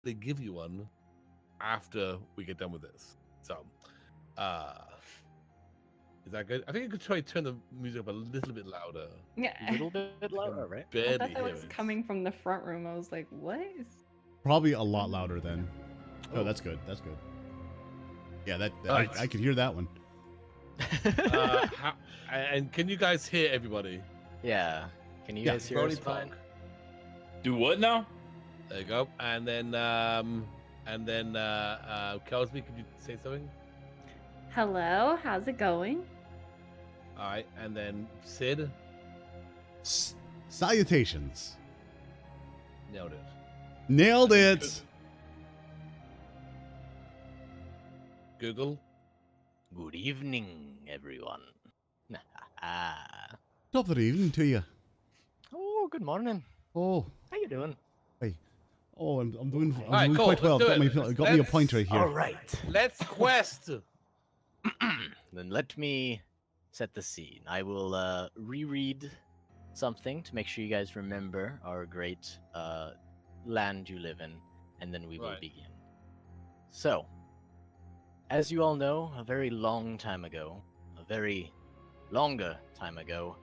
they give you one after we get done with this. So, is that good? I think I could try to turn the music up a little bit louder. Yeah. A little bit louder, right? I Barely thought that hear was it. coming from the front room. I was like, what is... Probably a lot louder then. Oh, that's good. That's good. Yeah, I could hear that one. And can you guys hear everybody? Yeah. Can you guys hear us fine? Do what now? There you go. And then Kelsby, could you say something? Hello, how's it going? All right. And then Sid, Salutations. nailed it. Nailed it. Google. Good evening, everyone. Top of the evening to you. Oh, good morning. Oh, How you doing? hey. Oh, I'm doing right, cool, quite well. let's Got do it. me a Let's- point right here. All right. Let's quest. Then let me set the scene. I will reread something to make sure you guys remember our great land you live in, and then we will Right. begin. So, as you all know, a very long time ago, a very longer time ago,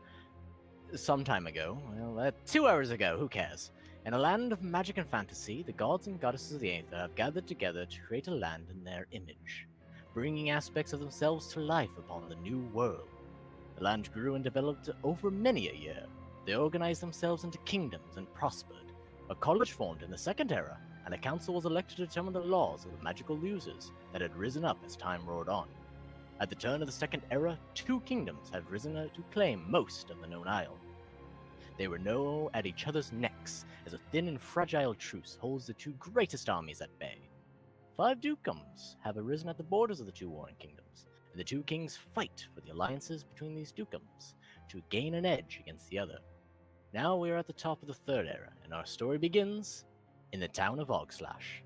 some time ago, well, 2 hours ago, who cares? In a land of magic and fantasy, the gods and goddesses of the Aether have gathered together to create a land in their image, bringing aspects of themselves to life upon the new world. The land grew and developed over many a year. They organized themselves into kingdoms and prospered. A college formed in the Second Era, and a council was elected to determine the laws of the magical users that had risen up as time roared on. At the turn of the Second Era, 2 kingdoms have risen to claim most of the known isle. They were now at each other's necks, as a thin and fragile truce holds the 2 greatest armies at bay. 5 dukedoms have arisen at the borders of the 2 warring kingdoms, and the 2 kings fight for the alliances between these dukedoms to gain an edge against the other. Now we are at the top of the Third Era, and our story begins in the town of Ogslash.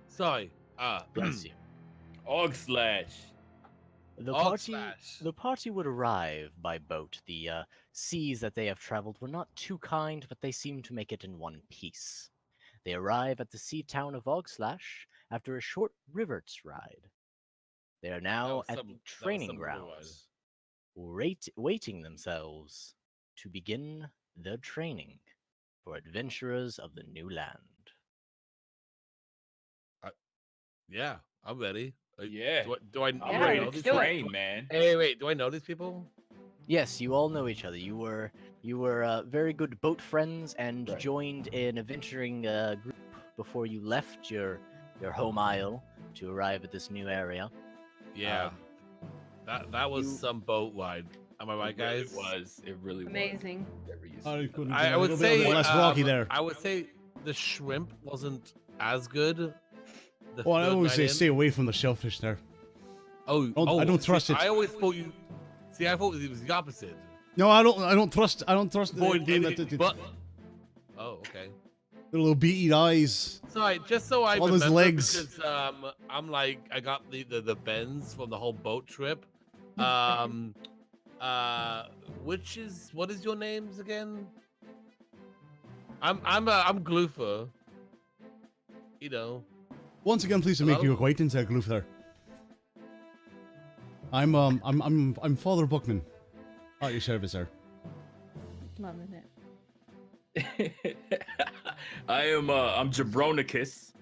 Sorry. Bless you. Og slash. The party would arrive by boat. The seas that they have traveled were not too kind, but they seemed to make it in one piece. They arrive at the sea town of Ogslash after a short river's ride. They are now at the training grounds, waiting themselves to begin their training for adventurers of the new land. Yeah, I'm ready. Yeah. Do I I'm Yeah, ready know to these do it. train, man. Hey, wait. Do I know these people? Yes, you all know each other. You were very good boat friends and joined an adventuring group before you left your home isle to arrive at this new area. Yeah. That was some boat ride. Am I right, guys? It was. It really was. Amazing. I would say less rocky there. I would say the shrimp wasn't as good. The Well, I third always night say in. stay away from the shellfish there. I don't trust see, it. I always thought you. See, I thought it was the opposite. No, I don't trust. I don't trust Avoid the anything but. Oh, okay. the little beady eyes. Sorry, just so I All remember, those legs. because I'm like I got the bends from the whole boat trip. What is your names again? I'm Gloofer. You know. Once again, pleased to make Hello? you acquaintance, Gloofler. I'm Father Buckman. At your service, sir. Loving it. I'm Jabronicus.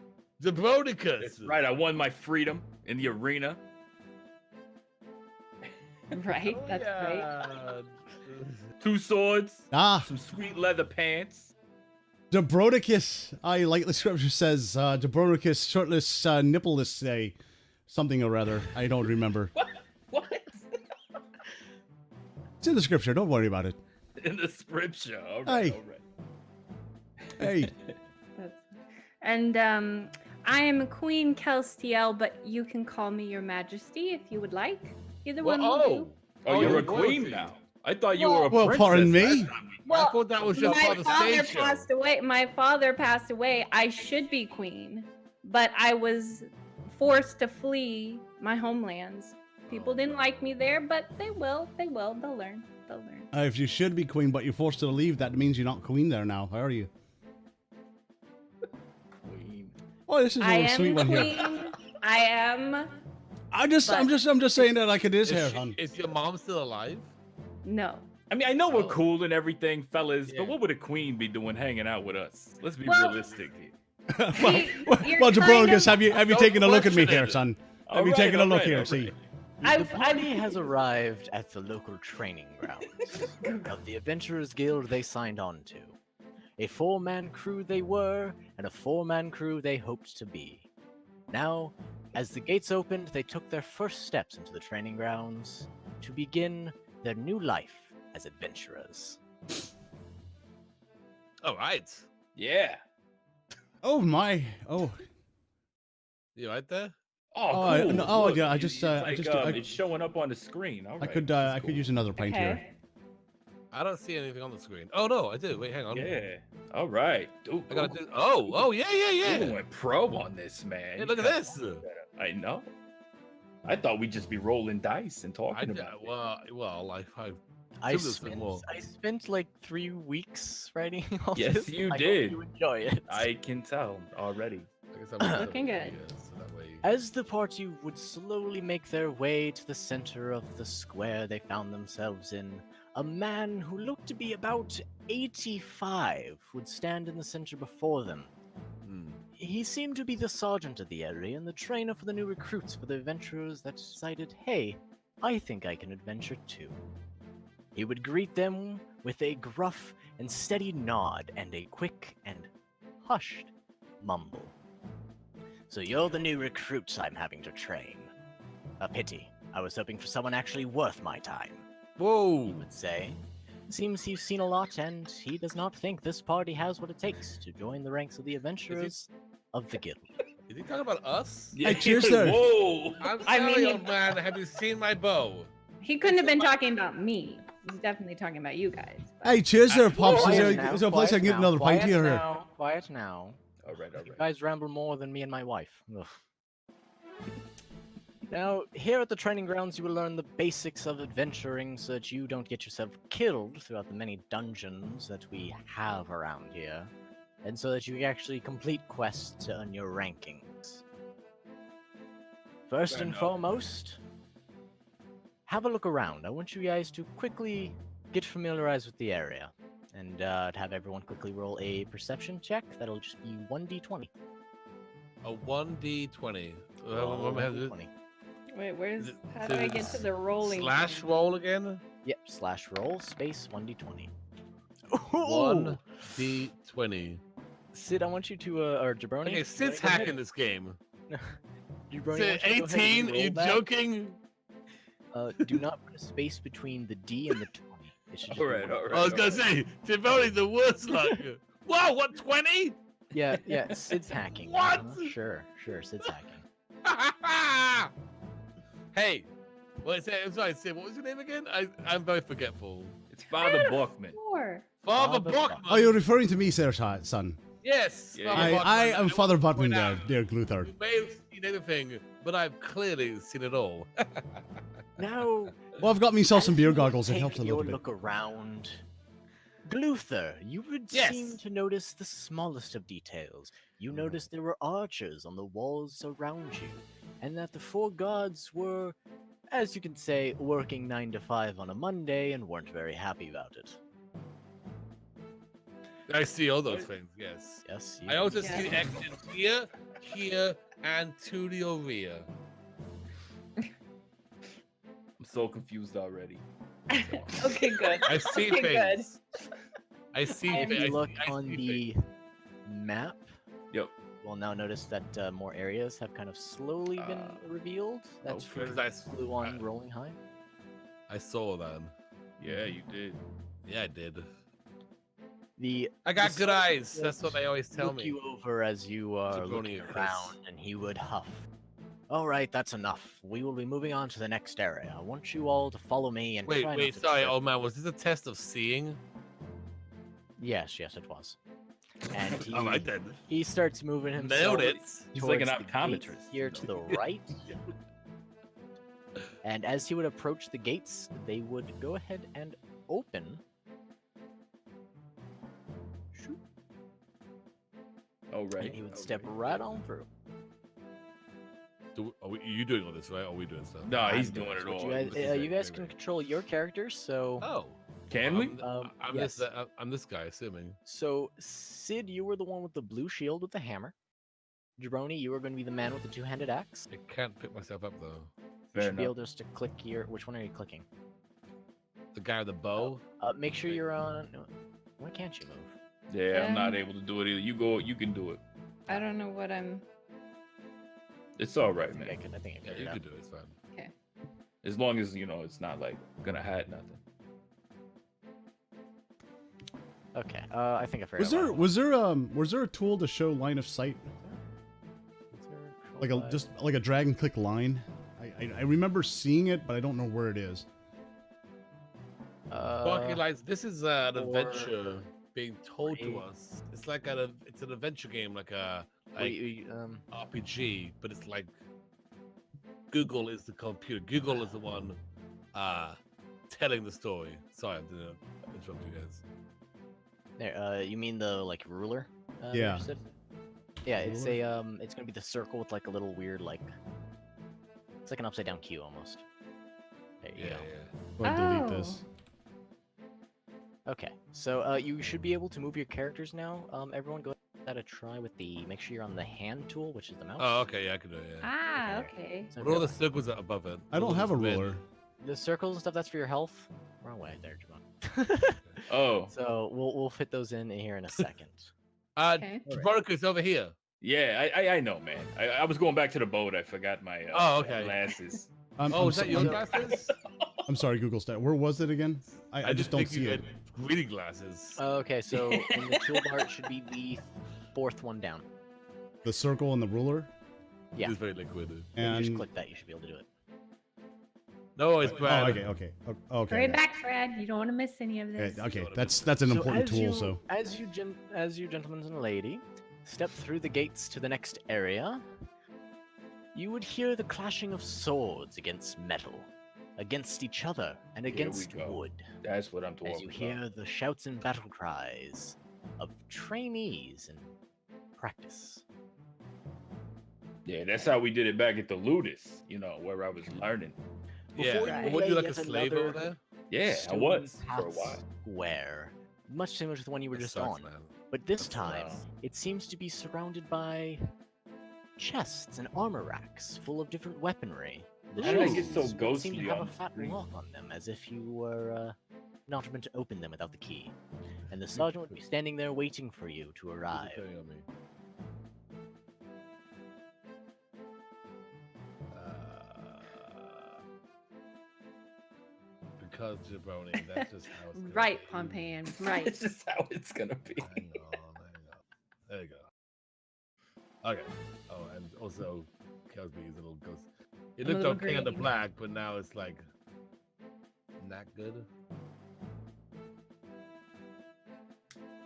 Zabronicus. That's right. I won my freedom in the arena. Right, that's great. right. 2 swords, Ah, some sweet leather pants. Dobronicus. I like the scripture says, Dobronicus, shirtless, nippleless, say something or other. I don't remember. What? It's in the scripture. Don't worry about it. In the scripture. All right. Hey. All right. Hey, And I am Queen Kelstiel, but you can call me Your Majesty if you would like. Either one will do. Oh, you're a royalty. queen now. I thought you were a well, princess. pardon me. last time I thought that was just my part of the father stage show. passed away. My father passed away. I should be queen, but I was forced to flee my homelands. People didn't like me there, but they will. They will. They'll learn. They'll learn. If you should be queen, but you're forced to leave, that means you're not queen there now, are you? Oh, this is I a am sweet one here. queen. I am. I'm just saying that like it is here, hon. Is your mom still alive? No. I mean, I know we're Oh. cool and everything, fellas, Yeah. but what would a queen be doing hanging out with us? Let's be Well- realistic here. You're Jabronius, kind of- have you Don't taken a look at me question here, it. son? All Have you right, taken a all look right, here? all See, right. The I've- party has arrived at the local training grounds of the Adventurers Guild they signed on to. A 4-man crew they were, and a 4-man crew they hoped to be. Now, as the gates opened, they took their first steps into the training grounds to begin their new life as adventurers. All right. Yeah. oh my, oh, You right there? Oh, Oh, cool. no, oh, Look, yeah, I it's just, like, I- it's showing up on the screen. All I right, could this is I could cool. use another pint here. Okay. I don't see anything on the screen. Oh no, I do. Wait, hang on. Yeah. All right. Dude, I gotta do. Oh, yeah. You went pro on this, man. Hey, You look at gotta this. do better. I know. I thought we'd just be rolling dice and I talking d- about it. well, I I Give us some more. spent like 3 weeks writing all Yes, this. you I hope did. you enjoy it. I can tell already. I guess I'm Looking good. So that way. As the party would slowly make their way to the center of the square they found themselves in, a man who looked to be about 85 would stand in the center before them. Hmm. He seemed to be the sergeant of the area and the trainer for the new recruits for the adventurers that decided, hey, I think I can adventure too. He would greet them with a gruff and steady nod and a quick and hushed mumble. So you're the new recruits I'm having to train. A pity. I was hoping for someone actually worth my time, he Whoa. would say. Seems he's seen a lot, and he does not think this party has what it takes to join the ranks of the adventurers of the guild. Is he talking about us? Yeah. cheers there. Whoa. I'm I sorry, mean, old man. Have you seen my bow? He couldn't have been talking about me. He's definitely talking about you guys. but- Hey, cheers there, pops. Is Quiet there, now, is there a place I quiet can get now, another pint quiet here? now, quiet now. All right, all You right. guys ramble more than me and my wife. Ugh. Now, here at the training grounds, you will learn the basics of adventuring so that you don't get yourself killed throughout the many dungeons that we have around here, and so that you can actually complete quests to earn your rankings. First Fair and enough. foremost, have a look around. I want you guys to quickly get familiarized with the area, and have everyone quickly roll a perception check. That'll just be 1d20. A 1d20. Roll What am I having to do? 1d20. Wait, where's? Is it- How do I get to the rolling? Slash thing? roll again? Yep, slash roll space 1d20. 1d20. Sid, I want you to, or Jabroni. Okay, Sid's go ahead. hacking this game. Jabroni, Sid, I want you to go ahead and 18? Are you roll that. joking? Do not put a space between the D and the 20. It should just All be right, one. all right. I was gonna say, Tivoni's the worst luck. Wow, what, 20? Yeah, yeah, Sid's hacking. What? Sure, Sid's hacking. Hey, I'm sorry, Sid, what was your name again? I'm very forgetful. It's Father Buckman. Four. Father Father Buckman. Oh, you're referring to me, sir, son. Yes, Yeah, Father yeah. I Buckman. am Father want to Buttman point there, out, dear Gluther. You may have seen anything, but I've clearly seen it all. Now, Well, I've got myself some as beer you goggles. It take helps a your little bit. look around. Gluther, you would Yes. seem to notice the smallest of details. You noticed there were archers on the walls around you, and that the 4 gods were, as you can say, working 9 to 5 on a Monday and weren't very happy about it. I see all those things, yes. Yes. I also Yeah. see actions here, and to the rear. I'm so confused already. Okay, good. I see Okay, good. things. I see If things. you look I on see the map, Yep. we'll now notice that more areas have kind of slowly been revealed. That's okay. for Because I, blue on rolling high. I saw that. Yeah, you did. Yeah, I did. The I got The good sun eyes. would That's what they always tell look me. you over as you are Jabroni looking and Chris. around, and he would huff. All right, that's enough. We will be moving on to the next area. I want you all to follow me and Wait, try not wait, to sorry, trip. old man. Was this a test of seeing? Yes, it was. And he, All right then. he starts moving himself. Nailed it. He's like an towards the gate optometrist. here to the right. And as he would approach the gates, they would go ahead and open. Shoot. Oh right. and he would step right on through. You doing all this, right? Or are we doing stuff? No, he's I'm doing it what all. You guys, This is you it, guys wait, can wait. control your characters, so Oh. Can we? I'm yes. I'm this guy, assuming. So Sid, you were the one with the blue shield with the hammer. Jabroni, you are going to be the man with the two-handed axe. I can't pick myself up though. You Fair should be enough. able just to click your. Which one are you clicking? The guy with the bow. Make sure you're on. Why can't you move? Yeah, I'm not Um, able to do it either. You go. You can do it. I don't know what I'm. It's all I right, think man. I can. I think I Yeah, figured you it out. can do it. It's fine. As long as it's not like gonna hide nothing. Okay. I think I figured Was out. was there a tool to show line of sight, like just like a drag and click line? I remember seeing it, but I don't know where it is. Barking Lights. This is an or- adventure being told to or us. It's like it's an adventure game, like a RPG, but it's like Google is the computer. Google is the one telling the story. Sorry, I didn't interrupt you guys. There, you mean the like ruler? Yeah. there, Sid? Yeah, it's it's gonna be the circle with like a little weird it's like an upside down Q almost. There you Yeah, go. yeah. I'll delete Oh. this. Okay, so you should be able to move your characters now. Everyone go ahead and try with the. Make sure you're on the hand tool, which is the mouse. Oh, okay, yeah, I can do it. Yeah. Ah, Okay. okay. So What are all go- the circles above it? I don't Those have a red. ruler. the circles and stuff. That's for your health. Wrong way there, Javon. Oh, So we'll fit those in here in a second. Okay. Jabronica's over here. yeah. I know, man. I was going back to the boat. I forgot my Oh, okay. glasses. Oh, is that your I'm, glasses? I'm sorry, Google stat. Where was it again? I just don't think see you it. had reading glasses. Okay, so in the toolbar it should be the fourth one down. The circle and the ruler. Yeah. It's very liquid. If you just And click that, you should be able to do it. No, it's oh, Brad. okay. Okay. Right back, Fred. You don't want to miss any of this. Okay, that's an important as tool. You, So as you gentlemen and lady step through the gates to the next area, you would hear the clashing of swords against metal, against each other, and we against go. wood. That's what I'm talking As you about. hear the shouts and battle cries of trainees in practice. Yeah, that's how we did it back at the Ludus. Where I was learning. Yeah. Before you Were you like yet a slave over another there? Yeah, I stone was for a path while. Square, much similar to the one you were That just sucks, on. man. But this That time, sucks. it seems to be surrounded by chests and armor racks full of different weaponry. The How did I get chests so would seem ghostly to have on a the fat screen? lock on them, as if you were not meant to open them without the key. And the sergeant would be standing there waiting for you to Who's arrive. depending on me? Because Jabroni, that's just how it's gonna Right, be. Pompeian. Right. It's just how it's gonna be. Hang on. There you go. Okay. Oh, and also, Cosby's a little ghost. It I'm a looked little okay on the green. black, but now it's like not good.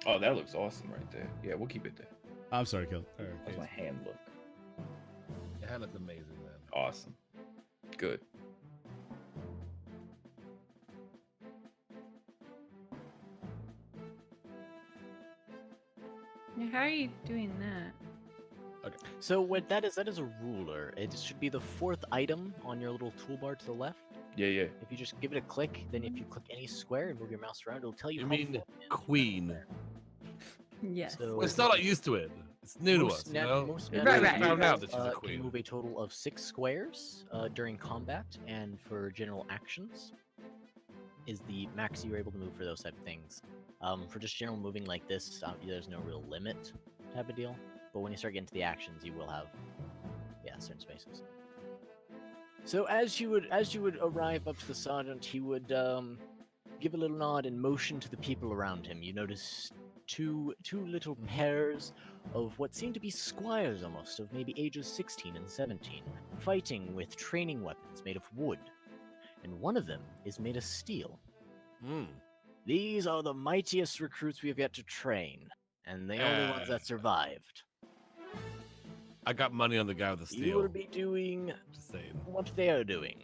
Oh, that looks awesome right there. Yeah, we'll keep it there. I'm sorry, Kill. How's my hand look? Your hand looks amazing, man. Awesome. Good. Now, how are you doing that? So what that is a ruler. It should be the fourth item on your little toolbar to the left. Yeah. If you just give it a click, then if you click any square and move your mouse around, it'll tell you You how mean far in Queen? there. Yes. So- We're still not used to it. It's new to us, Most you nat- know. most We Right, naturally, just right. found out that she's a can queen. move a total of 6 squares during combat, and for general actions is the max you're able to move for those type of things. For just general moving like this, there's no real limit type of deal. But when you start getting to the actions, you will have, certain spaces. So as you would arrive up to the sergeant, he would give a little nod and motion to the people around him. You notice two little pairs of what seem to be squires almost, of maybe ages 16 and 17, fighting with training weapons made of wood. And one of them is made of steel. Mm. These are the mightiest recruits we have yet to train, and the only ones that survived. I got money on the guy with the You steel. will be doing Just saying. what they are doing.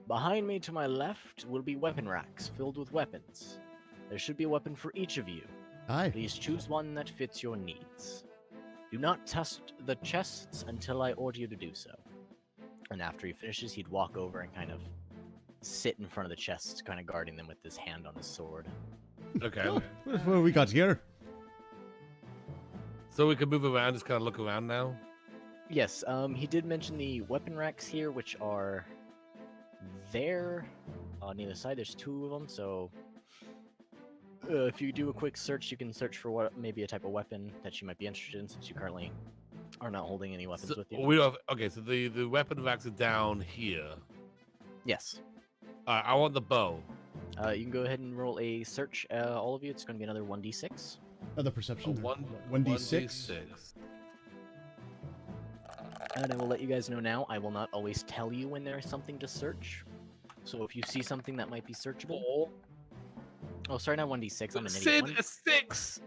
Behind me to my left will be weapon racks filled with weapons. There should be a weapon for each of you. Hi. Please choose one that fits your needs. Do not touch the chests until I order you to do so. And after he finishes, he'd walk over and kind of sit in front of the chests, kind of guarding them with his hand on his sword. Okay. Oh, what have we got here? So we can move around, just kind of look around now. Yes, he did mention the weapon racks here, which are there on either side. There's 2 of them, so if you do a quick search, you can search for what maybe a type of weapon that you might be interested in, since you currently are not holding any weapons So with you. we don't have, okay, so the weapon racks are down here. Yes. I want the bow. You can go ahead and roll a search, all of you. It's going to be another 1d6. Another perception. A 1d6. 1d6. And I will let you guys know now, I will not always tell you when there is something to search. So if you see something that might be searchable... Oh, sorry, not 1d6, I'm an idiot. Sid, a 6!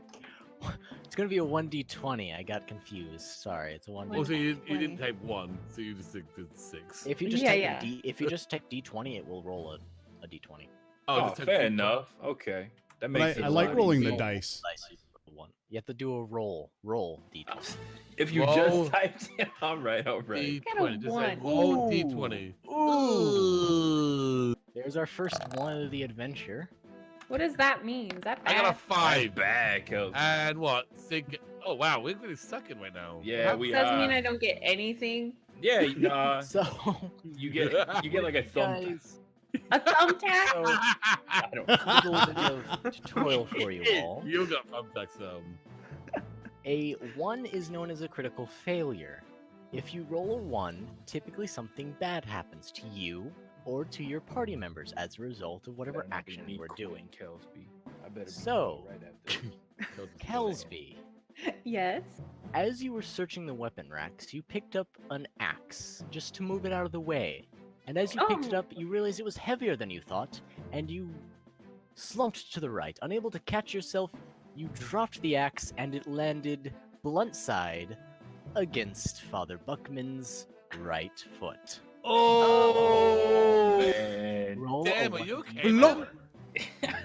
It's going to be a 1d20, I got confused. Sorry, it's a 1d20. Oh, so you didn't type 1, so you just did 6. If you just Yeah, type yeah. if you just type d20, it will roll a d20. Oh, just type fair 2. enough. Okay. That But makes it I a like lot rolling the easier. dice. One. You have to do a roll d20. If you Roll. just typed it, all right. D20. Got a Just say one. roll Ooh. D20. Ooh. There's our first one of the adventure. What does that mean? Is that I got a bad? 5. Bad, Kelsey. And what? Sig. Oh wow, we're really sucking right now. Yeah, That we does are. mean I don't get anything. Yeah, So, you get like a thumb. guys, A thumbtack? so I don't. a little bit of tutorial for you all. You got thumbtacks. A 1 is known as a critical failure. If you roll a 1, typically something bad happens to you or to your party members as a result of whatever Better not be action me you are queen, doing. Kelsby. I better be So- queen right after. Kelsby, Yes. as you were searching the weapon racks, you picked up an axe just to move it out of the way. And as you picked it Oh. up, you realized it was heavier than you thought, and you slumped to the right. Unable to catch yourself, you dropped the axe, and it landed blunt side against Father Buckman's right foot. Oh, Man. Roll damn! a Are you 1d4. okay? Look.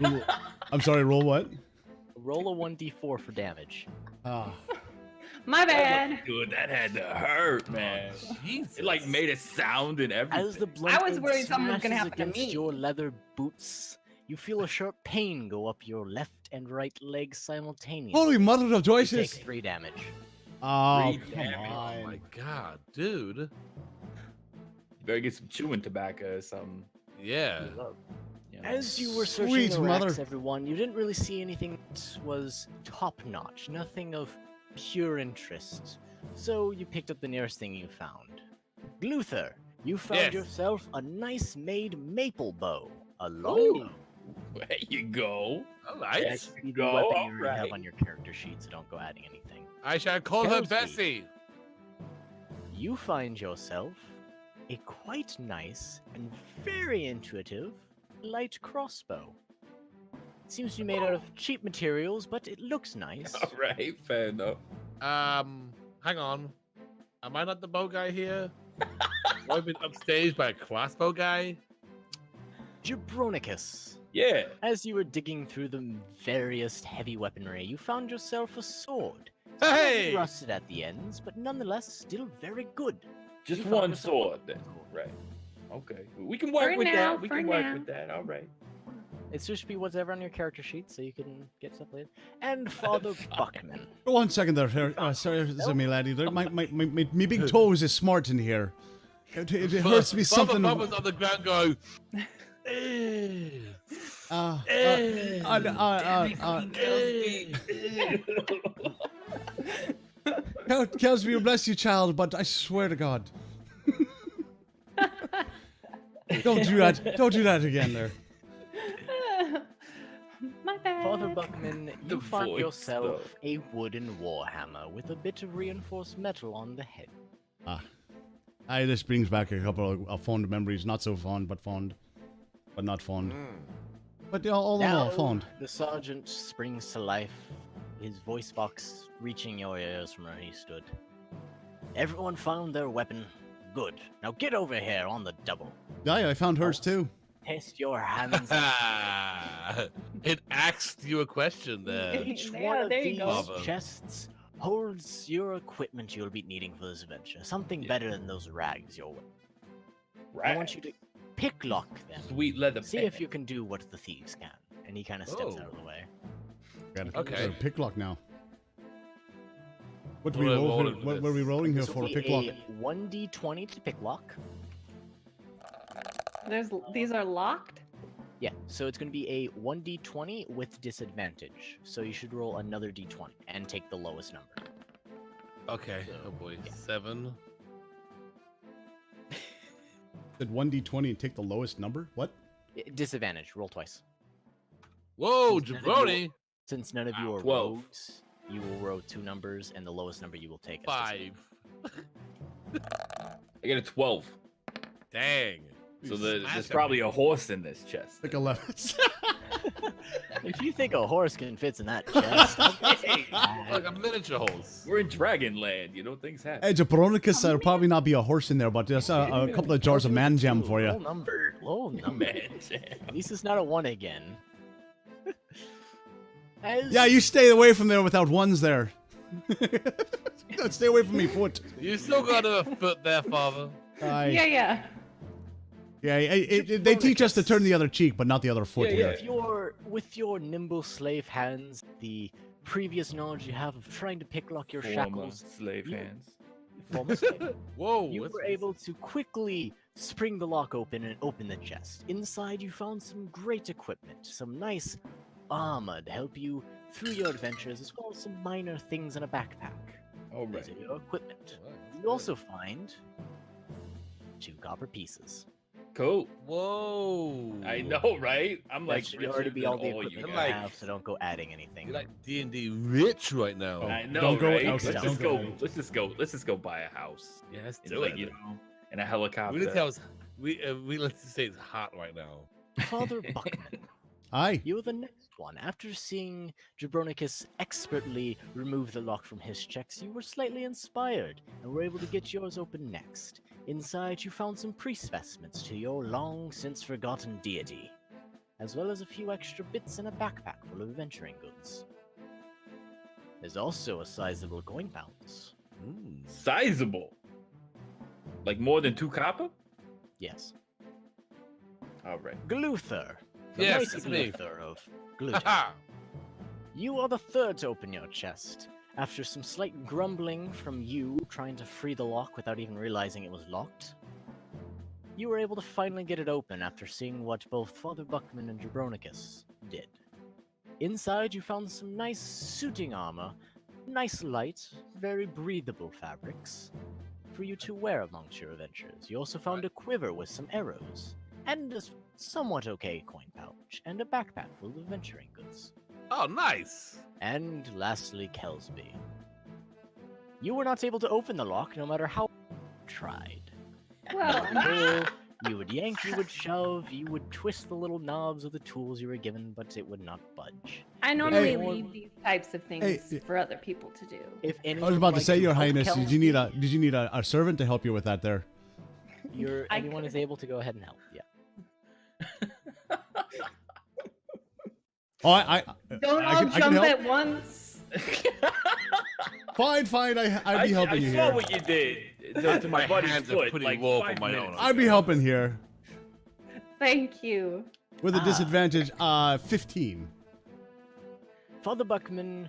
man? I'm sorry, roll what? Roll a 1d4 for damage. Ah. My bad. Dude, that had to hurt, man. Jesus. It like made a sound and everything. As the blunt I was end worried something was gonna smashes happen to against me. your leather boots, you feel a sharp pain go up your left and right leg simultaneously. Holy mother of You take choices! 3 damage. Oh, Three come damage. Oh my on. god, dude. You better get some chewing tobacco or something. Yeah. As you were searching Sweet the racks, mother. everyone, you didn't really see anything that was top-notch, nothing of pure interest. So you picked up the nearest thing you found. Gluther, you found Yes. yourself a nice-made maple bow. A long Ooh. bow. There you go. All right. That should be the Go, weapon you already have alright. on your character sheet, so don't go adding anything. I shall call her Kelsey. Bessie. You find yourself a quite nice and very intuitive light crossbow. Seems to be made out of cheap materials, but it looks nice. All right, fair enough. Hang on. Am I not the bow guy here? I've been upstaged by a crossbow guy. Jabronicus. Yeah. As you were digging through the various heavy weaponry, you found yourself a sword. Hey! Slightly rusted at the ends, but nonetheless still very good. Just You found one yourself sword a then. sword. Right. Okay. We can work For with now, that. We for can work now. with that. All right. It's just be whatever on your character sheet, so you can get stuff later. And Father Fine. Buckman. One second there. Sorry, me laddie. My big toes is smart in here. It hurts me something. Bubba's on the ground going. Kelsby, bless you, child, but I swear to God. Don't do that. Don't do that again there. My bad. Father Buckman, The you found voice, yourself a wooden warhammer with a bit of reinforced metal on the head. This brings back a couple of fond memories. Not so fond, but fond. But not fond. But all in all, fond. The sergeant springs to life, his voice box reaching your ears from where he stood. Everyone found their weapon. Good. Now get over here on the double. Yeah, I found hers too. Test your hands. It asked you a question there. Each Yeah, one of there you these go. chests holds your equipment you'll be needing for this adventure. Something better than those rags you're wearing. I want you to picklock them. Sweet leather See pants. if you can do what the thieves can. And he kind of steps out of the way. Okay. Pick lock now. What What are we rolling for what this? were we rolling here This for? will A be pick lock. a 1d20 to picklock. These are locked. Yeah, so it's going to be a 1d20 with disadvantage. So you should roll another d20 and take the lowest number. Okay. Oh boy. 7. Did 1d20 and take the lowest number? What? Disadvantage, roll twice. Whoa, Since none of you- jabroni. Since none of you are 12. rogues, you will roll 2 numbers, and the lowest number you will take is 5. I get a 12. Dang. So You there's smashed probably a horse in this chest. Like 11. If you think a horse can fit in that chest, Hey, like a miniature horse. we're in Dragonland, you know, things happen. Hey, Jabronicus, there'll probably not be a horse in there, but just a couple of jars of man jam for Low you. number, low number. Man, At least it's not a 1 again. Yeah, you stay away from there without ones there. Stay away from me, foot. You still got a foot there, father. Yeah. They teach us to turn the other cheek, but not the other foot. Yeah, here. With your nimble slave hands, the previous knowledge you have of trying to picklock your former shackles, slave you- hands. former slave, Whoa. you what's were this? able to quickly spring the lock open and open the chest. Inside, you found some great equipment, some nice armor to help you through your adventures, as well as some minor things in a backpack. All These right. are your equipment. Wow, that's You good. also find 2 copper pieces. Cool. Whoa. I know, right? I'm That like should richer already be than all the all you equipment you guys. guys. have, so don't go adding anything. You're like D&D rich right now. Oh. I know, Don't go- right? okay, let's don't just go go. there. Let's just go buy a house. Yeah, let's And do like, it. you know, and a helicopter. We need to tell us. We let's just say it's hot right now. Father Buckman, Aye. you are the next one. After seeing Jabronicus expertly remove the lock from his checks, you were slightly inspired and were able to get yours open next. Inside, you found some priest vestments to your long since forgotten deity, as well as a few extra bits in a backpack full of adventuring goods. There's also a sizable coin balance. Sizable. Like more than 2 copper? Yes. All right. Gluther. The Yes, mighty it's me. Gluther of Gluther. Haha. You are the third to open your chest. After some slight grumbling from you trying to free the lock without even realizing it was locked, you were able to finally get it open after seeing what both Father Buckman and Jabronicus did. Inside, you found some nice suiting armor, nice light, very breathable fabrics for you to wear amongst your adventures. You also found a quiver with some arrows, and a somewhat okay coin pouch, and a backpack full of adventuring goods. Oh, nice. And lastly, Kelsby. You were not able to open the lock no matter how you tried. Well, You would yank, you would shove, you would twist the little knobs of the tools you were given, but it would not budge. I normally Hey. leave these types of things Hey. for other people to do. If I anyone was about would to like say, Your help Highness, did you need a servant to help you with that there? Anyone is could. able to go ahead and help. Yeah. Oh, I Don't I all can jump help. at once. Fine. I'd be helping I you saw here. what you did to my My buddy's hands are foot. pretty Like raw for 5 my minutes own. I'd be ago. helping here Thank you. with a Ah. disadvantage. 15. Father Buckman,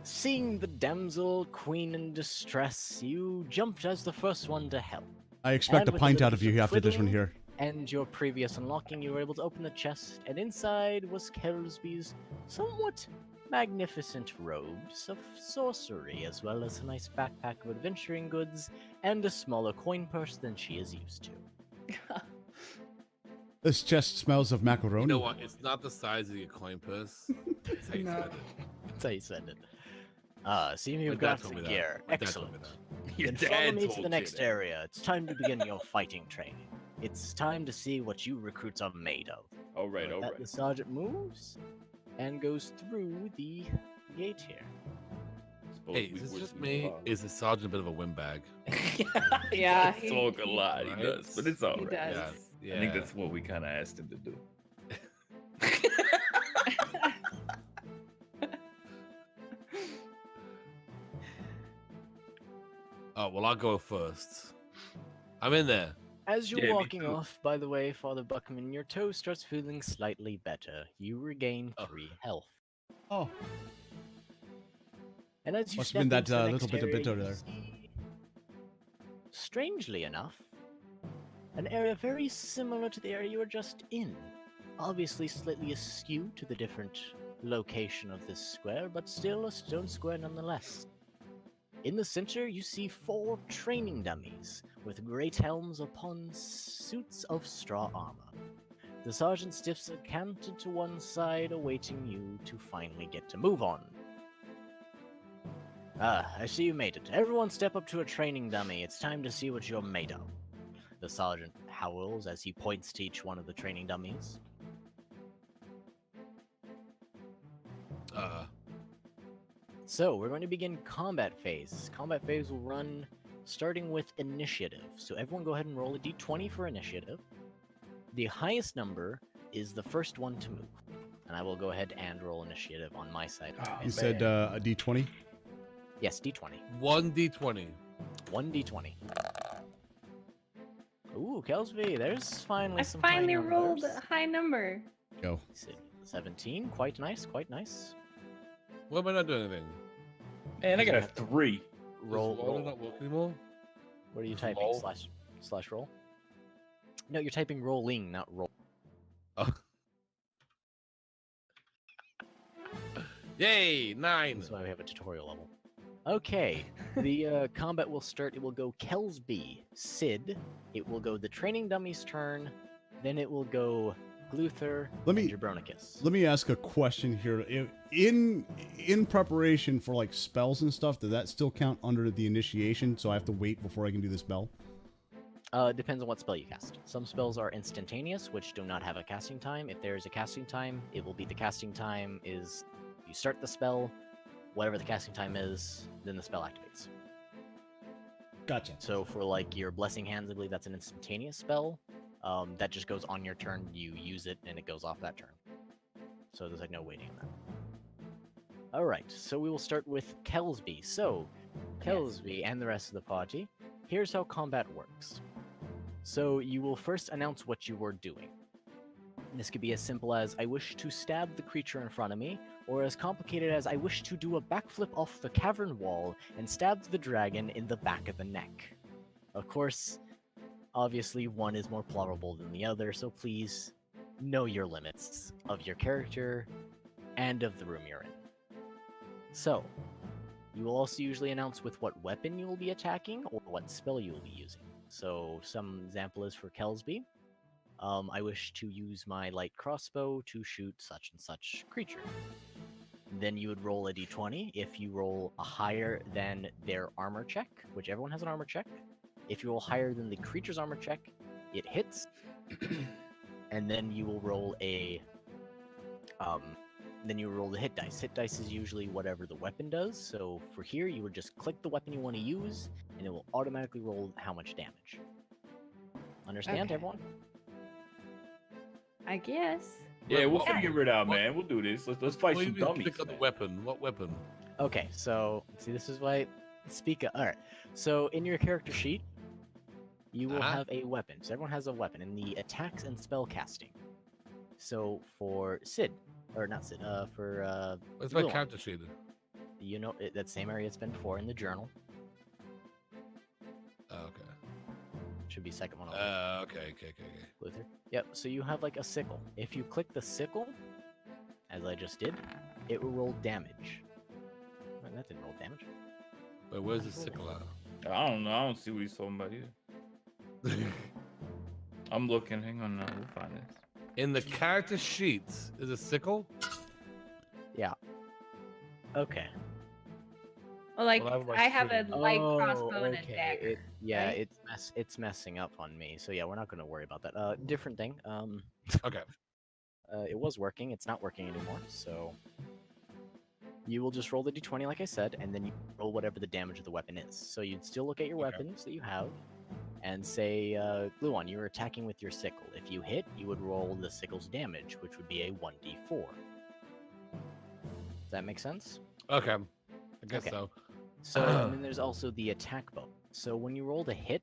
seeing the damsel queen in distress, you jumped as the first one to help. I expect And a with pint a out of you little after this one fiddling, here. And your previous unlocking, you were able to open the chest, and inside was Kelsby's somewhat magnificent robes of sorcery, as well as a nice backpack of adventuring goods, and a smaller coin purse than she is used to. This chest smells of macaroni. You know what? It's not the size of your coin purse. It's how you spend it. That's how you said it. Seeing My you've dad got told the me that. gear. My dad told me Excellent. that. Your Then follow dad me to told the you next that. area. It's time to begin your fighting training. It's time to see what you recruits are made of. All right, With all that, right. The sergeant moves and goes through the gate here. Suppose Hey, we is this would just be me? fine. Is the sergeant a bit of a windbag? Yeah, he he- does talk a lot. He Right? does, but it's all He right. does. Yeah. I think that's what we kind of asked him to do. Oh well, I'll go first. I'm in there. As you're Yeah, me walking too. off, by the way, Father Buckman, your toe starts feeling slightly better. You regain Oh. 3 health. Oh, And as you Must step have been into that, the little next bit of area, bitter you there. see, strangely enough, an area very similar to the area you were just in. Obviously slightly askew to the different location of this square, but still a stone square nonetheless. In the center, you see 4 training dummies with great helms upon suits of straw armor. The sergeant stiffs are canted to one side, awaiting you to finally get to move on. Ah, I see you made it. Everyone step up to a training dummy. It's time to see what you're made of. The sergeant howls as he points to each one of the training dummies. So, we're going to begin combat phase. Combat phase will run starting with initiative. So everyone go ahead and roll a d20 for initiative. The highest number is the first one to move. And I will go ahead and roll initiative on my side. Oh, You said a d20? Yes, d20. 1d20. 1d20. Ooh, Kelsby, there's finally I some high finally rolled numbers. a high number. Go. 17, quite nice, quite nice. What am I not doing anything? Man, I got a 3. Roll, Does Roller roll. not work anymore? What are you Just typing? roll? Slash roll? No, you're typing rolling, not roll. Oh. Yay! 9. That's why we have a tutorial level. Okay, the combat will start. It will go Kelsby, Sid. It will go the training dummy's turn. Then it will go Gluther Let and me- Jabronicus. Let me ask a question here. In preparation for like spells and stuff, does that still count under the initiation? So I have to wait before I can do the spell? Depends on what spell you cast. Some spells are instantaneous, which do not have a casting time. If there is a casting time, it will be the casting time is you start the spell, whatever the casting time is, then the spell activates. Gotcha. So for like your Blessing Hands, I believe that's an instantaneous spell. That just goes on your turn, you use it, and it goes off that turn. So there's like no waiting on that. Alright, so we will start with Kelsby. So, Kelsby and the rest of the party, here's how combat works. So you will first announce what you are doing. This could be as simple as, I wish to stab the creature in front of me, or as complicated as, I wish to do a backflip off the cavern wall and stab the dragon in the back of the neck. Of course, obviously one is more plausible than the other, so please know your limits of your character and of the room you're in. So, you will also usually announce with what weapon you will be attacking or what spell you will be using. So, some example is for Kelsby. I wish to use my light crossbow to shoot such and such creature. Then you would roll a d20. If you roll a higher than their armor check, which everyone has an armor check, if you roll higher than the creature's armor check, it hits. And then you will roll a then you roll the hit dice. Hit dice is usually whatever the weapon does. So for here, you would just click the weapon you want to use, and it will automatically roll how much damage. Understand, Okay. everyone? I guess. Yeah, we'll What- figure it out, what- man. We'll do this. Let's fight What do some you mean dummies. click on the man. weapon? What weapon? Okay, so see, this is why speak up. All right, so in your character sheet, you will Uh-huh. have a weapon. So everyone has a weapon in the attacks and spell casting. So for Sid, or not Sid, for Where's my Luan, character sheet? you know that same area it's been before in the journal. Oh, okay. Should be second one over. Okay. Luther. Yep. So you have like a sickle. If you click the sickle, as I just did, it will roll damage. Well, that didn't roll damage. Wait, where's the sickle at? I don't know. I don't see what he's talking about either. I'm looking. Hang on now. We'll find this. In the character sheets is a sickle? Okay. Well, like Well, I have my I have a shooting. light crossbow and a dagger. Yeah, right? it's messing up on me. So yeah, we're not going to worry about that. Different thing. Okay. It was working. It's not working anymore. So you will just roll the d20, like I said, and then you roll whatever the damage of the weapon is. So you'd still look at your Okay. weapons that you have, and say, Gluon, you're attacking with your sickle. If you hit, you would roll the sickle's damage, which would be a 1d4. Does that make sense? Okay. I guess Okay. so. So, and then there's also the attack bow. So when you roll to hit,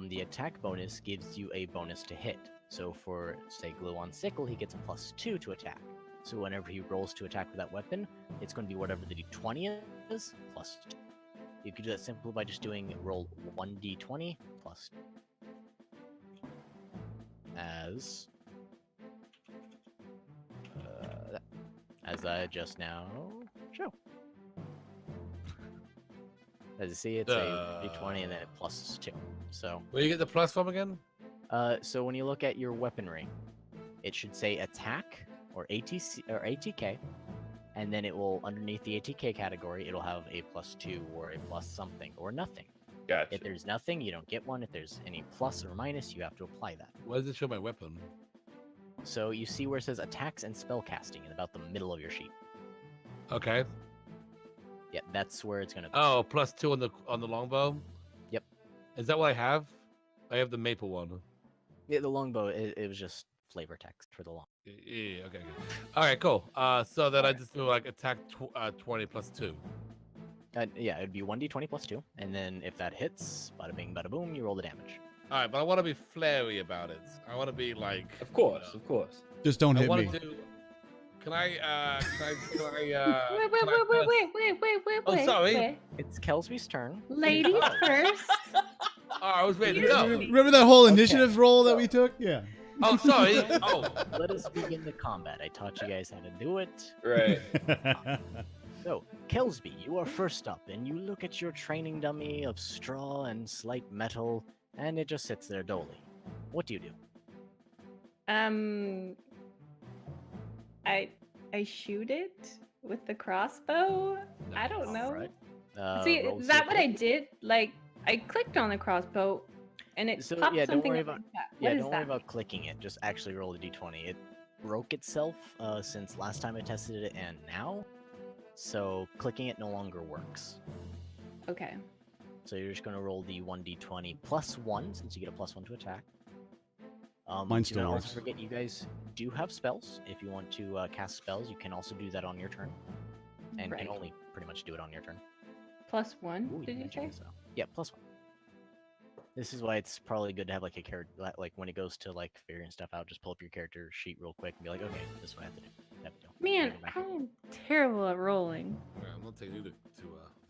the attack bonus gives you a bonus to hit. So for, say, Glue on Sickle, he gets a +2 to attack. So whenever he rolls to attack with that weapon, it's going to be whatever the d20 is, +2. You could do that simply by just doing roll 1d20 plus as I just now show. As you see, it's a d20 and then it +2. So Where you get the plus from again? so when you look at your weaponry, it should say attack or ATC or ATK, and then it will, underneath the ATK category, it'll have a +2 or a plus something or nothing. Gotcha. If there's nothing, you don't get one. If there's any plus or minus, you have to apply that. Where does it show my weapon? So you see where it says attacks and spell casting in about the middle of your sheet. Okay. Yeah, that's where it's gonna be. Oh, +2 on the longbow. Yep. Is that what I have? I have the maple one. Yeah, the longbow, it was just flavor text for the long. Yeah. Okay. All right. Cool. So then I just do like attack 20 +2. Yeah, it'd be 1d20 +2, and then if that hits, bada bing, bada boom, you roll the damage. All right, but I want to be flary about it. I want to be like. Of course, of course. Just don't I hit want me. to do. Can I? Wait. Oh, sorry. wait. It's Kelsby's turn. Ladies first. Oh, I was ready to go. Remember that whole Okay. initiative roll that we took? Yeah. Oh, sorry. Oh. Let us begin the combat. I taught you guys how to do it. Right. So, Kelsby, you are first up, and you look at your training dummy of straw and slight metal, and it just sits there dully. What do you do? I shoot it with the crossbow. I don't know. Alright. See, roll is that what I safety. did? Like, I clicked on the crossbow, and it So, popped yeah, don't something worry up about- like that. Yeah, What is don't worry that? about clicking it. Just actually roll a d20. It broke itself since last time I tested it and now. So clicking it no longer works. Okay. So you're just going to roll the 1d20 +1 since you get a +1 to attack. Mine do not still also works. forget you guys do have spells. If you want to cast spells, you can also do that on your turn. And Right. can only pretty much do it on your turn. +1, Ooh, did you mentioned say? so. Yeah, +1. This is why it's probably good to have like a character, like when it goes to like figuring stuff out, just pull up your character sheet real quick and be like, okay, this is what I have to do. Type of deal. Man, Go back. I'm terrible at rolling. Yeah, I'm not taking you to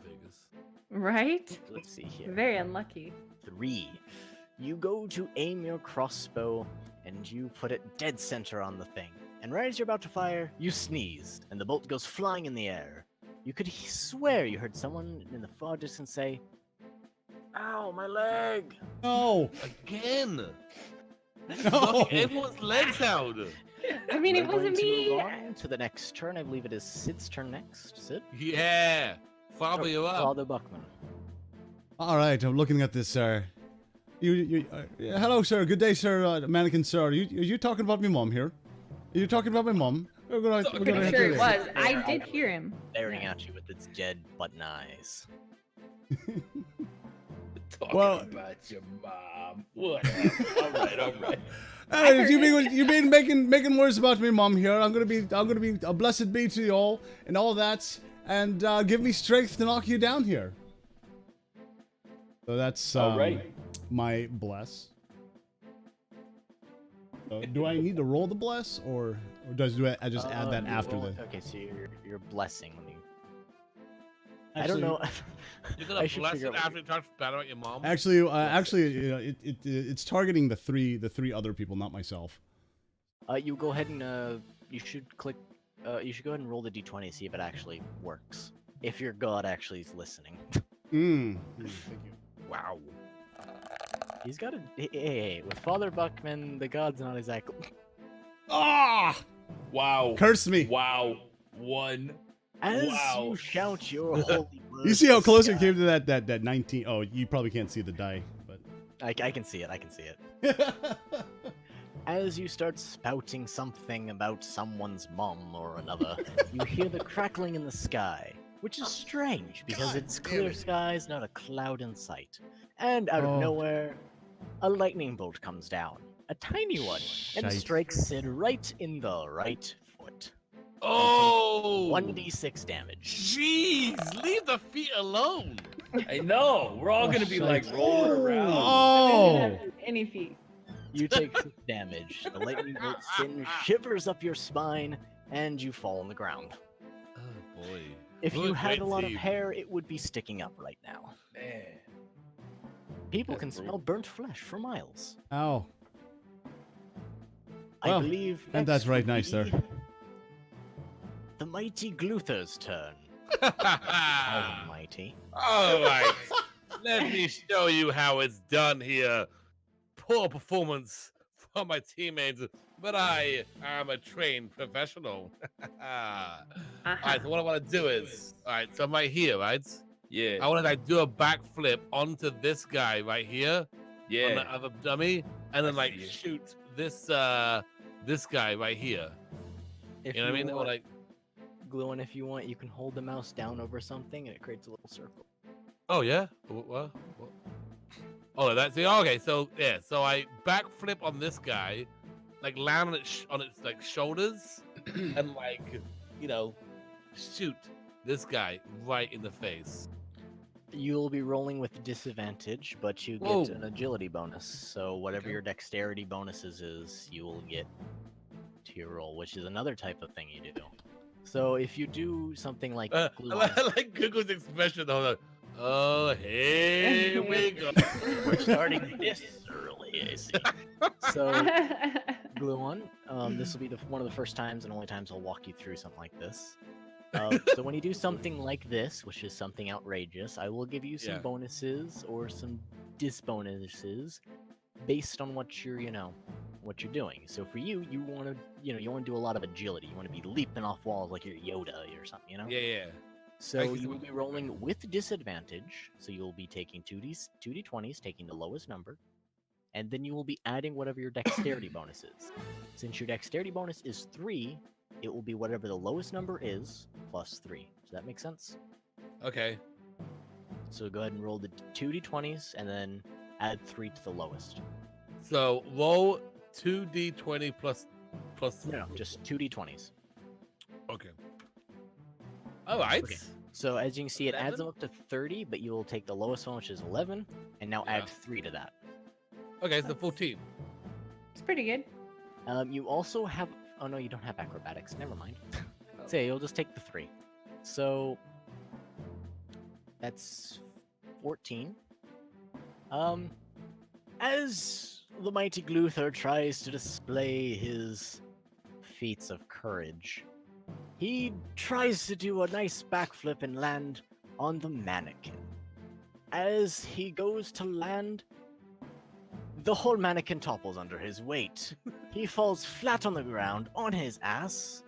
Vegas. Right? Let's see here. Very unlucky. 3. You go to aim your crossbow and you put it dead center on the thing. And right as you're about to fire, you sneeze and the bolt goes flying in the air. You could swear you heard someone in the far distance say, "Ow, my leg!" No. Again. No. Knocking everyone's legs out. I mean, it We're going wasn't to move me. on to the next turn. I believe it is Sid's turn next. Sid? Yeah. Father, you're up. Father Buckman. All right, I'm looking at this, sir. Hello, sir. Good day, sir. Mannequin, sir. Are you talking about my mom here? Are you talking about my mom? We're gonna Pretty have sure to- it was. I There, did I- hear him. Staring Yeah. at you with its dead button eyes. Talking Well- about your mom. Whatever. all right. Hey, you've been making words about me, mom. Here, I'm gonna be a blessed be to you all and all that, and give me strength to knock you down here. So that's All right. my bless. Do I need to roll the bless, or do I just add that You after roll- the? Okay, so you're blessing. Let me. I Actually- don't know. You're I gonna should bless figure it out what after you talk bad about your mom. Actually, you know, it's targeting the three other people, not myself. You go ahead and you should click. You should go ahead and roll the d20, see if it actually works. If your god actually is listening. Thank you. Wow. He's got a. Hey, with Father Buckman, the god's not exactly. Ah! Wow. Curse me! Wow. One. As Wow. you shout your holy words. You see how to close sky- it came to that 19? Oh, you probably can't see the die, but. I can see it. I can see it. As you start spouting something about someone's mom or another, you hear the crackling in the sky, which is strange because God it's damn clear it. skies, not a cloud in sight. And out Oh. of nowhere, a lightning bolt comes down, a tiny one, and Shite. strikes Sid right in the right foot. Oh. 1d6 damage. Jeez, leave the feet alone. I know. We're all Oh, gonna be shite. like rolling around. Oh! Any feet. You take 6 damage. The lightning bolt shivers up your spine, and you fall on the ground. Oh boy. If What you a had great a lot of team. hair, it would be sticking up right now. Man. People That's can smell brutal. burnt flesh for miles. Ow. I Well, believe. and that's next right would nice there. be The mighty Gluther's turn. Almighty. All right. Let me show you how it's done here. Poor performance from my teammates, but I am a trained professional. All right, so what I want to do is, all right, so I'm right here, right? Yeah. I want to like do a backflip onto this guy right here on Yeah. the other dummy, and then I like see it. shoot this this guy right here. If You know what I mean? Or want, like, Gluon, if you want, you can hold the mouse down over something, and it creates a little circle. oh yeah, what? Oh, that's it. Okay, so yeah, so I backflip on this guy, like land on its like shoulders, and like shoot this guy right in the face. You'll be rolling with disadvantage, but you get Whoa. an agility bonus. So whatever Okay. your dexterity bonuses is, you will get to your roll, which is another type of thing you do. So if you do something like I Gluon's- like Google's expression. Hold on. Oh, here we go. we're starting this early, I see. So Gluon, this will be one of the first times and only times I'll walk you through something like this. So when you do something like this, which is something outrageous, I will give you some Yeah. bonuses or some disbonuses based on what you're, what you're doing. So for you, you want to, you want to do a lot of agility. You want to be leaping off walls like you're Yoda or something, Yeah. So Thank you so you will much. be rolling with disadvantage. So you'll be taking 2d20s, taking the lowest number, and then you will be adding whatever your dexterity bonus is. Since your dexterity bonus is 3, it will be whatever the lowest number is plus 3. Does that make sense? Okay. So go ahead and roll the 2d20s and then add 3 to the lowest. So roll 2d20 plus. No, just 2d20s. Okay. All right. Okay. So as you can see, it adds 11? them up to 30, but you will take the lowest one, which is 11, and now add Yeah. 3 to that. Okay, so 14. It's pretty good. You also have. Oh no, you don't have acrobatics. Never mind. Oh. So yeah, you'll just take the 3. So that's 14. As the mighty Gluther tries to display his feats of courage, he tries to do a nice backflip and land on the mannequin. As he goes to land, the whole mannequin topples under his weight. He falls flat on the ground on his ass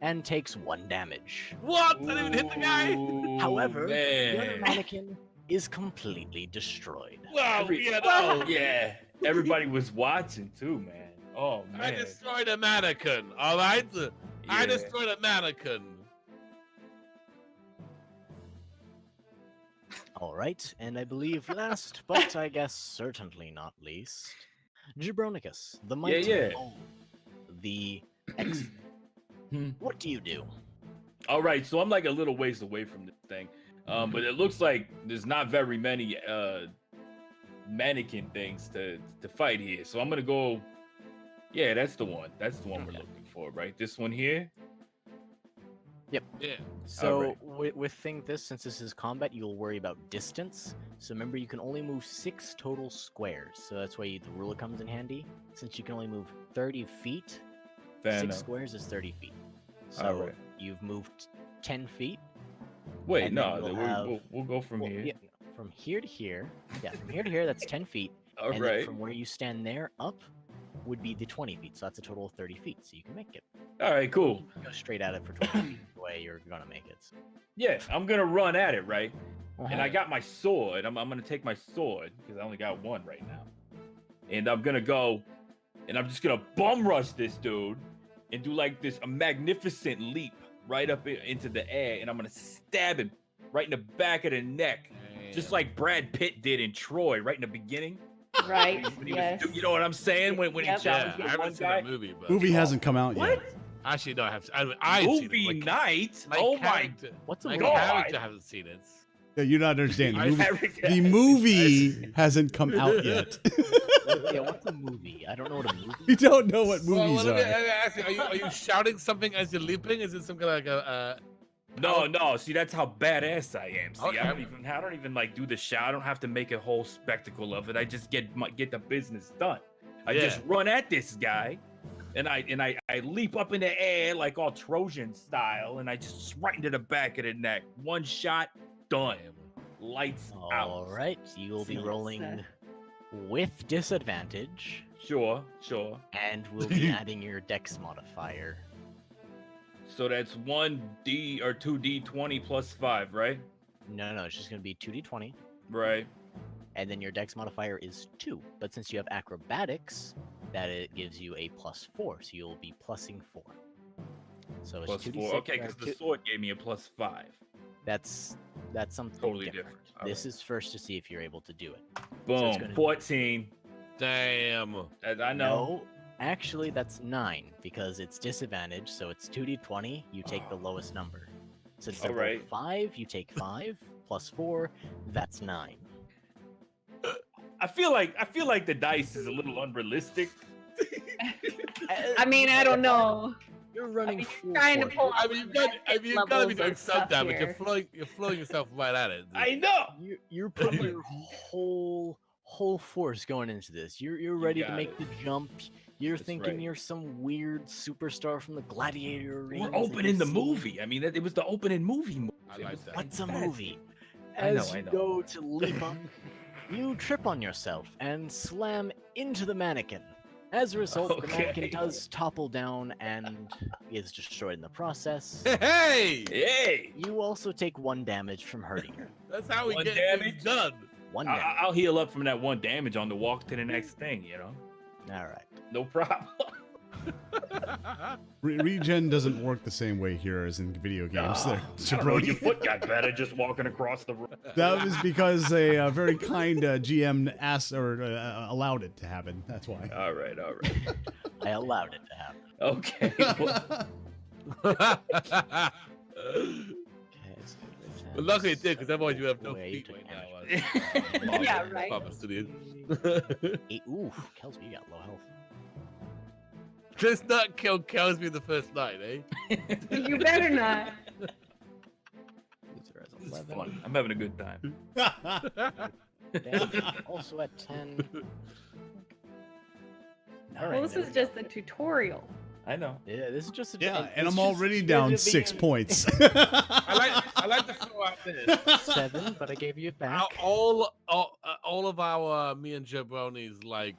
and takes 1 damage. What? I didn't even hit the guy. Ooh, However, the other man. mannequin is completely destroyed. Wow, Every- yeah, no. Yeah. Everybody was watching too, man. Oh I man. destroyed a mannequin. All right. I Yeah. destroyed a mannequin. All right, and I believe last, but I guess certainly not least, Jabronicus, the mighty yeah. Bull, the X. What do you do? All right, so I'm like a little ways away from this thing, but it looks like there's not very many mannequin things to fight here. So I'm gonna go. Yeah, that's the one. That's the one we're Okay. looking for, right? This one here. Yeah. So Alright. with this, since this is combat, you'll worry about distance. So remember, you can only move 6 total squares. So that's why the ruler comes in handy. Since you can only move 30 feet, Fair 6 enough. squares is 30 feet. So Alright. you've moved 10 feet. Wait, and no, then you'll we'll, have- we'll go from Well, here. yeah, from here to here. Yeah, from here to here, that's 10 feet. All and right. then from where you stand there up would be the 20 feet. So that's a total of 30 feet. So you can make it. All right, cool. You can go straight at it for 20 feet the way you're gonna make it. Yeah, I'm gonna run at it, right? And I Uh-huh. got my sword. I'm gonna take my sword because I only got one right now. And I'm gonna go, and I'm just gonna bum rush this dude and do like a magnificent leap right up into the air, and I'm gonna stab him right in the back of the neck, just like Brad Pitt did in Troy, right in the beginning. Right. When he Yes. was, you know what I'm saying? When Yep. he Yeah, challenged I the haven't one seen guy. that movie, but Movie hasn't come out yet. What? actually, no, I have. I've seen Movie it. night? My Oh my! character, What's a my movie? God. character hasn't seen it. Yeah, you're not understanding. I- The movie hasn't come out yet. Yeah, what's a movie? I don't know what a movie You is. don't know what Well, movies let me are. ask you, are you shouting something as you're leaping? Is it some kind of like a No. See, that's how badass I am. See, Okay. I don't even like do the shout. I don't have to make a whole spectacle of it. I just get the business done. I just run at this guy, and I leap up in the air like all Trojan style, and I just right into the back of the neck. One shot, done. Lights out. All right, you will be Yes. rolling with disadvantage, Sure. and we'll be adding your dex modifier. So that's 1D or 2D20 plus 5, right? No, it's just going to be 2d20, Right. and then your dex modifier is 2. But since you have acrobatics, that it gives you a +4, so you'll be plussing 4. So it's Plus 2d6. 4. Okay, because the sword gave me a plus 5. That's something Totally different. different. This is first to see if you're able to do it. Boom. gonna- 14. damn? I know. No, actually that's 9 because it's disadvantage, so it's 2d20. You take the lowest number. So instead of Alright. 5, you take 5 plus 4. That's 9. I feel like the dice is a little unrealistic. I mean, I don't know. You're running mean, full trying to force. pull I mean, you've got to be levels doing of some stuff damage. here. You're flowing yourself right at it. I know. You're putting your whole force going into this. You're ready to got make it. the jump. You're That's thinking right. you're some weird superstar from the Gladiator rings We're that opening you've the seen. movie. I mean, it was the opening movie. I It like was that. What's a fantastic. movie? I know, As I you know. go to leap up, you trip on yourself and slam into the mannequin. As a result, the mannequin Okay. does topple down and is destroyed in the process. Hey, Hey, You also take 1 damage from hurting her. that's how we One get damage? things done. 1 damage. I'll heal up from that 1 damage on the walk to the next thing. All right. No problem. Regen doesn't work the same way here as in video games. There, I don't know, your Jabroni. foot got better just walking across the room. That was because a very kind GM asked or allowed it to happen. That's why. All right. I allowed it to happen. Okay. Well, Okay, so But luckily it did, because otherwise you have no Where you feet took right now. damage. Yeah, right. Papa Studios. Ooh, Kelsby, you got low health. Chris Nut killed Cosby the first night, eh? You better not. Loser has It's 11. fun. I'm having a good time. Damage also at 10. All right. Well, this is just the tutorial. I know. Yeah, this is just a Yeah, and it's I'm just already the down beginning. 6 points. I like to throw out this. 7, but I gave you it back. All of our me and Jabronis, like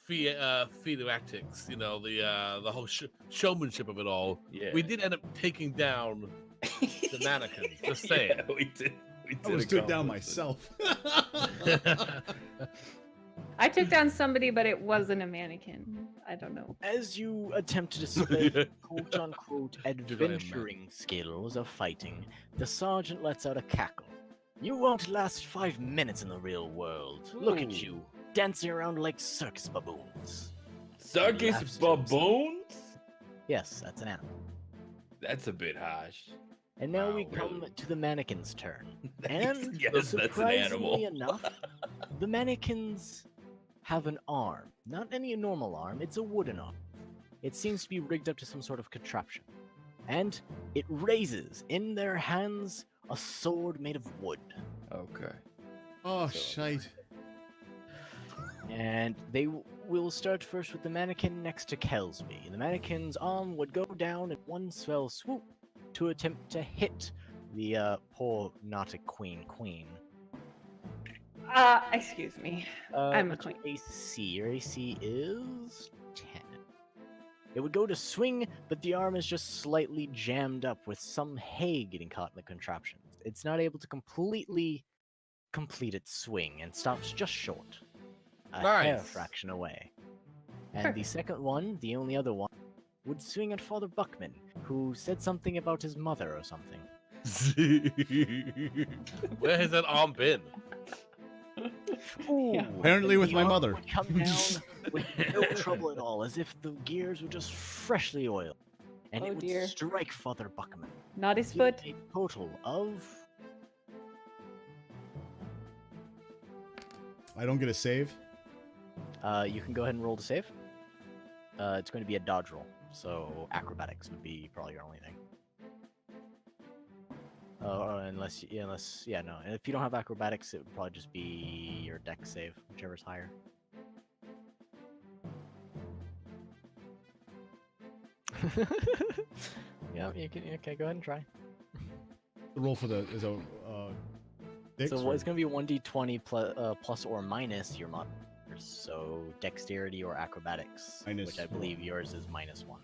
theatrics, the whole showmanship of it all. Yeah. We did end up taking down the mannequins. Just saying. Yeah, we did. I was stood down accomplish it. myself. I took down somebody, but it wasn't a mannequin. I don't know. As you attempt to display quote-unquote adventuring skills of fighting, the sergeant lets out a cackle. You won't last 5 minutes in the real world. Look at Ooh. you, dancing around like circus baboons. Circus Laughs to himself. baboons? Yes, that's an animal. That's a bit harsh. And now we Wow, come really? to the mannequin's turn. And yes, that's an surprisingly animal. enough, the mannequins have an arm. Not any normal arm, it's a wooden arm. It seems to be rigged up to some sort of contraption. And it raises in their hands a sword made of wood. Okay. Oh, shite. And they will start first with the mannequin next to Kelsby. The mannequin's arm would go down in one fell swoop to attempt to hit the poor not a queen. Excuse me. I'm a What's your queen. AC. Your AC is 10. It would go to swing, but the arm is just slightly jammed up with some hay getting caught in the contraption. It's not able to completely complete its swing and stops just short. A hair Nice. fraction away. And the second one, the only other one, would swing at Father Buckman, who said something about his mother or something. Where has that arm been? Ooh, Apparently and with the my arm mother. would come down with no trouble at all, as if the gears were just freshly oiled. and Oh, it would dear. strike Father Buckman. Not his Dealing foot. A total of I don't get a save. you can go ahead and roll to save. It's going to be a dodge roll, so acrobatics would be probably your only thing. Unless no. And if you don't have acrobatics, it would probably just be your dex save, whichever's higher. Yeah, you can. Okay, go ahead and try. The roll for the is a dex So or- it's going to be 1d20 plus or minus your modifiers. So dexterity or acrobatics, Minus which I one. believe yours is -1.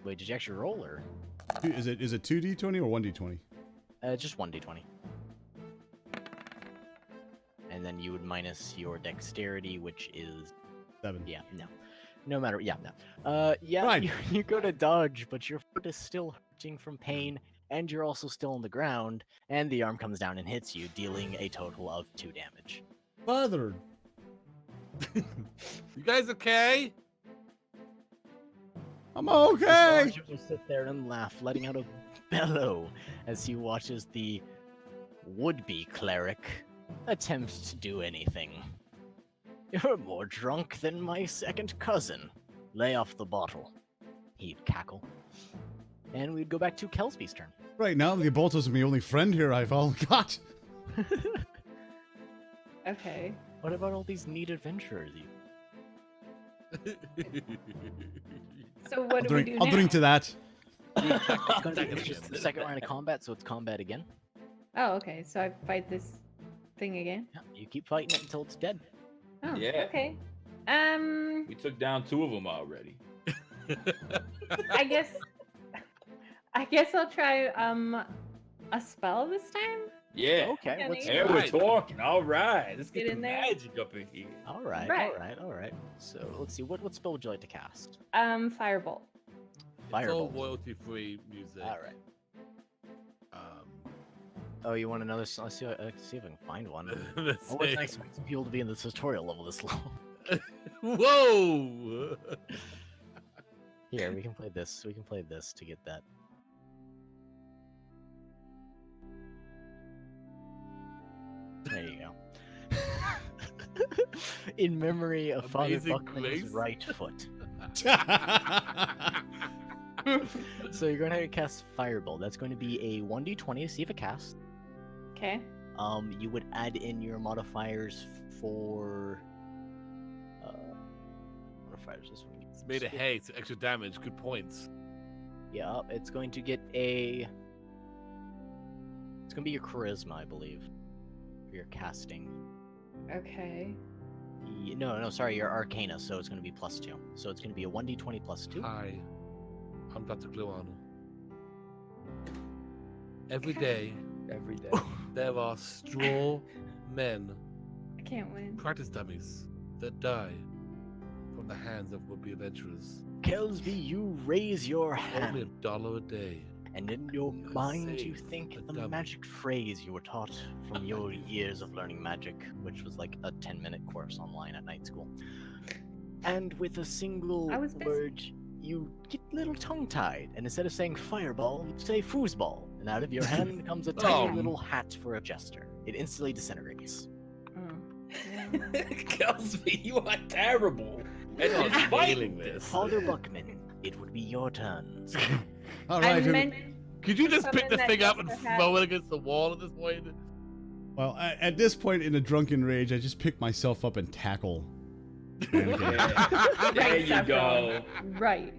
Wait, did you actually roll or Is it 2d20 or 1d20? just 1d20? And then you would minus your dexterity, which is 7. yeah, no. No matter, yeah, no. Yeah, Right. you go to dodge, but your foot is still hurting from pain, and you're also still on the ground, and the arm comes down and hits you, dealing a total of 2 damage. Father. You guys okay? I'm The okay. sergeant will sit there and laugh, letting out a bellow as he watches the would-be cleric attempt to do anything. You're more drunk than my second cousin. Lay off the bottle. He'd cackle. And we'd go back to Kelsby's turn. Right now, the Bolto's my only friend here I've all got. Okay. What about all these neat adventurers? So what do we do I'll now? drink to that. It's just the second round of combat, so it's combat again. Oh, okay. So I fight this thing again. Yeah, you keep fighting it until it's dead. Oh, Yeah. okay. We took down 2 of them already. I guess I'll try a spell this time. Yeah. Okay, Kenny. what's There we're Right. talking. All right. Let's Get get, in the there. magic up in here. all right, Right. all right. So let's see, what spell would you like to cast? Firebolt. It's all Firebolt. royalty-free music. All right. Um, Oh, you want another? Let's see, let's see if I can find one. let's I wasn't see. expecting people to be in the tutorial level this long. Whoa! Here, we can play this. We can play this to get that. There you go. In memory of Father Amazing Buckman's grace. right foot. So you're going to cast Firebolt. That's going to be a 1d20 to see if it casts. Okay. You would add in your modifiers for modifiers. This one. It's made of hay, so extra damage. Good points. Yeah, it's going to get a. It's going to be your charisma, I believe, for your casting. Okay. No, sorry, your arcana. So it's going to be +2. So it's going to be a 1d20 +2. Hi, I'm Dr. Gluon. Every day, Every day. there are straw men, I can't win. practice dummies, that die from the hands of would-be adventurers. Kelsby, you raise your Only hand, $1 a day. and in your Gonna mind you save think the the dummy. magic phrase you were taught from your years of learning magic, which was like a 10-minute course online at night school. And with a single I was busy. word, you get a little tongue-tied, and instead of saying fireball, you say foosball, and out of your hand comes a tiny Oh. little hat for a jester. It instantly disintegrates. Oh. Kelsby, you are terrible. And I'm it's fighting nailing this. this. Father Buckman, it would be your turns. All I right. meant Could you just pick Summon the that thing up and jester hat. throw it against the wall at this point? Well, at this point in a drunken rage, I just pick myself up and tackle. Mannequin. Yeah. There Right, you go. right.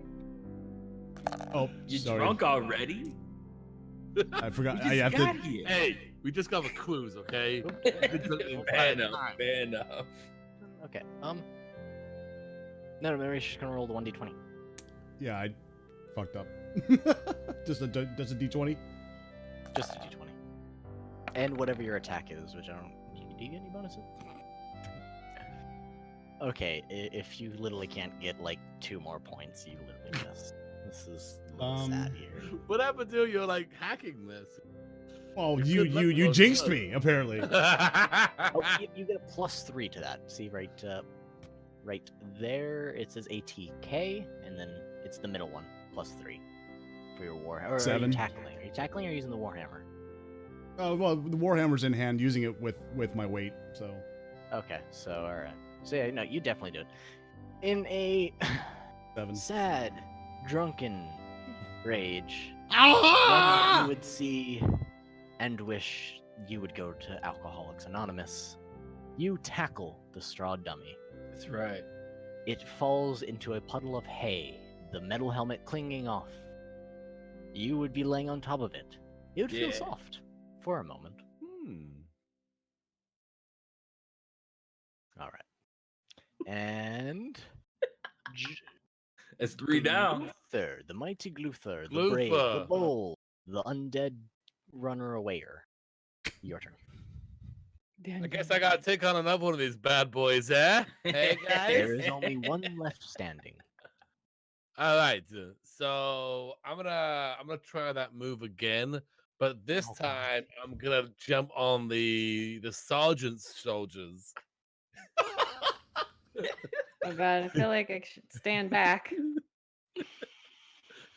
Oh, You sorry. drunk already? I forgot. We I just have got to. here. Hey, we just got a cruise, okay? Fair enough. Fair enough. Okay, no, maybe she's gonna roll the 1d20. Yeah, I fucked up. just a d20. Just a d20. And whatever your attack is, which I don't. Do you get any bonuses? Okay, if you literally can't get like 2 more points, you literally miss. This is a little sad here. What happened to you're like hacking this? Oh, Good you luck, you Rose. jinxed me apparently. Oh, you get a +3 to that. See right there, it says ATK, and then It's the middle one, +3 for your war. Or are 7. you tackling? Are you tackling or using the warhammer? Oh well, the warhammer's in hand, using it with my weight. So Okay, so all right. So yeah, no, you definitely do it. In a 7. sad, drunken rage, one Ah! you would see and wish you would go to Alcoholics Anonymous. You tackle the straw dummy. That's right. It falls into a puddle of hay, the metal helmet clinging off. You would be laying on top of it. It would feel Yeah. soft for a moment. All right. And That's 3 down. Gluther, the mighty Gluther, the brave, the Gluther. bold, the undead runner awayer. Your turn. I guess I gotta take on another one of these bad boys, eh? Hey guys. There is only one left standing. All right, so I'm gonna try that move again, but this Oh, God. time I'm gonna jump on the sergeant's soldiers Oh god, I feel like I should stand back.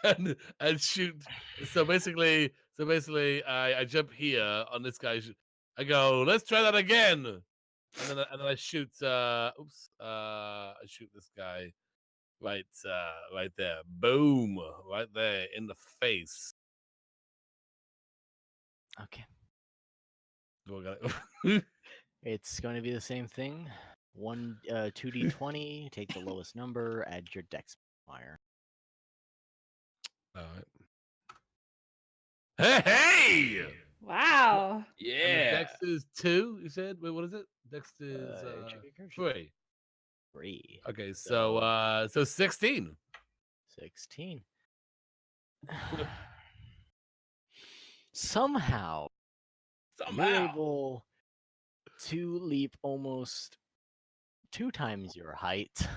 and shoot. So basically, I jump here on this guy. I go, let's try that again, and then I shoot. I shoot this guy right there. Boom, right there in the face. Okay. Do I got it? It's going to be the same thing. 2d20, take the lowest number, add your dex modifier. All right. Hey! Wow. And the Yeah. Dex is 2. You said. Wait, what is it? Dex is Check your character sheet. 3. 3. Okay, so 16. 16. Somehow, you're able to leap almost 2 times your height,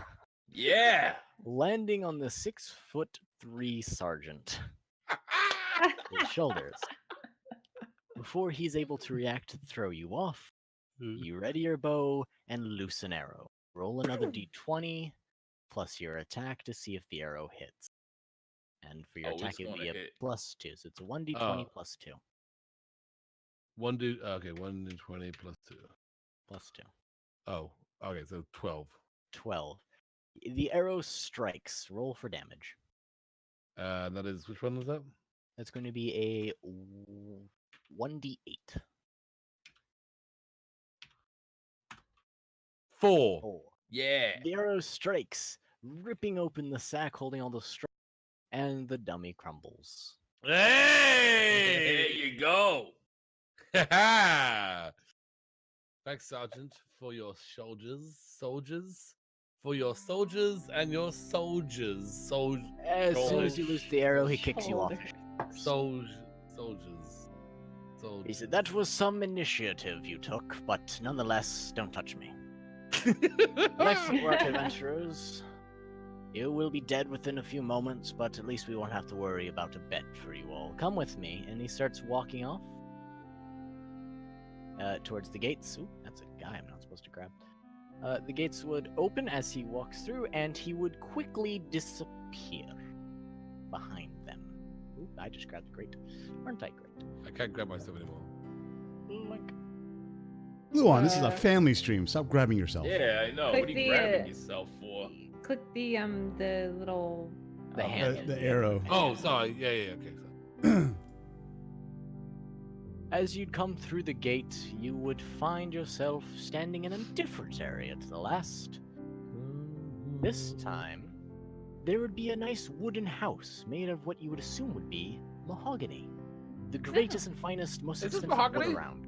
Yeah. landing on the 6'3" sergeant. His shoulders. Before he's able to react to throw you off, you ready your bow and loose an arrow. Roll another d20 plus your attack to see if the arrow hits. And for your Oh, attack, it's it would be gonna a hit. +2. So it's a 1d20 Oh. +2. 1d20 plus 2. +2. Oh, okay, so 12. 12. The arrow strikes. Roll for damage. That is, which one was that? That's going to be a 1d8. 4. 4. Yeah. The arrow strikes, ripping open the sack holding all the straw, and the dummy crumbles. There Hey! you go. Thanks, Sergeant, for your soldiers, for your soldiers and your soldiers. As soon as you lose the arrow, he kicks you off. Shoulder. Soldiers. He said, "That was some initiative you took, but nonetheless, don't touch me. Excellent work, adventurers. You will be dead within a few moments, but at least we won't have to worry about a bed for you all. Come with me." And he starts walking off towards the gates. Ooh, that's a guy I'm not supposed to grab. The gates would open as he walks through, and he would quickly disappear behind them. Ooh, I just grabbed the grate. Aren't I great? I can't grab my stuff anymore. Like, Luan, this is a family stream. Stop grabbing yourself. Yeah, I know. Click What are the, you grabbing yourself for? Click the little the hand. The arrow. Oh, sorry. Yeah. Okay. So. As you'd come through the gate, you would find yourself standing in a different area to the last. This time, there would be a nice wooden house made of what you would assume would be mahogany. The greatest and finest, most Is this expensive wood mahogany? around.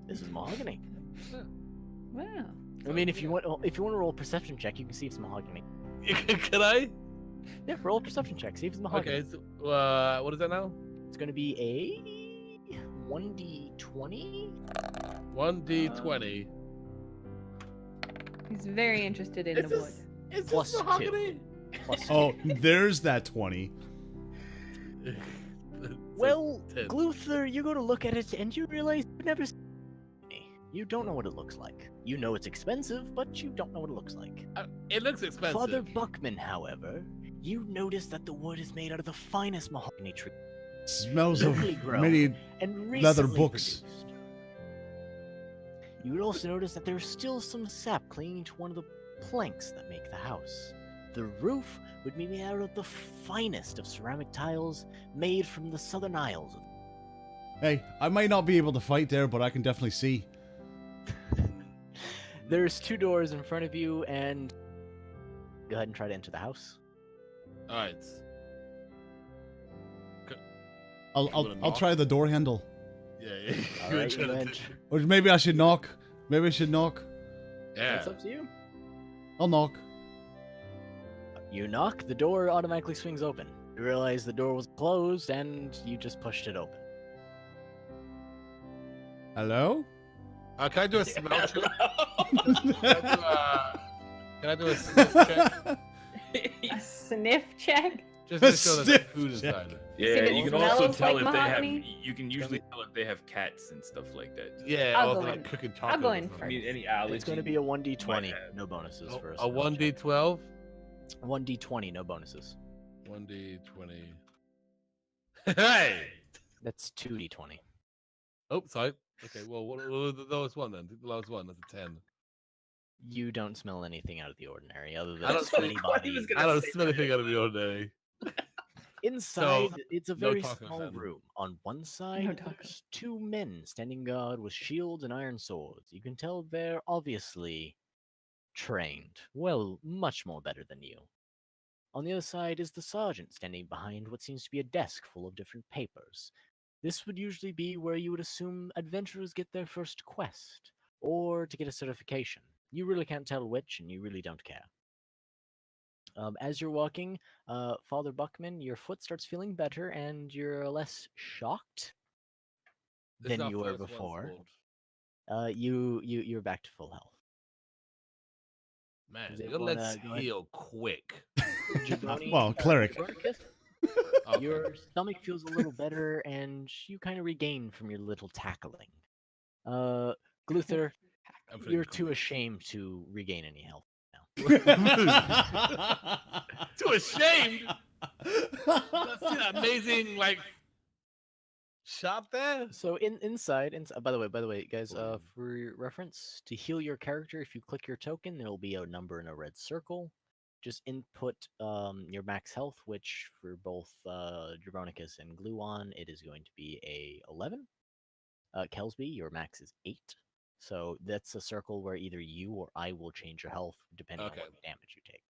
This is mahogany. wow. I mean, if you want to roll a perception check, you can see if it's mahogany. Can I? Yeah, roll a perception check, see if it's mahogany. Okay. So, what is that now? It's going to be a 1d20. 1d20. He's very interested in the wood. Is Plus this mahogany? Plus Oh, there's that 20. Well, 10. Gluther, you go to look at it and you realize you've never seen it. You don't know what it looks like. You know it's expensive, but you don't know what it looks like. It looks expensive. Father Buckman, however, you notice that the wood is made out of the finest mahogany tree Smells of locally grown many and leather recently books. produced. You would also notice that there's still some sap clinging to one of the planks that make the house. The roof would be made out of the finest of ceramic tiles made from the Southern Isles. Hey, I might not be able to fight there, but I can definitely see. There's 2 doors in front of you, and go ahead and try to enter the house. All right. I'll try the door handle. Yeah. All right, you enter. Or maybe I should knock. Maybe I should knock. Yeah. It's up to you. I'll knock. You knock, the door automatically swings open. You realize the door was closed, and you just pushed it open. Hello? Can I do a smell check? Can I do a sniff check? A sniff check. Just to show that Sniff the food check. inside. Yeah, it you can also smells tell like if they have. mahogany? You can usually tell if they have cats and stuff like that. Yeah, I'll also go like in. cooking tacos. I'll go or in something. I mean, any allergies. It's going to be a 1d20, might have. no bonuses for A 1d12. 1d20, no bonuses. 1d20. Hey! That's 2d20. Oh, sorry. Okay, well, what was the lowest one then? The lowest one, that's a 10. You don't smell anything out of the ordinary, other I than don't smell- anybody. I don't smell anything out of the ordinary. Inside, it's a no very tacos small then. room. On one side, there's 2 men standing guard with shields and iron swords. You can tell they're obviously trained. Well, much more better than you. On the other side is the sergeant standing behind what seems to be a desk full of different papers. This would usually be where you would assume adventurers get their first quest, or to get a certification. You really can't tell which, and you really don't care. As you're walking, Father Buckman, your foot starts feeling better, and you're less shocked This is than our you were first one before. sport. You're back to full health. Man, Does it your legs wanna go ahead? heal quick. Jabroni, Well, cleric. Jabroni, Okay. your stomach feels a little better, and you kind of regain from your little tackling. Gluther, I'm feeling you're cool. too ashamed to regain any health. Too ashamed. See that amazing like shot there? So inside, by the way, guys, for your reference, to heal your character, if you click your token, there will be a number in a red circle. Just input your max health, which for both Dravonicus and Gluon, it is going to be a 11. Kelsby, your max is 8. So that's a circle where either you or I will change your health depending on Okay. what damage you take.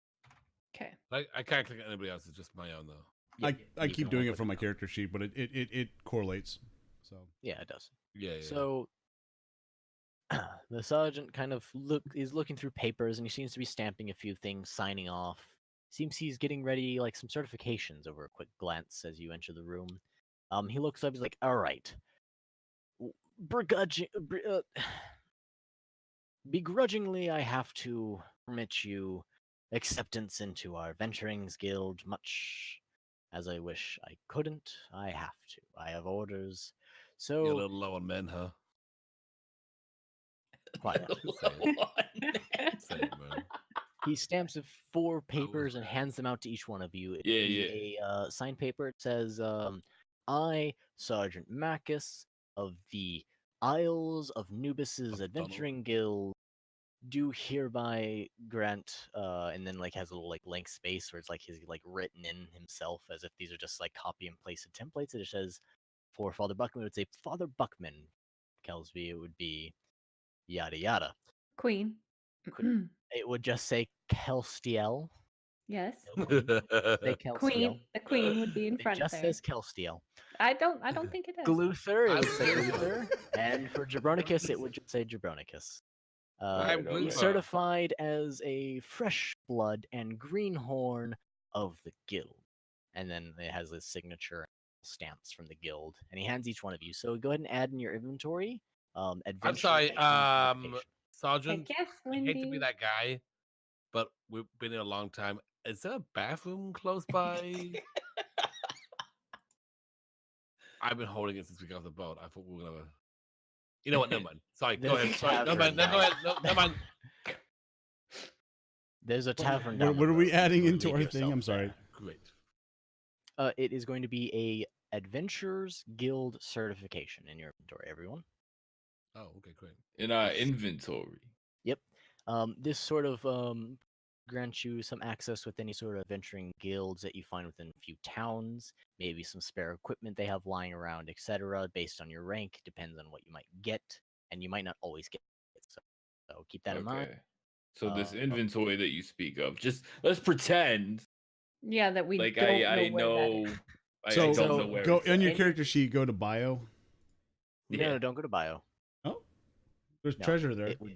Okay. I can't click anybody else. It's just my own though. Yeah, I you keep can doing only it put from my your own. character sheet, but it correlates. So Yeah, it does. Yeah. So the sergeant kind of is looking through papers, and he seems to be stamping a few things, signing off. Seems he's getting ready like some certifications over a quick glance as you enter the room. He looks up, he's like, "All right, begrudgingly, I have to permit you acceptance into our Venturings Guild, much as I wish I couldn't. I have to. I have orders. You're a So little low on men, huh? quiet." Same, man. He stamps 4 papers and hands them out to each one of you. It'd Yeah, be a signed paper. It says, I, Sergeant Macus of the Isles of Nubus's Adventuring Guild, do hereby grant, and then like has a little like blank space where it's like he's like written in himself as if these are just like copy and pasted templates. It says, for Father Buckman, it would say Father Buckman. Kelsby, it would be yada yada. Queen. It would just say Kelstiel. Yes. No queen. Say Kelstiel. Queen. The queen would be in It front just there. says Kelstiel. I don't think it does. Gluther, it would I'm say Gluther. Gluther. And for Jabronicus, it would just say Jabronicus. I'm He's Gluther. certified as a fresh blood and greenhorn of the guild. And then it has his signature stamps from the guild. And he hands each one of you. So go ahead and add in your inventory. I'm Adventure sorry, and certification. Sergeant. Yes, I Wendy. hate to be that guy, but we've been here a long time. Is there a bathroom close by? I've been holding it since we got off the boat. I thought we were gonna. You know what? Never mind. Sorry. Go There's ahead. a Sorry. No, man. No, tavern go ahead. No, never mind. There's a tavern what down the are we road. adding You into relieve our thing? yourself I'm sorry. there. Great. It is going to be a Adventurers Guild certification in your inventory, everyone. Oh, okay, great. In our inventory. Yep. This sort of grants you some access with any sort of adventuring guilds that you find within a few towns, maybe some spare equipment they have lying around, etc. Based on your rank, depends on what you might get, and you might not always get it. So keep that in mind. So this Uh, inventory that you speak of, just let's pretend Yeah, that we like don't I know where that know. is. I So, don't know where go it's on your at. character sheet. Go to bio. No, Yeah. no, don't go to bio. Oh, there's No, treasure there. it would-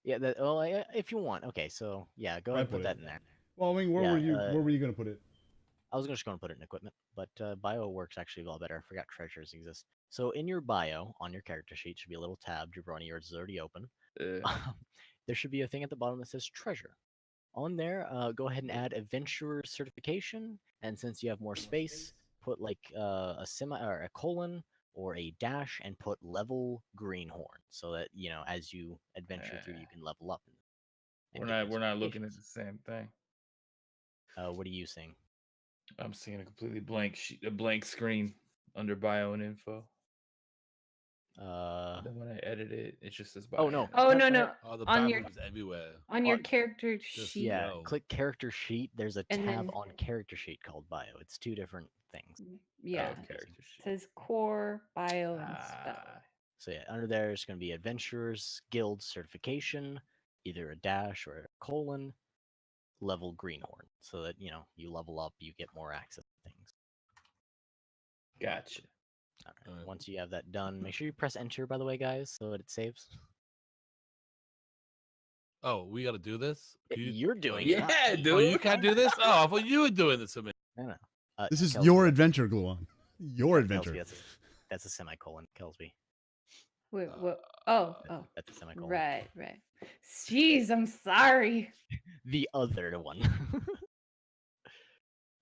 Yeah, that. Oh, if you want. Okay, so yeah, go ahead and put that in there. Well, I mean, where Yeah, were you? Where were you gonna put it? I was just going to put it in equipment, but bio works actually a lot better. I forgot treasures exist. So in your bio on your character sheet should be a little tab. Jabroni, yours is already open. There should be a thing at the bottom that says treasure. On there, go ahead and add adventurer certification, and since you have more space, put like a semi or a colon or a dash, and put level greenhorn, so that as you adventure through, you can level up. And get We're more not looking at certifications. the same thing. What are you seeing? I'm seeing a completely blank sheet, a blank screen under bio and info. Then when I edit it, it just says bio. Oh no. Oh Yep, no. Oh, the On your bathrooms everywhere. on your character Just- sheet. Yeah, No. click character sheet. There's a And tab then- on character sheet called bio. It's two different things. Yeah. Oh, character sheet. It says core, bio, and spell. So yeah, under there it's going to be Adventurers Guild certification, either a dash or a colon, level greenhorn, so that you level up, you get more access to things. Gotcha. All right. Alright. Once you have that done, make sure you press enter, by the way, guys, so that it saves. Oh, we got to do this? Can you- You're doing Yeah, it. dude. Oh, you can't do this? Oh, I thought you were doing this to me. No. This is Kelsby, your that's- adventure, Gluon. Your adventure. Kelsby, that's a semicolon, Kelsby. Wait, what? Oh, That's a semicolon. right. Jeez, I'm sorry. The other one.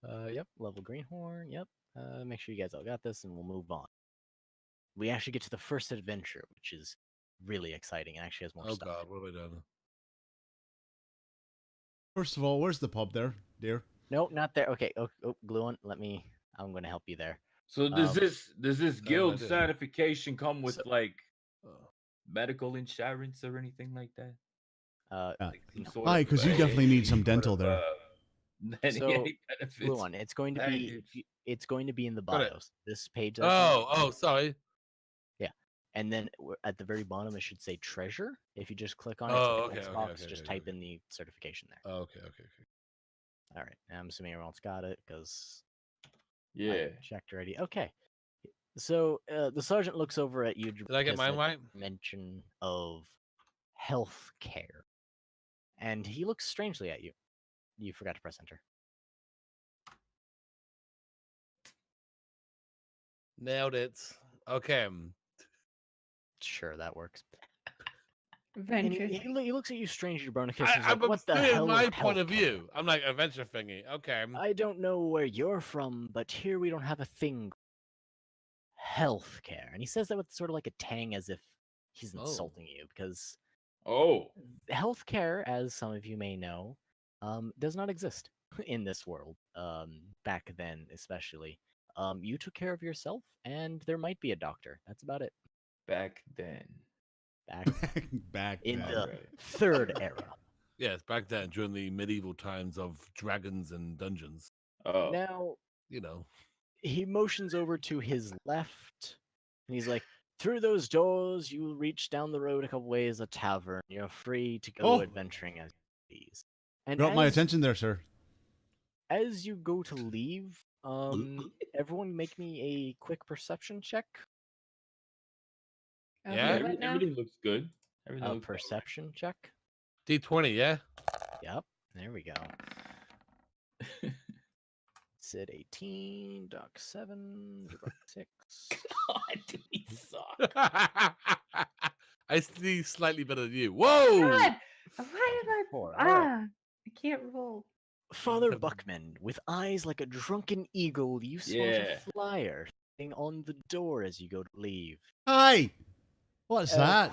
Yep, level greenhorn. Yep. Make sure you guys all got this, and we'll move on. We actually get to the first adventure, which is really exciting and actually has more Oh, stuff. God. What have I done? First of all, where's the pub there, dear? No, not there. Okay. Oh, Gluon, I'm going to help you there. So does this guild idea. certification come with So- like Oh. medical insurance or anything like that? Like some sort Hi, of, 'cause you definitely need some sort dental of, there. any So, benefits. Gluon, it's going to be package. it's going to be in the Got it. bios. This page. that it's on, Oh, sorry. and then at the very bottom it should say treasure. If you just click on it, Oh, it's like a okay, text okay, box. okay, Just okay, type okay. in the certification there. Oh, okay. All right. I'm assuming everyone's got it because Yeah. I checked already. Okay. So the sergeant looks over at you. Did I get because mine that right? Mention of health care, and he looks strangely at you. You forgot to press enter. Nailed it. Okay. Sure, that works. And Adventures. he looks at you strangely, Bronicus. He's I'm like, "What the doing hell my is point of healthcare?" view. I'm like, adventure thingy. Okay. I don't know where you're from, but here we don't have a thing. Healthcare, and he says that with sort of like a tang, as if he's Oh. insulting you, because Oh. healthcare, as some of you may know, does not exist in this world. Back then, especially, you took care of yourself, and there might be a doctor. That's about it. Back then. Back Back in then. the Alright. third era. Yes, back then during the medieval times of dragons and dungeons. Oh. Now You know. he motions over to his left, and he's like, "Through those doors, you reach down the road a couple ways, a tavern. You're free to go Oh. adventuring as you please." And Got my as- attention there, sir. As you go to leave, everyone make me a quick perception check. Okay, Yeah, what now? Everything looks good. Everything A looks all right. perception check. D20, yeah? Yep, there we go. Sid 18, Doc 7, Jabbar 6. God, dude, he sucks. I see slightly better than you. Whoa! God, why did I? 4. All right. I can't roll. Father Seven. Buckman, with eyes like a drunken eagle, you spot Yeah. a flyer sitting on the door as you go to leave. Hi. What's that?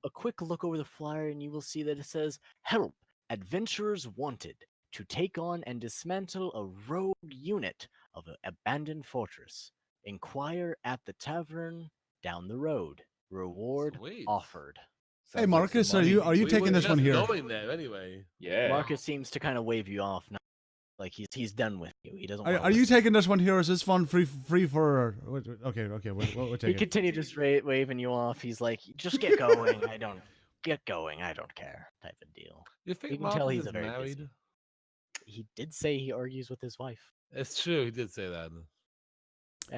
A quick look over the flyer, and you will see that it says, "Help! Adventurers wanted. to take on and dismantle a rogue unit of an abandoned fortress. Inquire at the tavern down the road. Reward Sweet. offered. Hey, Sounds like some Marcus, are money. you We taking were this one just here? Going there anyway. Yeah. Marcus seems to kind of wave you off now. Like he's done with you. He doesn't. Are wanna you listen. taking this one here? Is this one free for? Okay, we'll He take it. continued just waving you off. He's like, just get going. I don't care. Type of deal. You think You can tell Marcus he's is a very married? busy- He did say he argues with his wife. It's true. He did say that.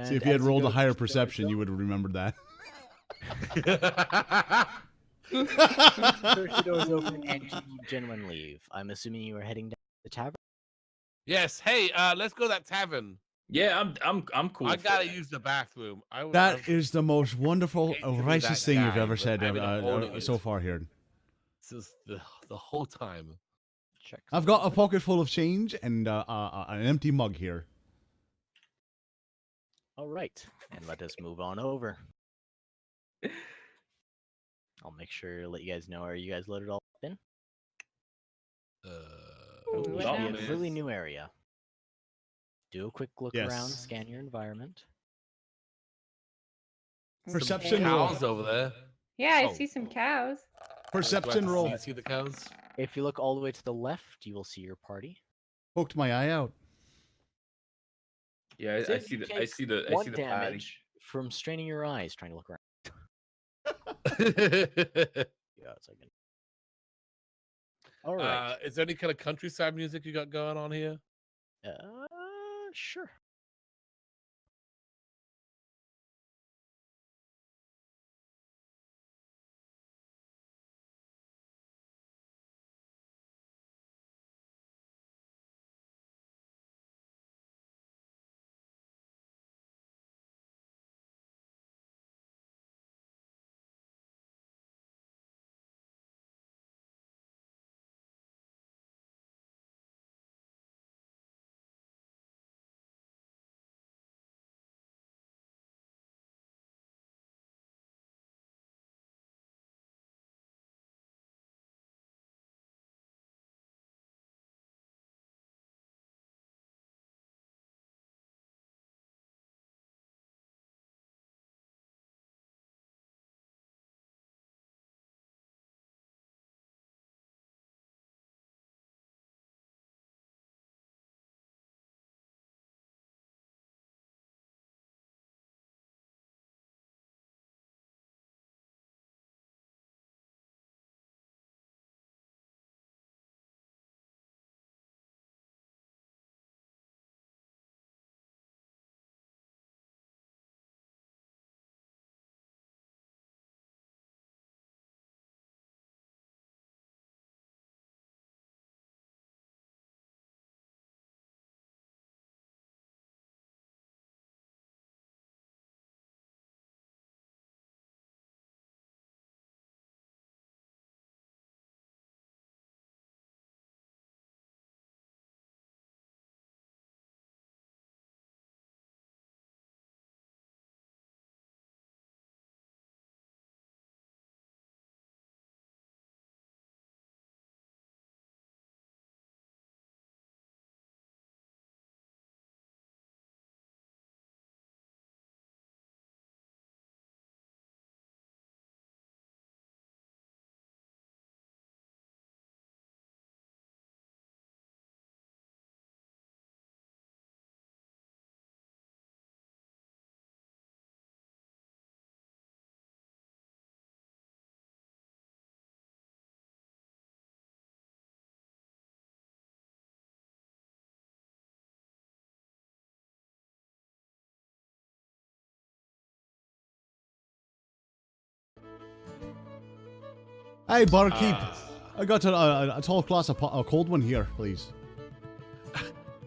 See, if you had as rolled go a higher through the perception, door, you would have remembered that. First the doors open and you gentlemen leave. I'm assuming you are heading down to the tavern. Yes. Hey, let's go to that tavern. Yeah, I'm cool. I for gotta that. use the bathroom. That is the most wonderful, hate to be righteous that thing you've guy, ever but said I've been owning so it. far here. since the whole time. Check. I've got a pocket full of change and an empty mug here. All right, and let us move on over. I'll make sure to let you guys know. Are you guys loaded all in? Ooh, It what should now? be a really new area. Do a quick look around, Yes. scan your environment. Perception Okay. roll. Cows over there. Yeah, I Oh. see some cows. Perception roll. You see the cows? If you look all the way to the left, you will see your party. Poked my eye out. Yeah, I Says see you the I take see the I One see the patty. damage from straining your eyes trying to look around. Yeah, it's like. All right. Is there any kind of countryside music you got going on here? Sure. Hey, barkeep. Uh, I got a tall glass of a cold one here, please.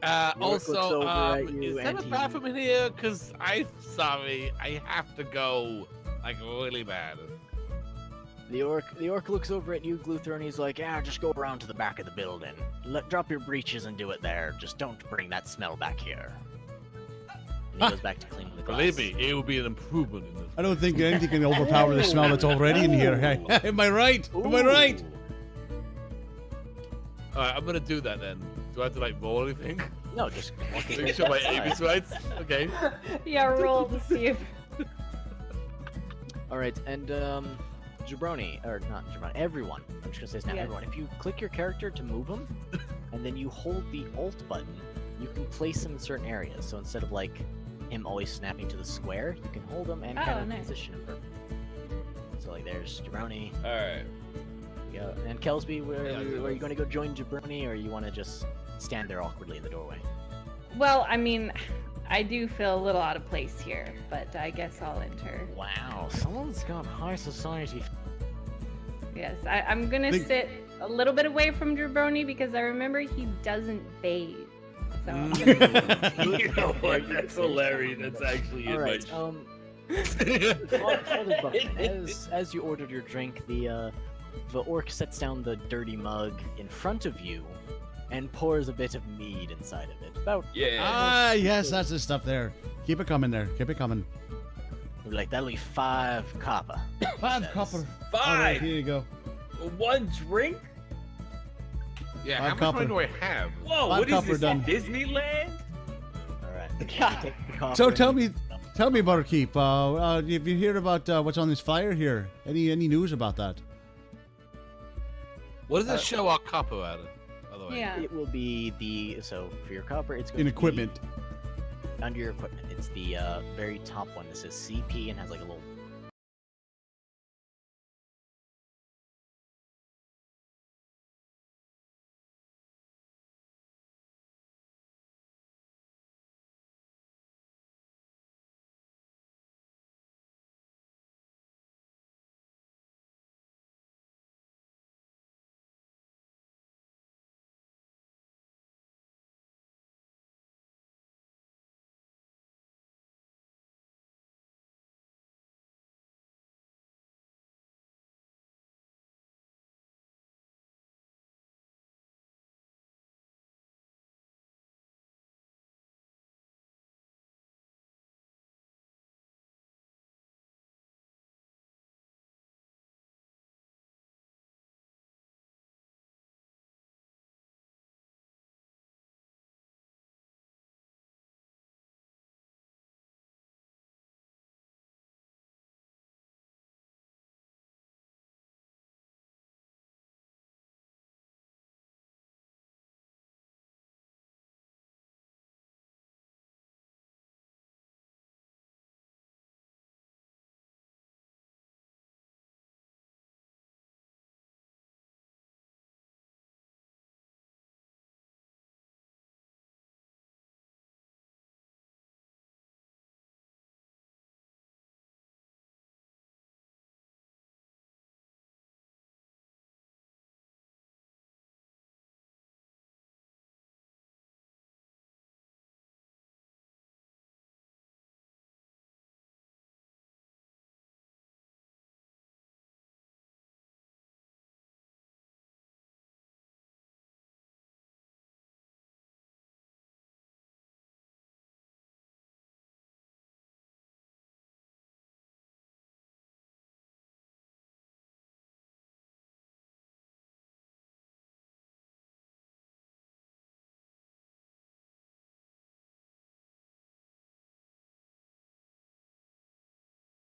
York looks Also, over at you is there and a he- bathroom in here? Cause I'm sorry, I have to go like really bad. The orc looks over at you, Gluther, and he's like, "Yeah, just go around to the back of the building. Drop your breeches and do it there. Just don't bring that smell back here." And he goes back to cleaning the glass. Believe me, it will be an improvement in this. I don't think anything can overpower the smell that's already in here. Hey, am I right? Am I right? Ooh. All right, I'm gonna do that then. Do I have to like roll anything? No, just walk Make sure my aim is right. Okay. Yeah, roll to see if. All right, and Jabroni, or not Jabroni, everyone. I'm just gonna say this now, Yes. everyone. If you click your character to move him, and then you hold the Alt button, you can place him in certain areas. So instead of like him always snapping to the square, you can hold him and kind Oh, of nice. position him perfectly. So like there's Jabroni. All right. Yeah, and Kelsby, where Yeah, are you going to go join Jabroni, or you want to just stand there awkwardly in the doorway? Well, I mean, I do feel a little out of place here, but I guess I'll enter. Wow, someone's got high society. Yes, I'm gonna Think- sit a little bit away from Jabroni because I remember he doesn't bathe. So I'm Mm. You know what? That's hilarious. That's actually All in right, my. Father Buckman, as you ordered your drink, the orc sets down the dirty mug in front of you, and pours a bit of mead inside of it. About Yeah. Ah, yes, that's the stuff there. Keep it coming there. Keep it coming. like that'll be 5 copper. 5 Says. copper. All right, 5. here you go. One drink. Yeah, Five how much copper. money do I have? Whoa! Five What is copper this? done. Disneyland? All right. God. Take the copper So and- tell me, Butterkeep. If you hear about what's on this flyer here, any news about that? What does it show our copper at? By the way. yeah. It will be so for your copper, it's going In to be equipment. under your equipment. It's the very top one that says CP and has like a little.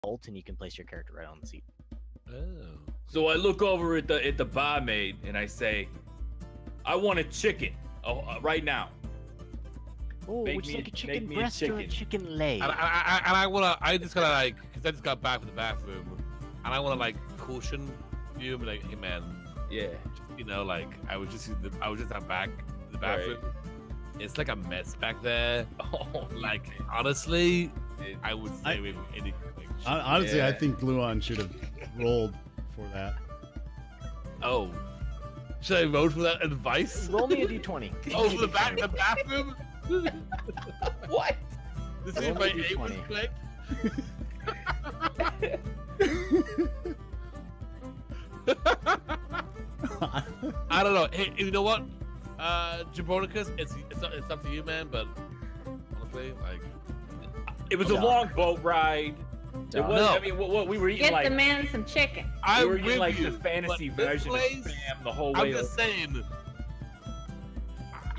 Alt, and you can place your character right on the seat. Oh. So I look over at the barmaid and I say, "I want a chicken right now." Oh, Make would you me- like a make chicken me a breast or a chicken. chicken leg? And I just gotta like, cause I just got back from the bathroom, and I wanna like caution you, and be like, hey man, Yeah. you know, like I was just out back in the Right. bathroom. It's like a mess back there. Oh, Like honestly, it- I would I- say with anything. Honestly, I Yeah. think Gluon should have rolled for that. Oh, should I vote for that advice? Roll me a d20. Oh, for the bathroom. what? This Roll is me my a aim was D20. correct. I don't know. Hey, you know what? Jabronicus, it's up to you, man. But honestly, like, It was a Duh. long boat ride. It Duh. was. No. I mean, what we were eating Get like. the man some chicken. We I'm were eating with like you, the fantasy but this version place, of spam the whole I'm way. just saying.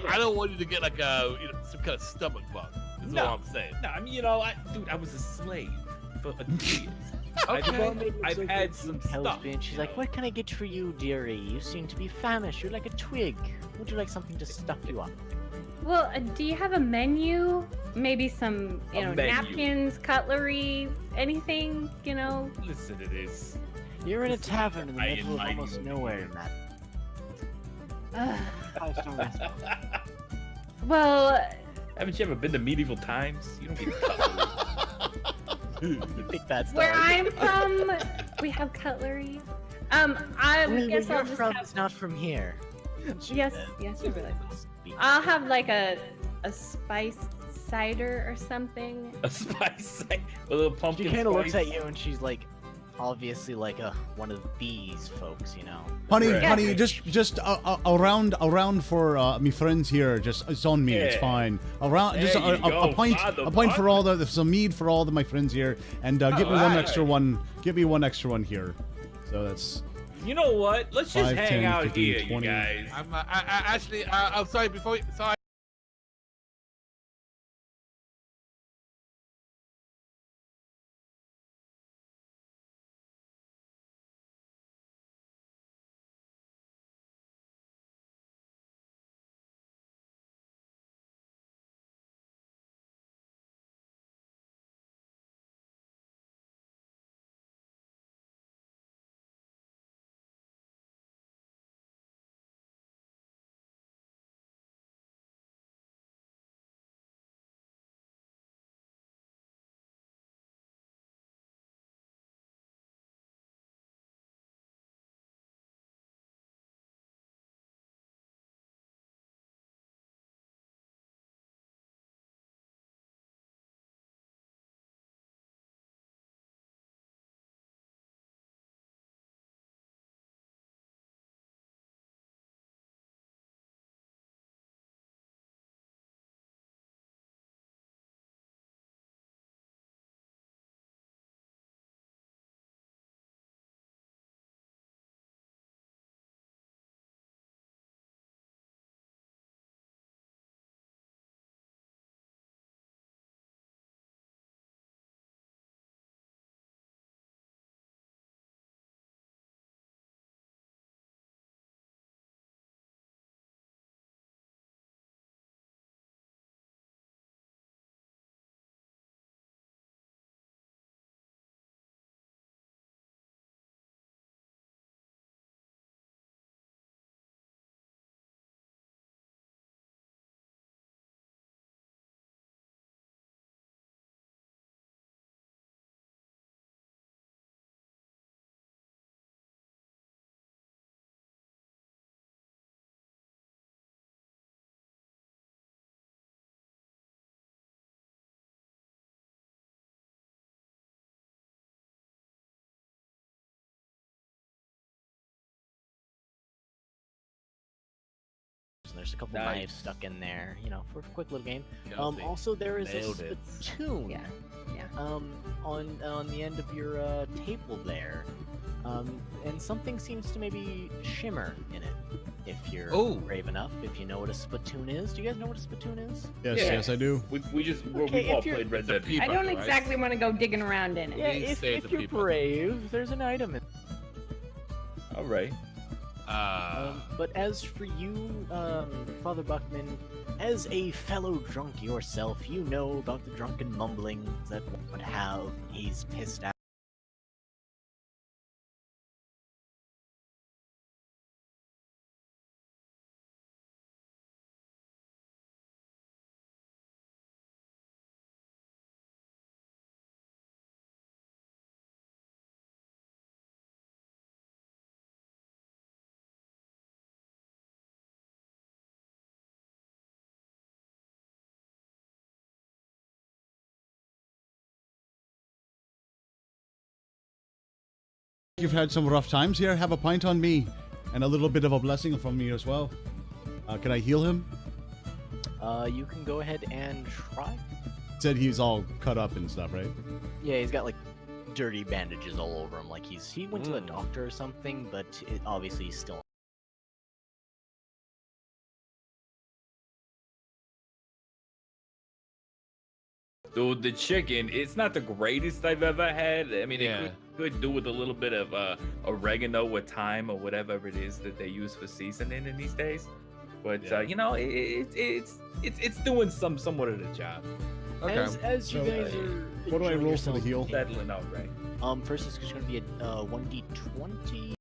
I don't want you to get like a some kind of stomach bug. Is No. all I'm saying. No, I mean, dude, I was a slave for years. Okay. I've had some stuff. And she's like, "What can I get for you, dearie? You seem to be famished. You're like a twig. Would you like something to stuff you up?" Well, do you have a menu? Maybe some, Menu. napkins, cutlery, anything, Listen to this. You're in a tavern in the I middle of invite almost you. nowhere, Matt. Ugh. Five-star restaurant. Well, Haven't you ever been to medieval times? You don't get cutlery. You think that's where I'm from, we have cutlery. I Where guess you're I'll just from have. is not from here. Yes, yes, I realize. I'll have like a spiced cider or something. A spice, a little pumpkin She spice. kind of looks at you and she's like, obviously like one of these folks, Honey, Right. honey, just around for me friends here. Just it's on me. It's Yeah. fine. Around, just There you a go, pint, Father a pint for Buck. all the some mead for all my friends here, and get me one Alright. extra one. Give me one extra one here. So that's You know what? Let's just 5, hang 10, out 15, here, 20. you guys. I'm sorry. Sorry. and there's a couple Nice. knives stuck in there, for a quick little game. Kelsey, Also there is a nailed it. spittoon. Yeah, yeah. On the end of your table there. And something seems to maybe shimmer in it. If you're Oh. brave enough, if you know what a spittoon is. Do you guys know what a spittoon is? yes, Yeah. yes, I do. We've Okay, all if you're- played Red It's a Dead. peep- I don't right? exactly want to go digging around in it. Yeah, Please if, say if the you're people. brave, there's an item in All right. But as for you, Father Buckman, as a fellow drunk yourself, you know about the drunken mumblings that one would have when he's pissed out. You've had some rough times here. Have a pint on me, and a little bit of a blessing from me as well. Can I heal him? You can go ahead and try. Said he's all cut up and stuff, right? Yeah, he's got like dirty bandages all over him, like he went to the doctor or something, but obviously he's still Dude, the chicken, it's not the greatest I've ever had. I mean, Yeah. it could do with a little bit of oregano or thyme or whatever it is that they use for seasoning in these days. But Yeah. you know, it's doing somewhat of the job. Okay. As you So, guys are what do I enjoying roll for the yourselves, heal? Settling out, right? First it's just gonna be a 1d20.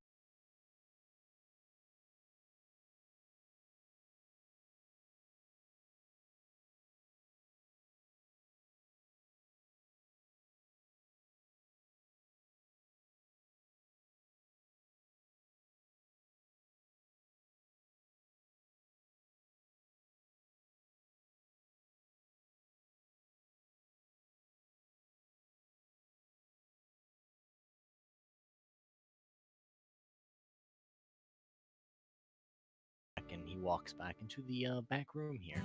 And he walks back into the back room here.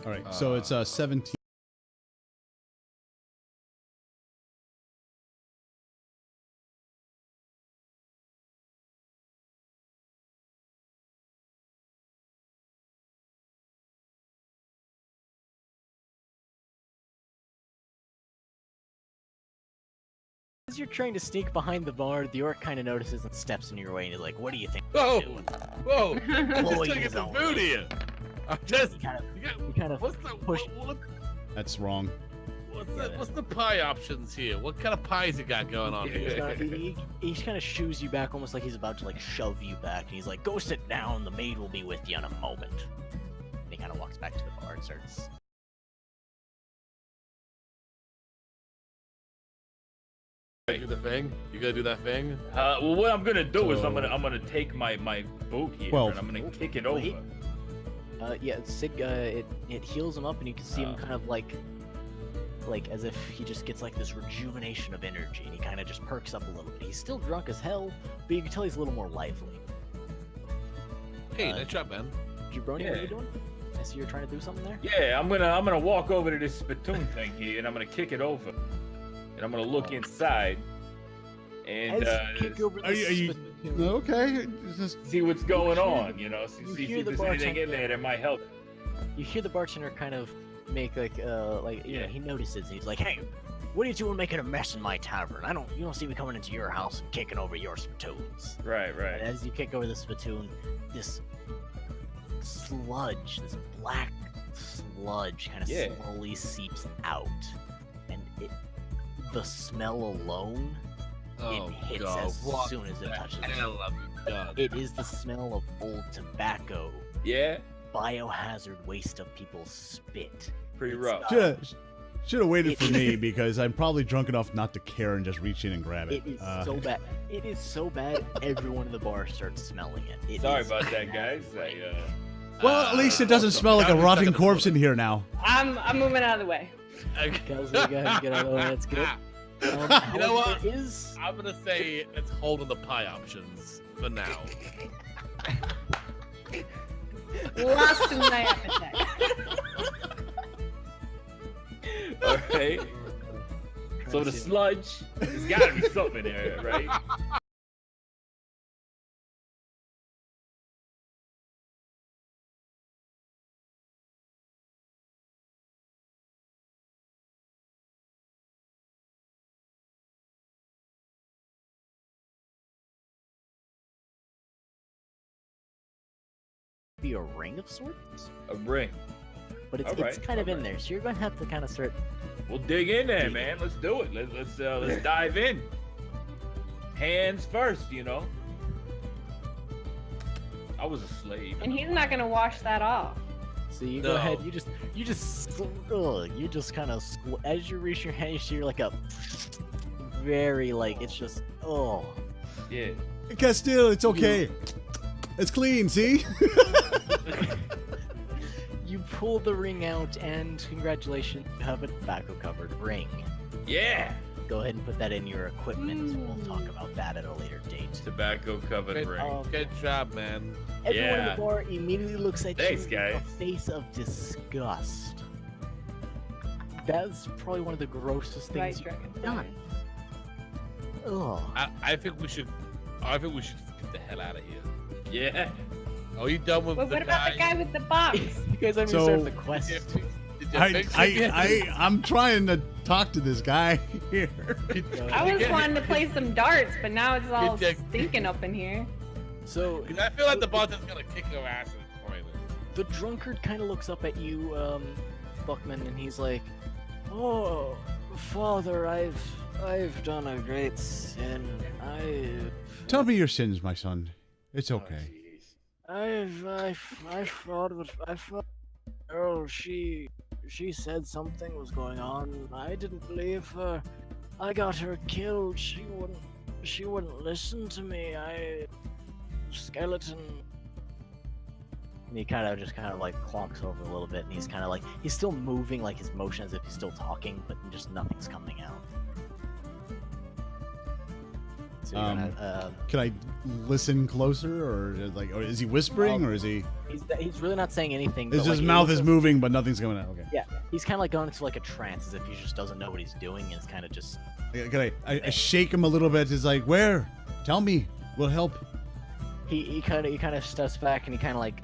All right, so it's 17. As you're trying to sneak behind the bar, the orc kind of notices and steps in your way and is like, "What do you think?" Whoa, you're doing?" whoa! I'm just Blowing trying to get his some own food way. here. I'm just. You kind of, You got, you kind of what's the push. That's wrong. what's the pie options here? What kind of pies you got going on He's, here? gonna, he kind of shoos you back, almost like he's about to like shove you back. And he's like, "Go sit down. The maid will be with you in a moment." And he kind of walks back to the bar and starts. Do the thing. You gotta do that thing. Well, what I'm gonna do is I'm So- gonna take my boot here 12. and I'm gonna kick it over. Wait. Yeah, Sig. It heals him up, and you can see him kind of like as if he just gets like this rejuvenation of energy, and he kind of just perks up a little bit. He's still drunk as hell, but you can tell he's a little more lively. Hey, nice job, man. Jabroni, what are Yeah. you doing? I see you're trying to do something there. Yeah, I'm gonna walk over to this spittoon thing here and I'm gonna kick it over. And I'm gonna look inside and As you kick over Are you- spittoon, Okay, it's just see what's going on, you know, you see hear if the there's anything bartender- in there that might help. you hear the bartender kind of make you know, Yeah. he notices and he's like, "Hey, what are you doing making a mess in my tavern? You don't see me coming into your house and kicking over your spittoons." Right, And right. as you kick over the spittoon, this sludge, this black sludge kind of Yeah. slowly seeps out. And the smell alone, Oh it hits God! as What soon as it the touches hell it. have you done? It is the smell of old tobacco, Yeah, biohazard waste of people's spit. pretty It's rough. not- should have waited for me because I'm probably drunk enough not to care and just reach in and grab it. It is so bad. It is so bad. Everyone in the bar starts smelling it. It Sorry is about that, bad. guys. Well, at least it doesn't smell like a rotting corpse in here now. I'm moving out of the way. Guys, we gotta get out of the way. That's good. You know However, what? there is I'm gonna say let's hold on the pie options for now. Lost in my appetite. All right. So the sludge, there's gotta be something there, right? be a ring of sorts, A ring. but it's Alright, kind of in alright. there. So you're gonna have to kind of start. We'll dig in there, man. Let's do it. Let's dive in. Hands first, you know. I was a slave. And he's not gonna wash that off. So you go ahead. No. You just kind of as you reach your hand, you see like a very like it's just Yeah. Castile, it's okay. It's clean, see? You pull the ring out, and congratulations, you have a tobacco-covered ring. Yeah. Go ahead and put that in your equipment. We'll talk about that at a later date. Tobacco covered Good, ring. good job, man. Everyone in Yeah. the bar immediately looks at Thanks, you with guys. a face of disgust. That's probably one of the grossest Right, things Dragon. you've done. Ugh. I think we should. I think we should get the hell out of here. Yeah. Are you done with But the what about the guy with the box? You guys haven't So- started the Did quest. you I'm trying to talk to this guy here. I was wanting to play some darts, but now it's all Jack- stinking up in here. So I feel like the bartender's gonna kick your ass in the toilet. the drunkard kind of looks up at you, Buckman, and he's like, "Oh, Father, I've done a great sin. Tell me your sins, my son. It's okay. I thought Earl, she said something was going on. I didn't believe her. I got her killed. She wouldn't listen to me. Skeleton." And he kind of like clonks over a little bit, and he's still moving like his motion as if he's still talking, but just nothing's coming out. So you're gonna, Can I listen closer, or or is he whispering, or is he? He's really not saying anything. His but, like, mouth is moving, but nothing's coming out. Okay. Yeah, he's kind of like going into like a trance, as if he just doesn't know what he's doing, and it's kind of just. Can I shake him a little bit? He's like, "Where? Tell me. We'll help." He kind of steps back, and he kind of like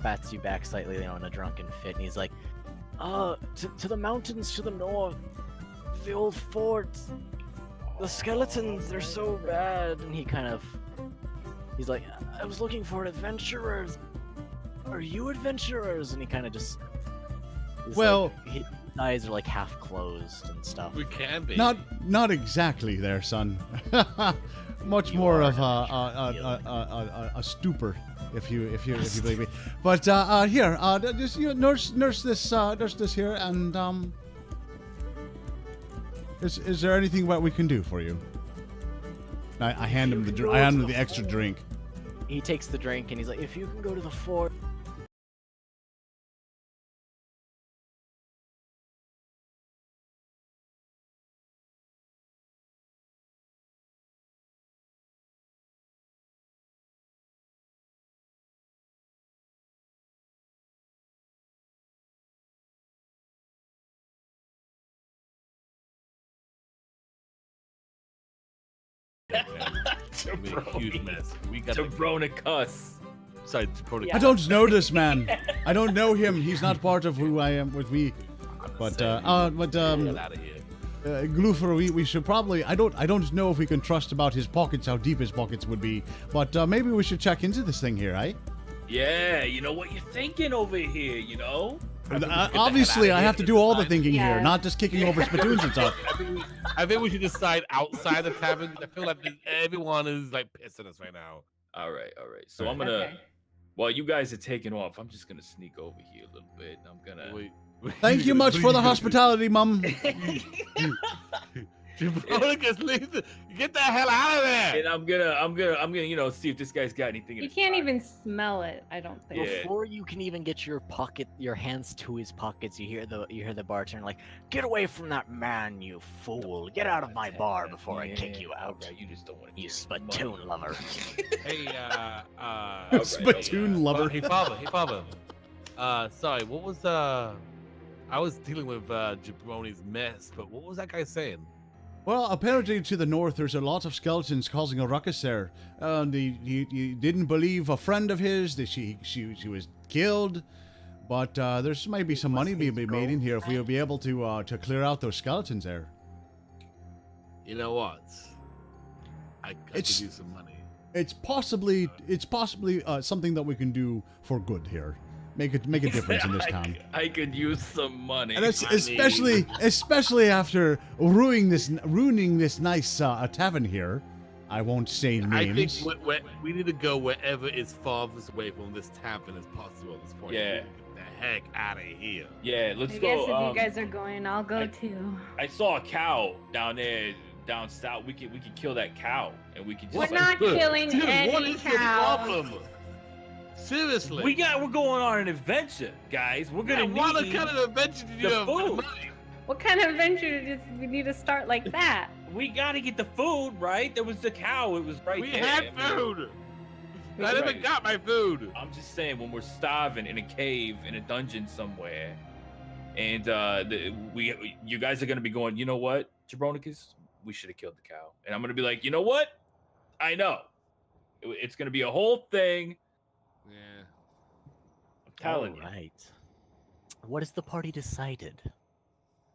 bats you back slightly, in a drunken fit, and he's like, to the mountains to the north, the old fort, the skeletons, they're so bad." And he's like, "I was looking for adventurers. Are you adventurers?" And he kind of just. Well, his eyes are like half closed and stuff. We can be. Not exactly there, son. Much You more are of a stupor, if you believe me. But here, just nurse this here, and is there anything that we can do for you? I hand him the extra drink. He takes the drink, and he's like, "If you can go to the fort." Be a huge mess. We got Tebronicus. Sorry, Tebronicus. I don't know this man. I don't know him. He's not part of who I am with me. But Get out of here. Gloofer, we should probably. I don't know if we can trust about his pockets, how deep his pockets would be. But maybe we should check into this thing here, eh? Yeah, you know what you're thinking over here, you know? Obviously, I have to do all the thinking Yeah. here, not just kicking over spittoons and stuff. I think we should decide outside the tavern. I feel like everyone is like pissing us right now. All right. So All I'm right. gonna. Okay. While you guys are taking off, I'm just gonna sneak over here a little bit. I'm gonna. Wait, Thank you much for the hospitality, Mum. Tebronicus, get the hell out of there! And I'm gonna, see if this guy's got anything. In You his can't pocket. even smell it, I don't think. Yeah. Before you can even get your hands to his pockets, you hear the bartender like, "Get away from that man, you fool! Get out of my bar before I kick you out, Okay, you just don't want to. you spittoon lover." Hey, Spittoon lover. Hey, father. Sorry, what was I was dealing with Jabroni's mess, but what was that guy saying? Well, apparently to the north, there's a lot of skeletons causing a ruckus there. He didn't believe a friend of his that she was killed, but there's might be some money being made in here if we'll be able to clear out those skeletons there. You know what? I could It's- use some money. It's possibly something that we can do for good here. Make a difference in this town. I could use some money. And it's I mean- especially after ruining this nice tavern here. I won't say I think names. we need to go wherever is farthest away from this tavern as possible at this point. Yeah. Get the heck out of here. Yeah, let's I go. guess if you guys are going, I'll go I- too. I saw a cow down there, down south. We could kill that cow, and we could just. We're not killing Dude, what any is the cows. problem? Seriously. We're going on an adventure, guys. We're gonna What need kind of adventure did you the have? food. Money? What kind of adventure did we need to start like that? We gotta get the food, right? There was the cow. It was right We there. had food. I never Right. got my food. I'm just saying, when we're starving in a cave in a dungeon somewhere, and you guys are gonna be going, you know what, Jabronicus, we should have killed the cow, and I'm gonna be like, you know what, I know, it's gonna be a whole thing. Yeah. I'm telling you. Right. What has the party decided?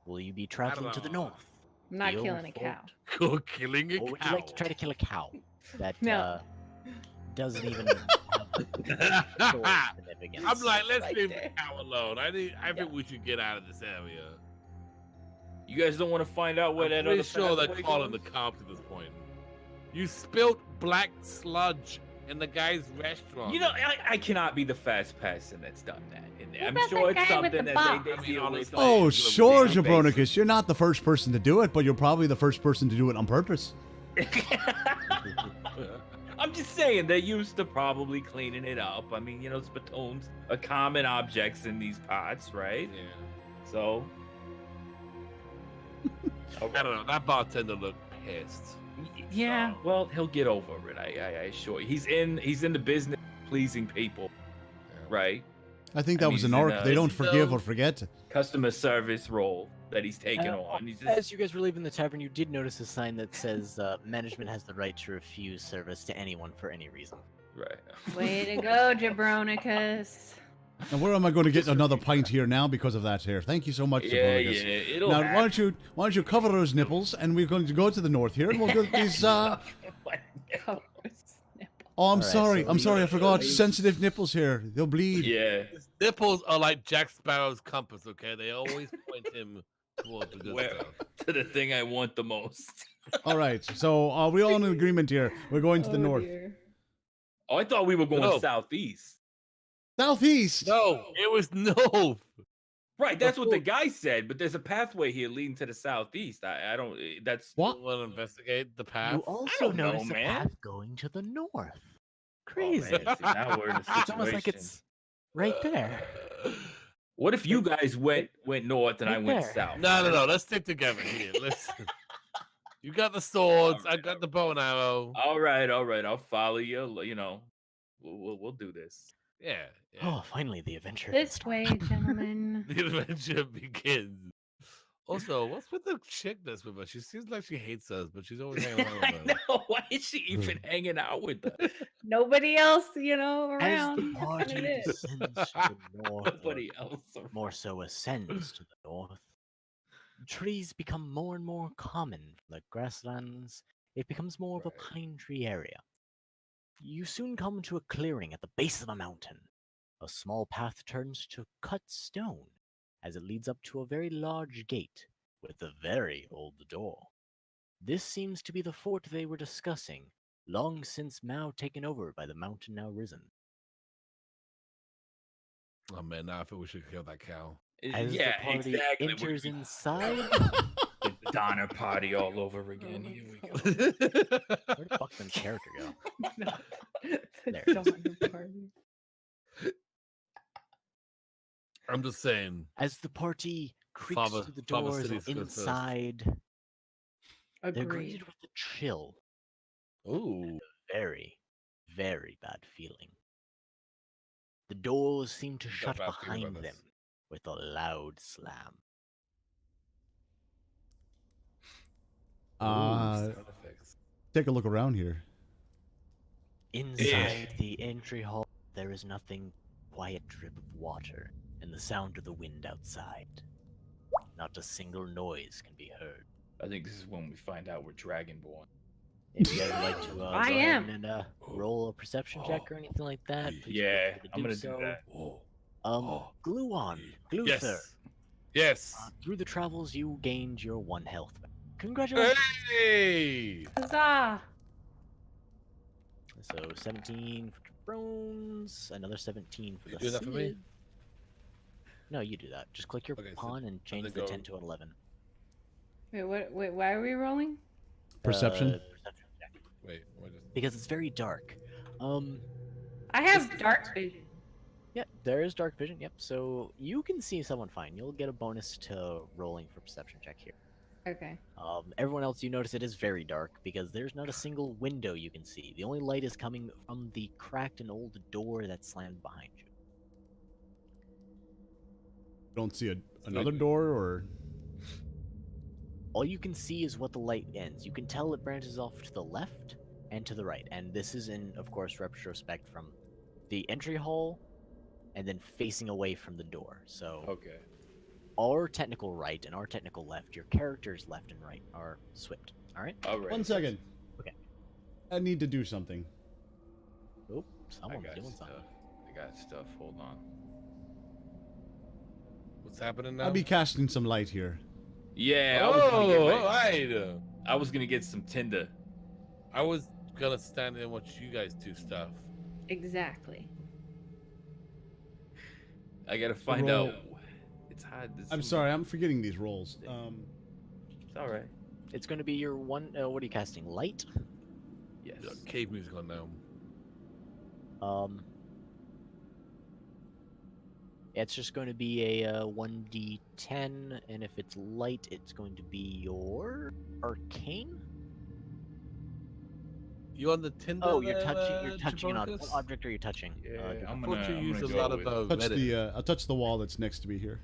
Will you be traveling to the know. north? I'm not the old killing a cow. fort? Go killing a Or would cow. you like to try to kill a cow that No. doesn't even have soul significance? I'm like, let's Right leave there. the cow alone. I think we should get out of this area. You guys don't want to find out where I'm that pretty other sure they're pathway calling goes? the cops at this point. You spilt black sludge in the guy's restaurant. You know, I cannot be the fast person that's done that. And What I'm about sure that it's guy with something the that they box? deal with. honestly, Oh, Like, sure, daily Jabronicus. You're not the first person to do it, but you're probably the first person to do it on purpose. I'm just saying they're used to probably cleaning it up. I mean, you know, spittoons are common objects in these pots, right? Yeah. So, I don't know. That bartender looked pissed. yeah. Well, he'll get over it. I assure you. He's in the business of pleasing people, right? I think that was he's an in orc. a- They don't is he forgive though? or forget. Customer service role that he's taken on. He's just As you guys were leaving the tavern, you did notice a sign that says management has the right to refuse service to anyone for any reason. right. Way to go, Jabronicus. And where am I going to get another pint here now because of that here? Thank you so much, Yeah, Jabronicus. yeah. It'll Now, happen. why don't you cover those nipples, and we're going to go to the north here, and we'll get these. Oh, I'm Alright, sorry. so I'm we- sorry. I forgot. Sensitive nipples here. They'll bleed. Yeah. His nipples are like Jack Sparrow's compass, okay? They always point him towards the good Where- stuff. To the thing I want the most. All right. So we're all in agreement here. We're going to the north. Oh, I thought we were going No. southeast. Southeast. No, it was no. Right, that's what the guy said, but there's a pathway here leading to the southeast. I don't. That's What? Want to investigate the path? You also don't know, notice a man. path going to the north. Oh, Crazy. man, see, now we're in a It's almost like situation. it's right there. What if you guys went north and I Right went there. south? No. Let's stick together here. Listen. You got the swords. I Alright, got the bow and arrow. All right. I'll follow you. You know, we'll do this. Yeah. Oh, finally, the adventure. This way, gentlemen. The adventure begins. Also, what's with the chick that's with us? She seems like she hates us, but she's always hanging around I with us. know. Why is she even hanging out with us? Nobody else, As around. the party It is. descends to the north, or Nobody else. more so ascends to the north, trees become more and more common from the grasslands. It becomes more of a pine tree area. You soon come to a clearing at the base of a mountain. A small path turns to cut stone as it leads up to a very large gate with a very old door. This seems to be the fort they were discussing, long since now taken over by the mountain now risen. Oh man, now I feel we should kill that cow. As Yeah, the party exactly. enters inside, The Donner Party all over again. Here we go. where the fuck did the character go? There. I'm just saying. As the party creaks Father- through the Father doors City's and goes first. inside, they're Agreed. greeted with a chill, Ooh. very, very bad feeling. The doors seem to Got shut bad feeling behind about them this. with a loud slam. Sound effects. Take a look around here. Inside the entry hall, there is nothing but quiet drip of water and the sound of the wind outside. Not a single noise can be heard. I think this is when we find out we're Dragonborn. If you guys would like to I go am. ahead and roll a perception check or anything like that, please feel Yeah, free to I'm gonna so. do that. Glue on, Gluther. Yes. Yes. Through the travels, you gained your 1 health back. Congratulations. Hey! Huzzah! So 17 for Bronze, another 17 for You the do that for me? Cid. No, you do that. Just click your Okay, so pawn and change then the go- 10 to an 11. Wait, why are we rolling? Perception? Perception check. Wait, what is Because it's very dark. I have dark vision. Yeah, there is dark vision. Yep. So you can see someone fine. You'll get a bonus to rolling for perception check here. Okay. Everyone else, you notice it is very dark because there's not a single window you can see. The only light is coming from the cracked and old door that's slammed behind you. Don't see another door or. All you can see is what the light ends. You can tell it branches off to the left and to the right. And this is in, of course, retrospect from the entry hall and then facing away from the door. So Okay. our technical right and our technical left, your characters left and right are swapped. All right. All right. 1 second. Okay. I need to do something. Oh, I someone's got doing stuff. something. I got stuff. Hold on. What's happening now? I'll be casting some light here. Yeah. I was gonna get some Tinder. I was gonna stand there and watch you guys do stuff. Exactly. I gotta find Roll. out. It's hard. To I'm see. sorry, I'm forgetting these rolls. It's all right. It's going to be your one. What are you casting? Light. Yes. Cave music on now. It's just going to be a 1d10, and if it's light, it's going to be your arcane. You on the Tinder? Oh, you're touching. You're touching an Jabrocus? What object are you touching? Yeah, I I'm thought gonna. you I'm use gonna a go lot with- of touch Reddit. I'll touch the wall that's next to me here.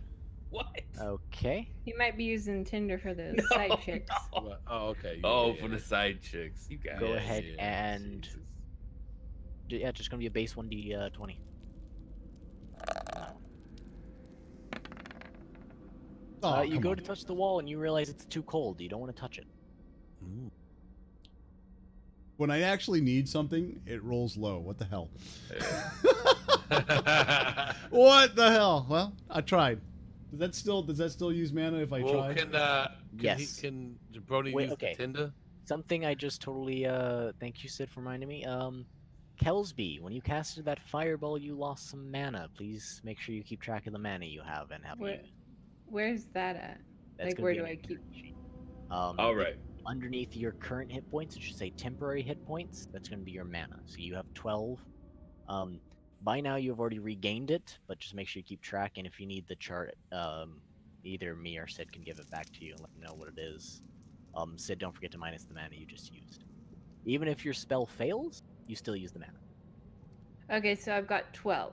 What? Okay. He might be using Tinder for those No, side chicks. no. Oh, okay. Oh, yeah, for the side chicks. You guys. Go ahead and- Jesus. Yeah, it's just going to be a base 1d20. Oh, You come go on. to touch the wall and you realize it's too cold. You don't want to touch it. Ooh. When I actually need something, it rolls low. What the hell? What the hell? Well, I tried. Does that still use mana if I Well, try? Yes. Can Jabroni Wait, use okay. the Tinder? Something I just totally thank you, Sid, for reminding me. Kelsby, when you casted that fireball, you lost some mana. Please make sure you keep track of the mana you have and have Where, where's that at? that's like, gonna where be do on I your keep- character sheet. All right. Underneath your current hit points, it should say temporary hit points. That's going to be your mana. So you have 12. By now you've already regained it, but just make sure you keep track. And if you need the chart, either me or Sid can give it back to you and let me know what it is. Sid, don't forget to minus the mana you just used. Even if your spell fails, you still use the mana. Okay, so I've got 12.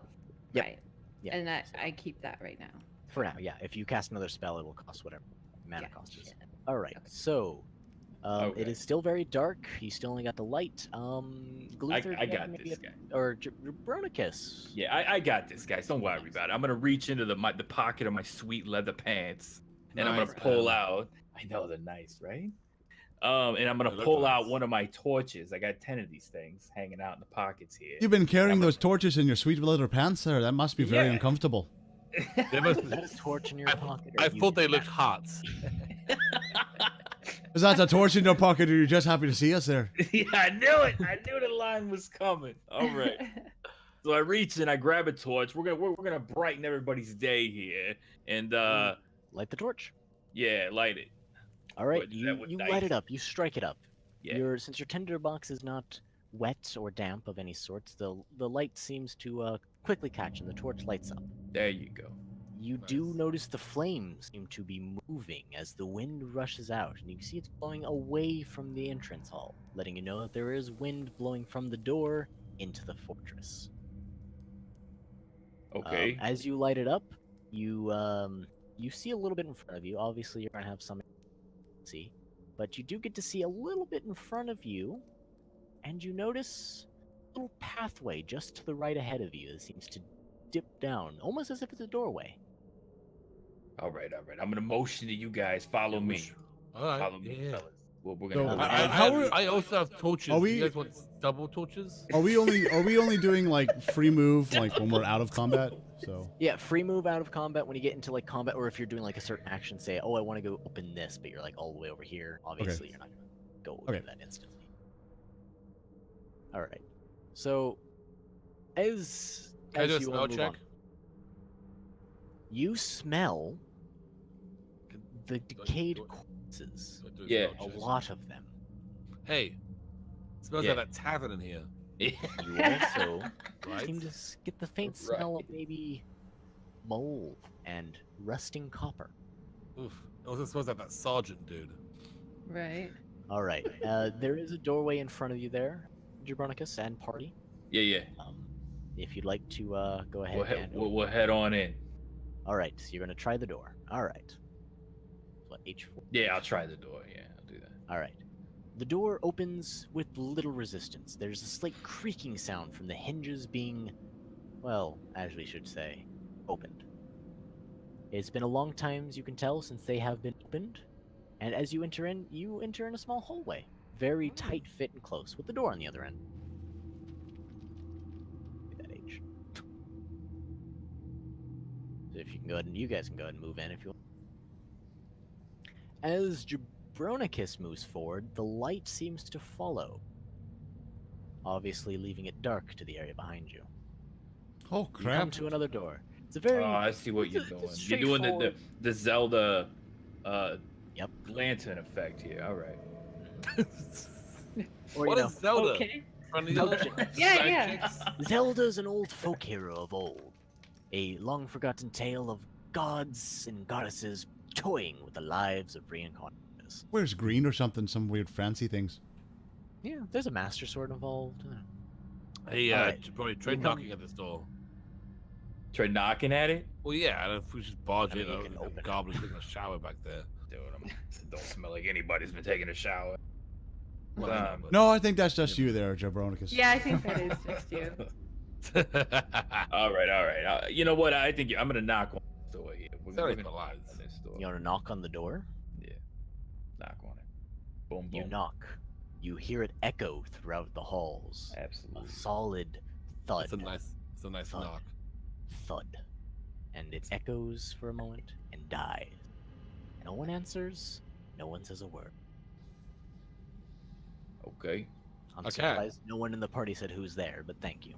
Yep. Right. Yeah. And I keep that right now. For now, yeah. If you cast another spell, it will cost whatever mana cost is. Gotcha. All right. Okay. So, it Okay. is still very dark. You still only got the light. Gluther, I do you got have maybe this guy. or Jabronikus. Yeah, I got this, guys. Don't worry about it. I'm gonna reach into the pocket of my sweet leather pants, and I'm Nice, gonna pull man. out. I know they're nice, right? And I'm gonna They look pull out nice. one of my torches. I got 10 of these things hanging out in the pockets here. You've been carrying I'm a- those torches in your sweet leather pants, sir. That must be very Yeah. uncomfortable. They must- Is that a torch in your pocket? or I you thought they just looked got- hot. Is that a torch in your pocket, or you're just happy to see us there? Yeah, I knew it. I knew the line was coming. All right. So I reach and I grab a torch. We're gonna brighten everybody's day here, and Light the torch. yeah, light it. All right, What, is that with you dice? light it up. You strike it up. Yeah. Since your tinderbox is not wet or damp of any sorts, the light seems to quickly catch, and the torch lights up. There you go. You do Nice. notice the flames seem to be moving as the wind rushes out, and you can see it's blowing away from the entrance hall, letting you know that there is wind blowing from the door into the fortress. Okay. As you light it up, you see a little bit in front of you. Obviously, you're gonna have some see, but you do get to see a little bit in front of you, and you notice a little pathway just to the right ahead of you that seems to dip down, almost as if it's a doorway. All right. I'm gonna motion to you guys. Follow me. All right. Follow me, Yeah. fellas. Well, we're So, gonna. I also have torches. Are Do we- you guys want double torches? Are we only doing like free move like when we're out of combat? So Yeah, free move out of combat when you get into like combat, or if you're doing like a certain action, say, oh, I want to go open this, but you're like all the way over here. Obviously, you're not gonna go Okay. do that instantly. All right. So, as Can I do a you all smell move check? on, you smell the decayed do- corpses. Do a Yeah. smell A check. lot of them. Hey, smells Yeah. like that tavern in here, You also right? seem to get the faint Right. smell of maybe mold and rusting copper. Oof. It also smells like that sergeant dude. Right. All right. There is a doorway in front of you there, Jabronikus and party. Yeah. If you'd like to go ahead and. We'll head on in. All right. So you're gonna try the door. All right. What H4? Yeah, I'll try the door. Yeah, I'll do that. All right. The door opens with little resistance. There's a slight creaking sound from the hinges being well, as we should say, opened. It's been a long time, as you can tell, since they have been opened. And as you enter in a small hallway. Very tight fit and close, with the door on the other end. At that age. So if you can go ahead and you guys can go ahead and move in if you want. As Jabronicus moves forward, the light seems to follow. Obviously leaving it dark to the area behind you. Oh You come crap! to another door. It's a very Oh, I see what you're it's a doing. You're doing the Zelda Yep. lantern effect here. All right. Or, What you is know, Zelda? Okay. From the No, other Yeah, side yeah. chicks? Zelda's an old folk hero of old. A long forgotten tale of gods and goddesses toying with the lives of reincarnated. Where's green or something? Some weird fancy things. Yeah, there's a master sword involved. Hey, Alright. probably try You come- knocking at this door. Try knocking at it. Well, yeah, I don't know if we just barge I mean, in. you Oh, can the open it. goblin taking a shower back there. Dude, don't smell like anybody's been taking a shower. Well, I know, but- No, I think that's just you there, Jabronicus. Yeah, I think that is just you. All right. You know what? I think I'm gonna knock on this door here. We're Very gonna knock polite. on this door. You want to knock on the door? Yeah. Knock on it. Boom, boom. You knock. You hear it echo throughout the halls. Absolutely. A solid thud, It's a nice Thud. knock. thud. And it echoes for a moment and dies. No one answers. No one says a word. Okay. I'm Okay. surprised no one in the party said who's there, but thank you.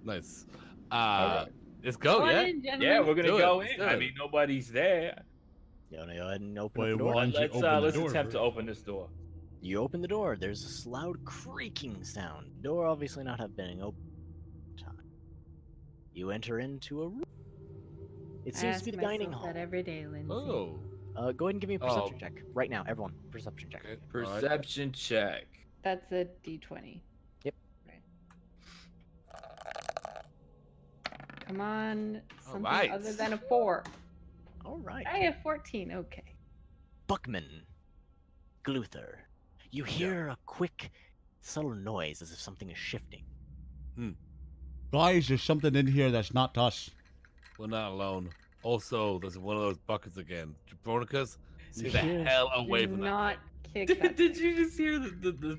Nice. Alright. Let's go, Go yeah? in, gentlemen. Yeah, we're gonna do it, go let's in. do I it. mean, nobody's there. You wanna go ahead and open Wait, up the door? why don't you Let's open the let's door attempt to first? open this door. You open the door. There's this loud creaking sound. Door obviously not have been open time. You enter into a room. It I seems ask to be the dining myself hall. that every day, Lindsay. Oh. Go ahead and give me a perception Oh. check right now, everyone. Perception check. Okay. alright. Perception check. That's a D20. Yep. Right. Come on, something Alright. other than a 4. All right. I have 14. Okay. Buckman, Gluther, you hear a quick, subtle noise as if something is shifting. Guys, there's something in here that's not us. We're not alone. Also, there's one of those buckets again. Jabronicus, stay the hear- hell away Do from not kick Did, that. did thing. you just hear the You hear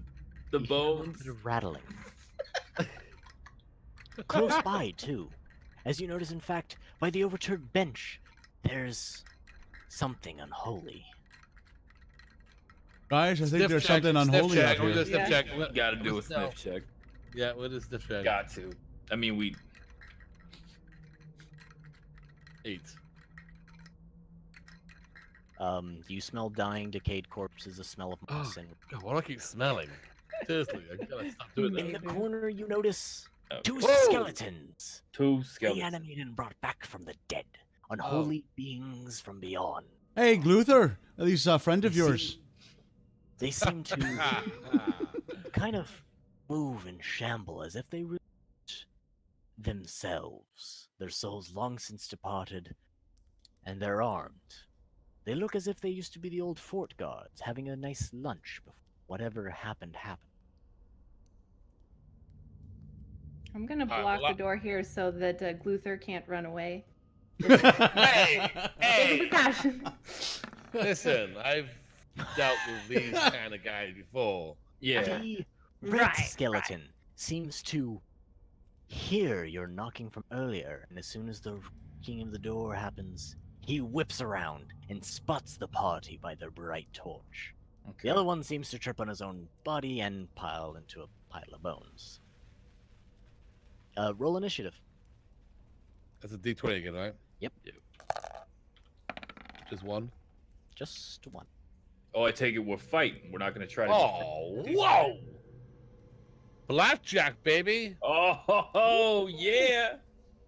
a bones? bit of rattling. Close by, too. As you notice, in fact, by the overturned bench, there's something unholy. Guys, I think Sniff there's check, something sniff unholy check, out we'll here. do a sniff Yeah. check. Got to do a No. sniff check. Yeah, we'll do a sniff check. Got to. I mean, we. 8. You smell dying, decayed corpses, a smell of moss, and God, why do I keep smelling? Seriously, I gotta stop doing in that. the corner you notice two Whoa! skeletons, Two skeletons. reanimated and brought back from the dead, unholy beings from beyond. Hey, Gluther, are these a friend of You see- yours? They seem to kind of move and shamble as if they were themselves. Their souls long since departed, and they're armed. They look as if they used to be the old fort guards, having a nice lunch before whatever happened happened. I'm gonna Alright, block well, the door here so that Gluther can't run away. Hey, Take a hey, precaution. listen, I've dealt with these kind of guys before. Yeah. The red Right, skeleton seems to hear your knocking from earlier, and as soon as the knocking of the door happens, he whips around and spots the party by their bright torch. The other one seems to trip on his own body and pile into a pile of bones. Roll initiative. That's a D20 again, right? Yep. Just one. Just one. Oh, I take it we're fighting. We're not gonna try to. Oh, whoa! Blackjack, baby. Oh, yeah.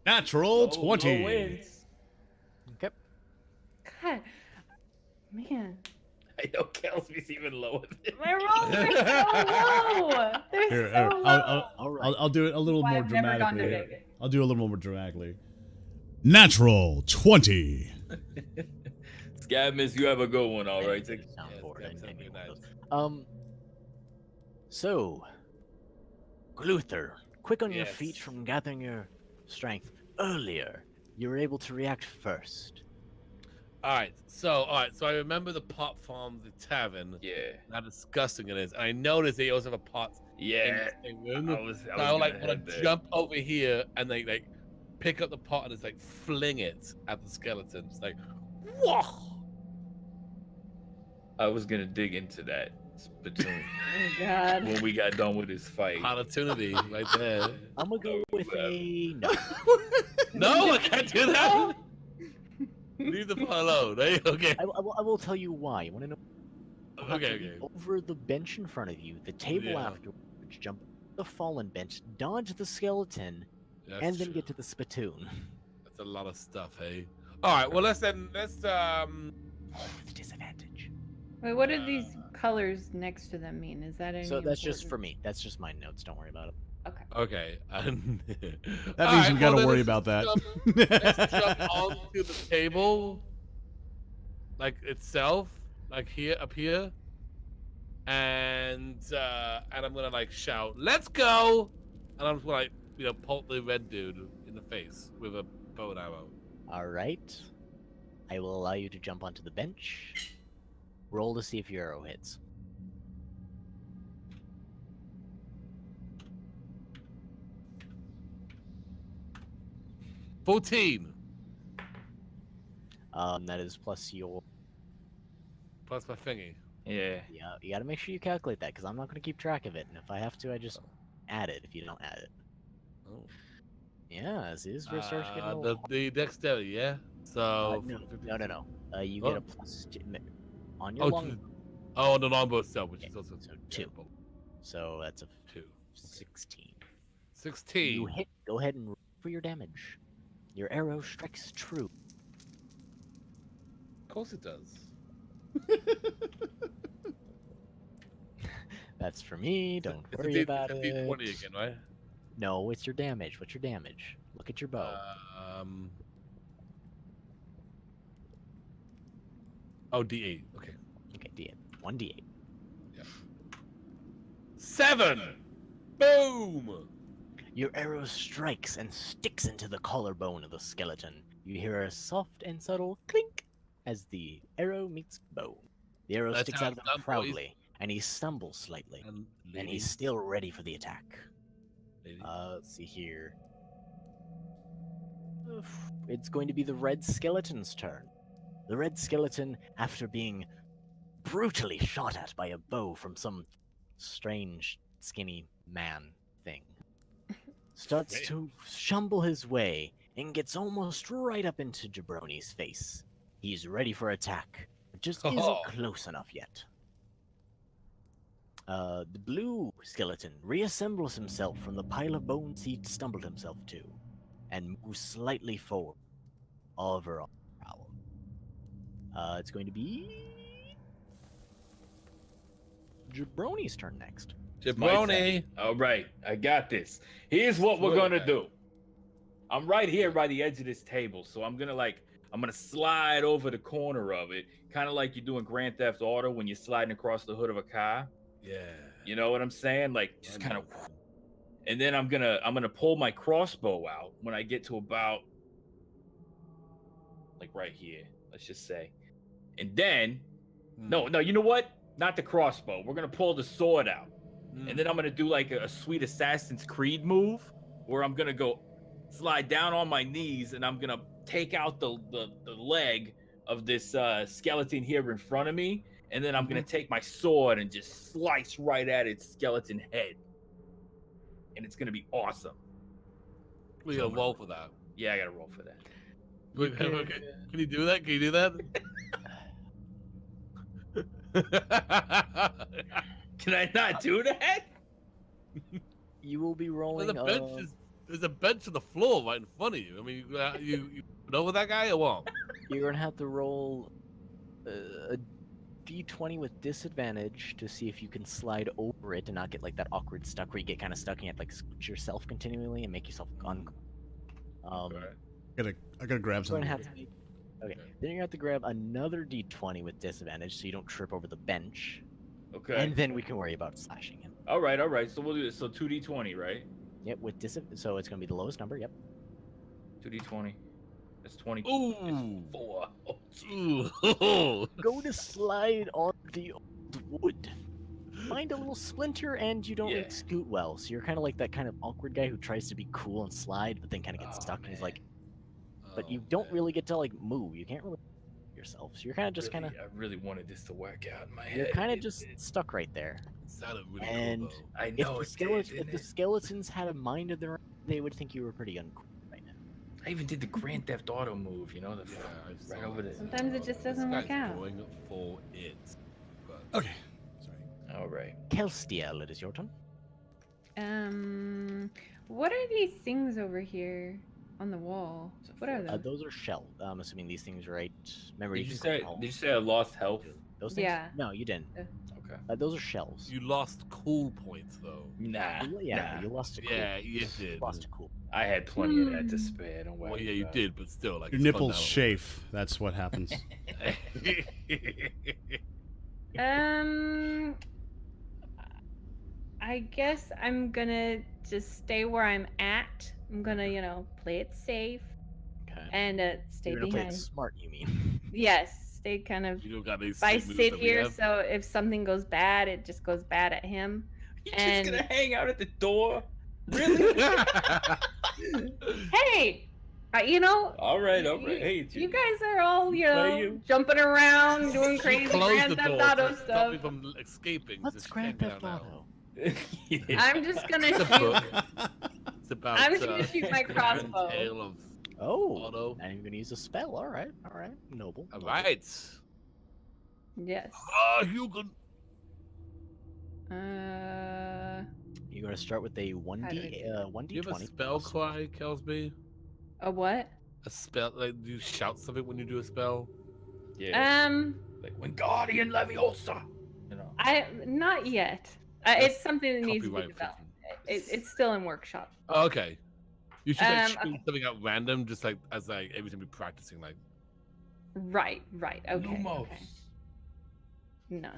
Natural Low 20. wins. Okay. God, man, I know Kelsey's even lower than my rolls are so low. They're Here, so low. All right. I'll do it a little Why more I've never gone to dramatically. Vegas. I'll do a little more dramatically. Natural 20. Scabmas, you have a good one, all right. Thank you, Take- soundboard. Yeah, I sounds need very one of nice. those. So Gluther, quick on your feet Yes. from gathering your strength. Earlier, you were able to react first. All right, so I remember the pot farm, the tavern. Yeah. How disgusting it is, and I noticed they also have a pot in Yeah. the same room. I was So I gonna like want head to there. jump over here and like pick up the pot and just like fling it at the skeletons. Like, whoa! I was gonna dig into that spittoon Oh God. when we got done with this fight. Opportunity right there. I'm gonna go with a no. No, I can't do that. Leave the pot alone. Hey, okay. I will tell you why. You want to know? You'll have to Okay, leap okay. over the bench in front of you, the table Yeah. afterwards, jump the fallen bench, dodge the skeleton, That's and then true. get to the spittoon. That's a lot of stuff, hey. All right, well let's With disadvantage. Wait, what do these colors next to them mean? Is that any So that's just for important? me. That's just my notes. Don't worry about it. Okay. okay. That means we gotta worry about that. Let's jump onto the table, like itself, like here, up here, and I'm gonna like shout, "Let's go!" And I'm just gonna like poke the red dude in the face with a bow and arrow. All right. I will allow you to jump onto the bench. Roll to see if your arrow hits. $14 That is plus your. plus my thingy. Yeah. Yeah, you gotta make sure you calculate that because I'm not gonna keep track of it, and if I have to, I just add it. If you don't add it, Oh. yeah, this is where it starts getting a little. The dexterity, yeah. So No. You Oh. get a plus on your Oh, long. oh, on the longbow itself, which Yeah, is also so 2. So that's a 2. 16. 16. You hit. Go ahead and roll for your damage. Your arrow strikes true. Of course it does. That's for me. Don't It's worry about it's it. a D20 again, right? No, it's your damage. What's your damage? Look at your bow. Oh, D8. Okay. Okay, D8. 1d8. 7. Boom. Your arrow strikes and sticks into the collarbone of the skeleton. You hear a soft and subtle clink as the arrow meets bone. The arrow That's sticks how out of it's him done, boys. proudly, and he stumbles slightly. And And he's ladies, still ready for the attack. ladies. Let's see here. It's going to be the red skeleton's turn. The red skeleton, after being brutally shot at by a bow from some strange, skinny man thing, starts to stumble his way and gets almost right up into Jabroni's face. He's ready for attack, but just Oh. isn't close enough yet. The blue skeleton reassembles himself from the pile of bones he stumbled himself to, and moves slightly forward over on the prowl. It's going to be Jabroni's turn next. Jabroni. All right, I got this. Here's what we're Swear gonna to do. I'm right here by the edge of this table, so I'm gonna slide over the corner of it, kind of like you do in Grand Theft Auto when you're sliding across the hood of a car. Yeah. You know what I'm saying? Like just I kind know. of. And then I'm gonna pull my crossbow out when I get to about like right here. Let's just say, and then no, you know what? Not the crossbow. We're gonna pull the sword out. And then I'm gonna do like a sweet Assassin's Creed move, where I'm gonna go slide down on my knees and I'm gonna take out the leg of this skeleton here in front of me, and then I'm gonna take my sword and just slice right at its skeleton head, and it's gonna be awesome. We gotta roll for that. Yeah, I gotta roll for that. Wait, okay. Can you do that? Can you do that? Can I not do that? You will be rolling. There's a bench on the floor right in front of you. I mean, you know with that guy or what? You're gonna have to roll a d20 with disadvantage to see if you can slide over it and not get like that awkward stuck where you get kind of stuck and you have to like scoot yourself continually and make yourself I gotta grab You're gonna something. have to make... Okay, then you're gonna have to grab another d20 with disadvantage so you don't trip over the bench. Okay. And then we can worry about slashing him. All right. So we'll do this. So 2d20, right? Yep, with so it's gonna be the lowest number. Yep. 2d20. That's 20. Ooh. 4. Oh, Ooh. Go to slide on the old wood. Find a little splinter, and you don't Yeah. really scoot well. So you're kind of like that kind of awkward guy who tries to be cool and slide, but then kind of gets Oh, stuck. And he's man. like, but Oh, you don't man. really get to like move. You can't really yourself. So you're kind of just kind of I really wanted this to work out in my head. you're kind of It just did. stuck right there. It sounded really And cool though. I If know the, it did, if didn't the it? skeletons had a mind of their own, they would think you were pretty uncool right now. I even did the Grand Theft Auto move, you know, the Yeah, I right saw over it. there. Sometimes it just doesn't This work guy's out. Going for it. But Okay. Sorry. All right. Kelstiel, it is your turn. What are these things over here on the wall? What are those? Those are shells. I'm assuming these things are right. Remember, Did you just say? click Did you say I lost health? those things? Yeah. No, you didn't. Okay. Those are shells. you lost cool points though. Nah. You lost a cool. Yeah, you You did. lost a cool. I had plenty of that to spare. Don't worry. Well, yeah, you about did, but still, like Your it's nipples fun chafe. That's what happens. now. I guess I'm gonna just stay where I'm at. I'm gonna, play it safe Okay. and stay You're gonna play it behind. smart, you mean? Yes, stay kind of. You don't got any If I sneak moves sit that we here, have? so if something goes bad, it just goes bad at him. You And- just gonna hang out at the door? Really? Hey, All right. You, Hey, you guys are all, Play you. jumping around, doing You crazy closed Grand the Theft door Auto to stop stuff. me from escaping. What's since you Grand can't get Theft out now. Auto? Yeah. I'm just gonna It's a shoot. book. It's about. I'm just gonna shoot my the crossbow. Tale of Oh, Auto. not even gonna use a spell. All right, noble. All noble. right. Yes. Ah, you can. You're gonna start with a How do I 1d do that? 1d20. Do you have a spell cry, Kelsby? A what? A spell? Like, do you shout something when you do a spell? Yeah. Um, Like Wingardium Leviosa. You know. not yet. It's something that needs to be Copyright developed. infringement. It's still in workshop. Oh, okay. You should like shoot okay. something out random, just like as like every time you're practicing. Like, Right. Okay. Lumos. Okay. No.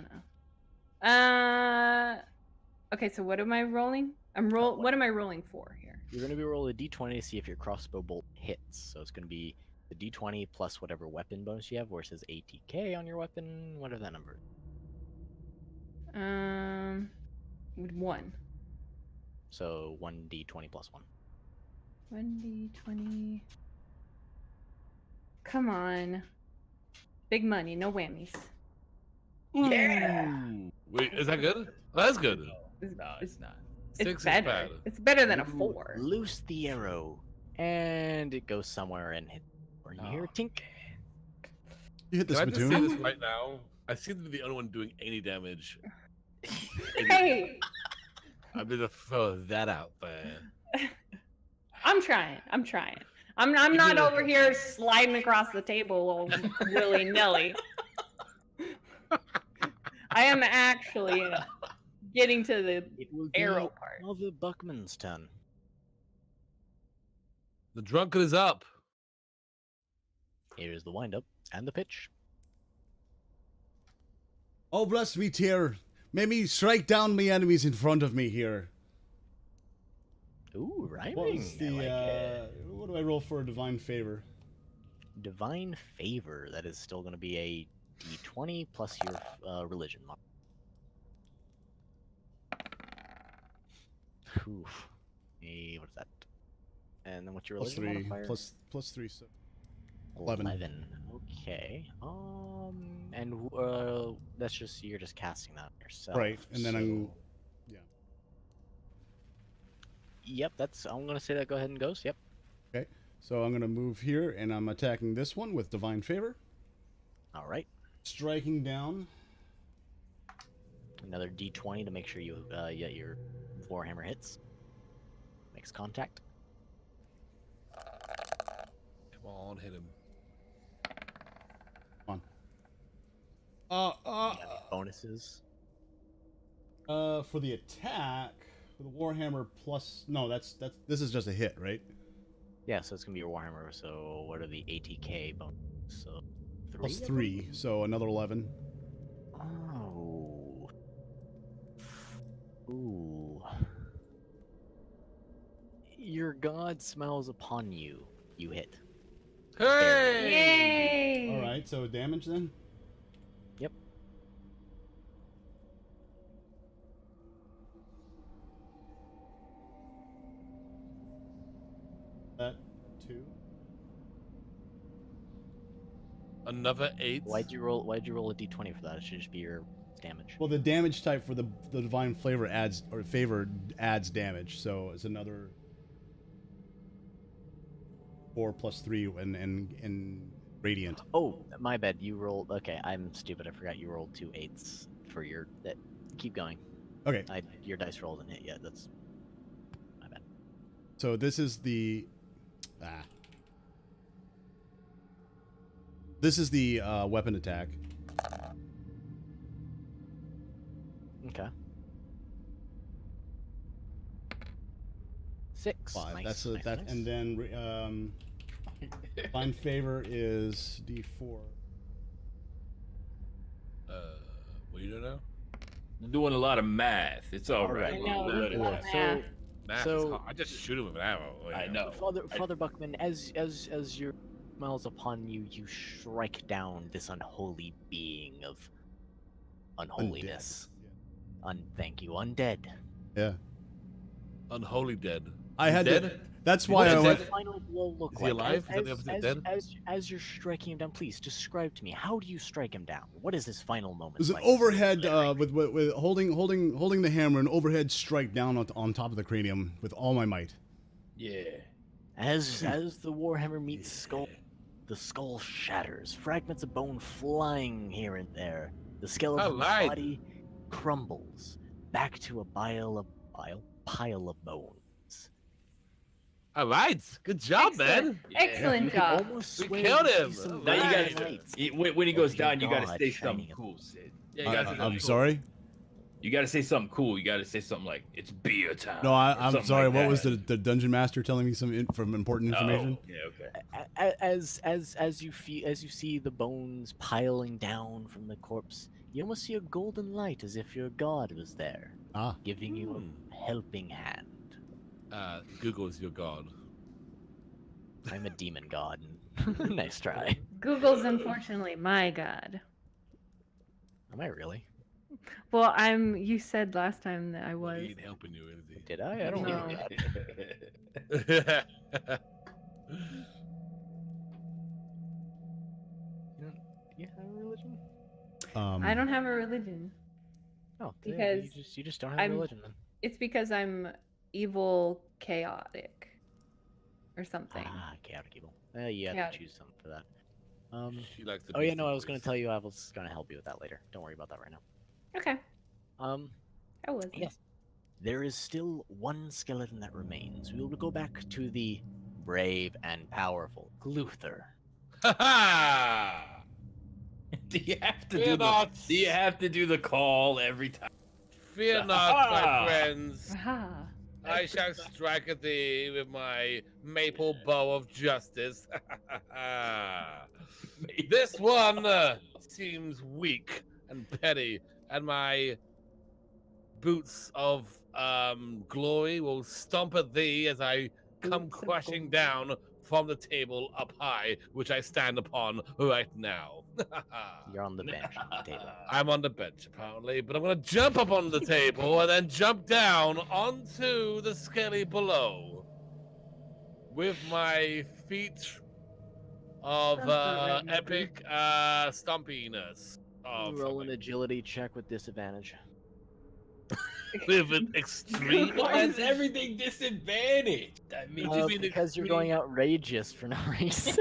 Okay. So what am I rolling? What am I rolling for here? You're gonna be rolling a d20 to see if your crossbow bolt hits. So it's gonna be the d20 plus whatever weapon bonus you have, where it says ATK on your weapon, whatever that number. With 1. So 1d20 plus 1. 1d20. Come on. Big money, no whammies. Yeah. ooh. Wait, is that good? Oh, that's good. No, it's not. Six It's is better. bad. It's better than a Ooh, 4. Loose the arrow, and it goes somewhere and hit. Or you hear a Oh, tink. You hit the Can I just say spittoon? this right now? I seem to be the only one doing any damage. Hey, I'm gonna throw that out there. I'm trying. I'm not over here sliding across the table all willy nilly. I am actually getting to the It will be arrow part. Mother Buckman's turn. The drunkard is up. Here is the windup and the pitch. Oh, bless me, Tyr. May me strike down me enemies in front of me here. Ooh, rhyming. What was I like it. what do I roll for a divine favor? Divine favor. That is still going to be a d20 plus your religion mod. Oof. What is that? And then what's your Plus religion 3, modifier? plus 3, so 11. 11. Okay. And that's just you're just casting that on yourself. Right, and then I'm- so- Yep, I'm gonna say that. Go ahead and goes. Yep. So I'm gonna move here, and I'm attacking this one with divine favor, All right. striking down. Another d20 to make sure you get your warhammer hits. Makes contact. Come on, hit him. Bonuses. For the attack, for the warhammer plus. No, this is just a hit, right? Yeah, so it's gonna be your warhammer. So what are the ATK bonuses? So Plus I 3, so another 11. believe? Oh. Ooh. Your god smiles upon you. You hit. Hey! Yay! All right, so damage then. Yep. That 2. Another 8. Why'd you roll a d20 for that? It should just be your damage. Well, the damage type for the divine flavor adds damage, so it's another 4 plus 3 and radiant. Oh, my bad. You rolled. Okay, I'm stupid. I forgot you rolled 2 8s for your. That. Keep going. Okay, Your dice roll didn't hit yet. That's my bad. so this is the this is the weapon attack. Okay. 6. 5. Nice, That's nice, that, nice. and then divine favor is D4. What do you do now? I'm doing a lot of math. It's all right. Alright. I know, Let it's it- a lot of So, math. Math So- is hard. I just shoot him with an arrow. you I know. know. Father Buckman, as your smiles upon you, you strike down this unholy being of unholiness. Thank you, undead. Yeah, Unholy dead. I had dead? to. That's What why is I What went. does the final blow look Is he like? alive? Is that the opposite of dead? As you're striking him down, please describe to me. How do you strike him down? What is his final moment? There's an like? overhead with holding the hammer, and overhead strike down on top of the cranium with all my might. Yeah. As the warhammer meets skull, the skull shatters, fragments of bone flying here and there. The skeleton's lied. body crumbles back to a pile of bones. All right. Good job, Excellent. man. Excellent You can job. almost We swear killed you see him. some Now you radiant gotta. lights. When he goes Of your down, you gotta god say shining something cool, Sid. Yeah, you guys did that I'm cool. sorry. You gotta say something cool. You gotta say something like, "It's beer time." No, or I'm something sorry. like What was that. the dungeon master telling me some important information? Oh, yeah, okay. As you see the bones piling down from the corpse, you almost see a golden light, as if your god was there, Ah, giving you a helping hand. Google's your god. I'm a demon god. Nice try. Google's unfortunately my god. Am I really? Well, you said last time that I was. He ain't helping you, is he? Did I? I don't No. know. You have a religion? I don't have a religion. Oh, Because you just don't have a I'm- religion then. It's because I'm evil, chaotic, or something. Ah, chaotic evil. You have Chaotic. to choose something for that. She likes to Oh be yeah, no, I was gonna serious. tell you I was gonna help you with that later. Don't worry about that right now. Okay, I was. Yes. There is still one skeleton that remains. We will go back to the brave and powerful Gluther. Ha ha! Do you have to Fear do not. do you have to do the call every time? Fear not, my Ah. friends. Ah, I shall strike at thee with my maple bow of justice. This one seems weak and petty, and my boots of glory will stomp at thee as I come Boots of crashing glory. down from the table up high, which I stand upon right now. You're on the bench on the table. I'm on the bench apparently, but I'm gonna jump up on the table and then jump down onto the skelly below with my feet of Sounds about right, Matthew. epic stumpiness. Of Roll an something. agility check with disadvantage. With an extreme Why is advantage. everything disadvantaged? I mean, Just just mean Because you're extreme- going outrageous for no reason.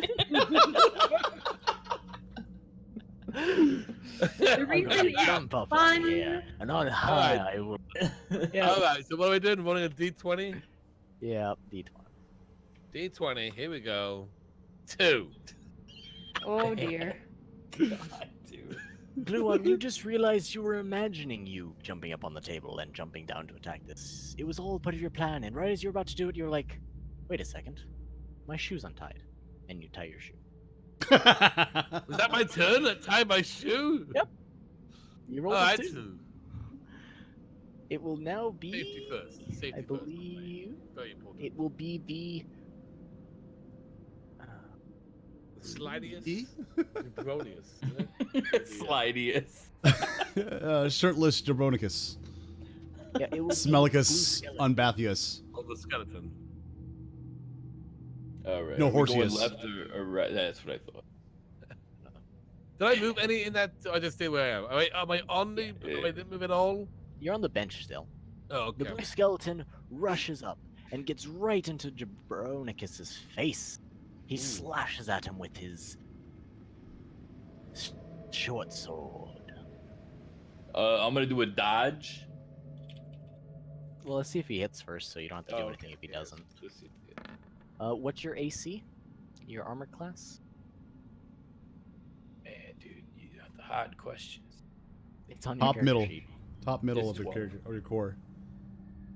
The reason is Jump up fun. in the air, and on high I will. All right, so what are we doing? Rolling a d20. Yeah, D20. D20. Here we go. 2. Oh dear. God, dude. Blue One, you just realized you were imagining you jumping up on the table and jumping down to attack this. It was all part of your plan, and right as you're about to do it, you're like, wait a second, my shoe's untied. And you tie your shoe. Was that my turn? I tied my shoe. Yep. You rolled All a right. 2. It will now be. Safety first. Safety I first. believe Very important. it will be the. Slidius. E? Jabronius. Isn't it? Slidius. Shirtless Jabronicus. Yeah, it will be Smellicus Blue Unbathius. Oh, the skeleton. All right. No, are we going Horseus. left or right? That's what I thought. Did I move any in that? I just stay where I am. Am I on the? Yeah. I didn't move at all. You're on the bench still. Oh, The okay. blue skeleton rushes up and gets right into Jabronicus's face. He slashes at him with his short sword. I'm gonna do a dodge. Well, let's see if he hits first, so you don't have to do Oh, anything if he yeah, doesn't. let's see. What's your AC? Your armor class? Man, dude, you got the hard questions. It's on Top your middle. character sheet. Top middle It's of your 12. character or your core.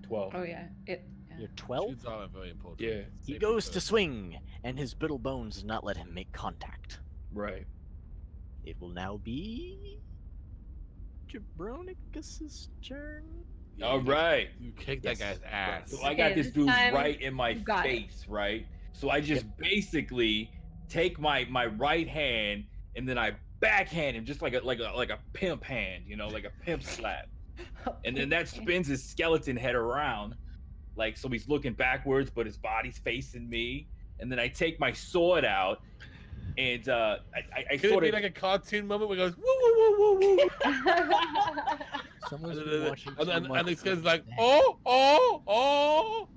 12. Oh yeah, it. Yeah. You're 12? Shoots are very important. Yeah. He Safety goes to first. swing, and his brittle bones do not let him make contact. Right. It will now be Jabronicus's turn. Yeah, All right. You kicked that Yes. guy's ass. So I Okay, got this this dude time right in my you got it. face, right? So I just basically take my right hand and then I backhand him just like a pimp hand, you know, like a pimp slap. And then that spins his skeleton head around, like so he's looking backwards, but his body's facing me. And then I take my sword out, and I Could it sort be of like a cartoon moment where it goes woo woo woo woo woo? Someone's And been then- watching and, too and, much and this guy's of like, that. oh, oh, oh.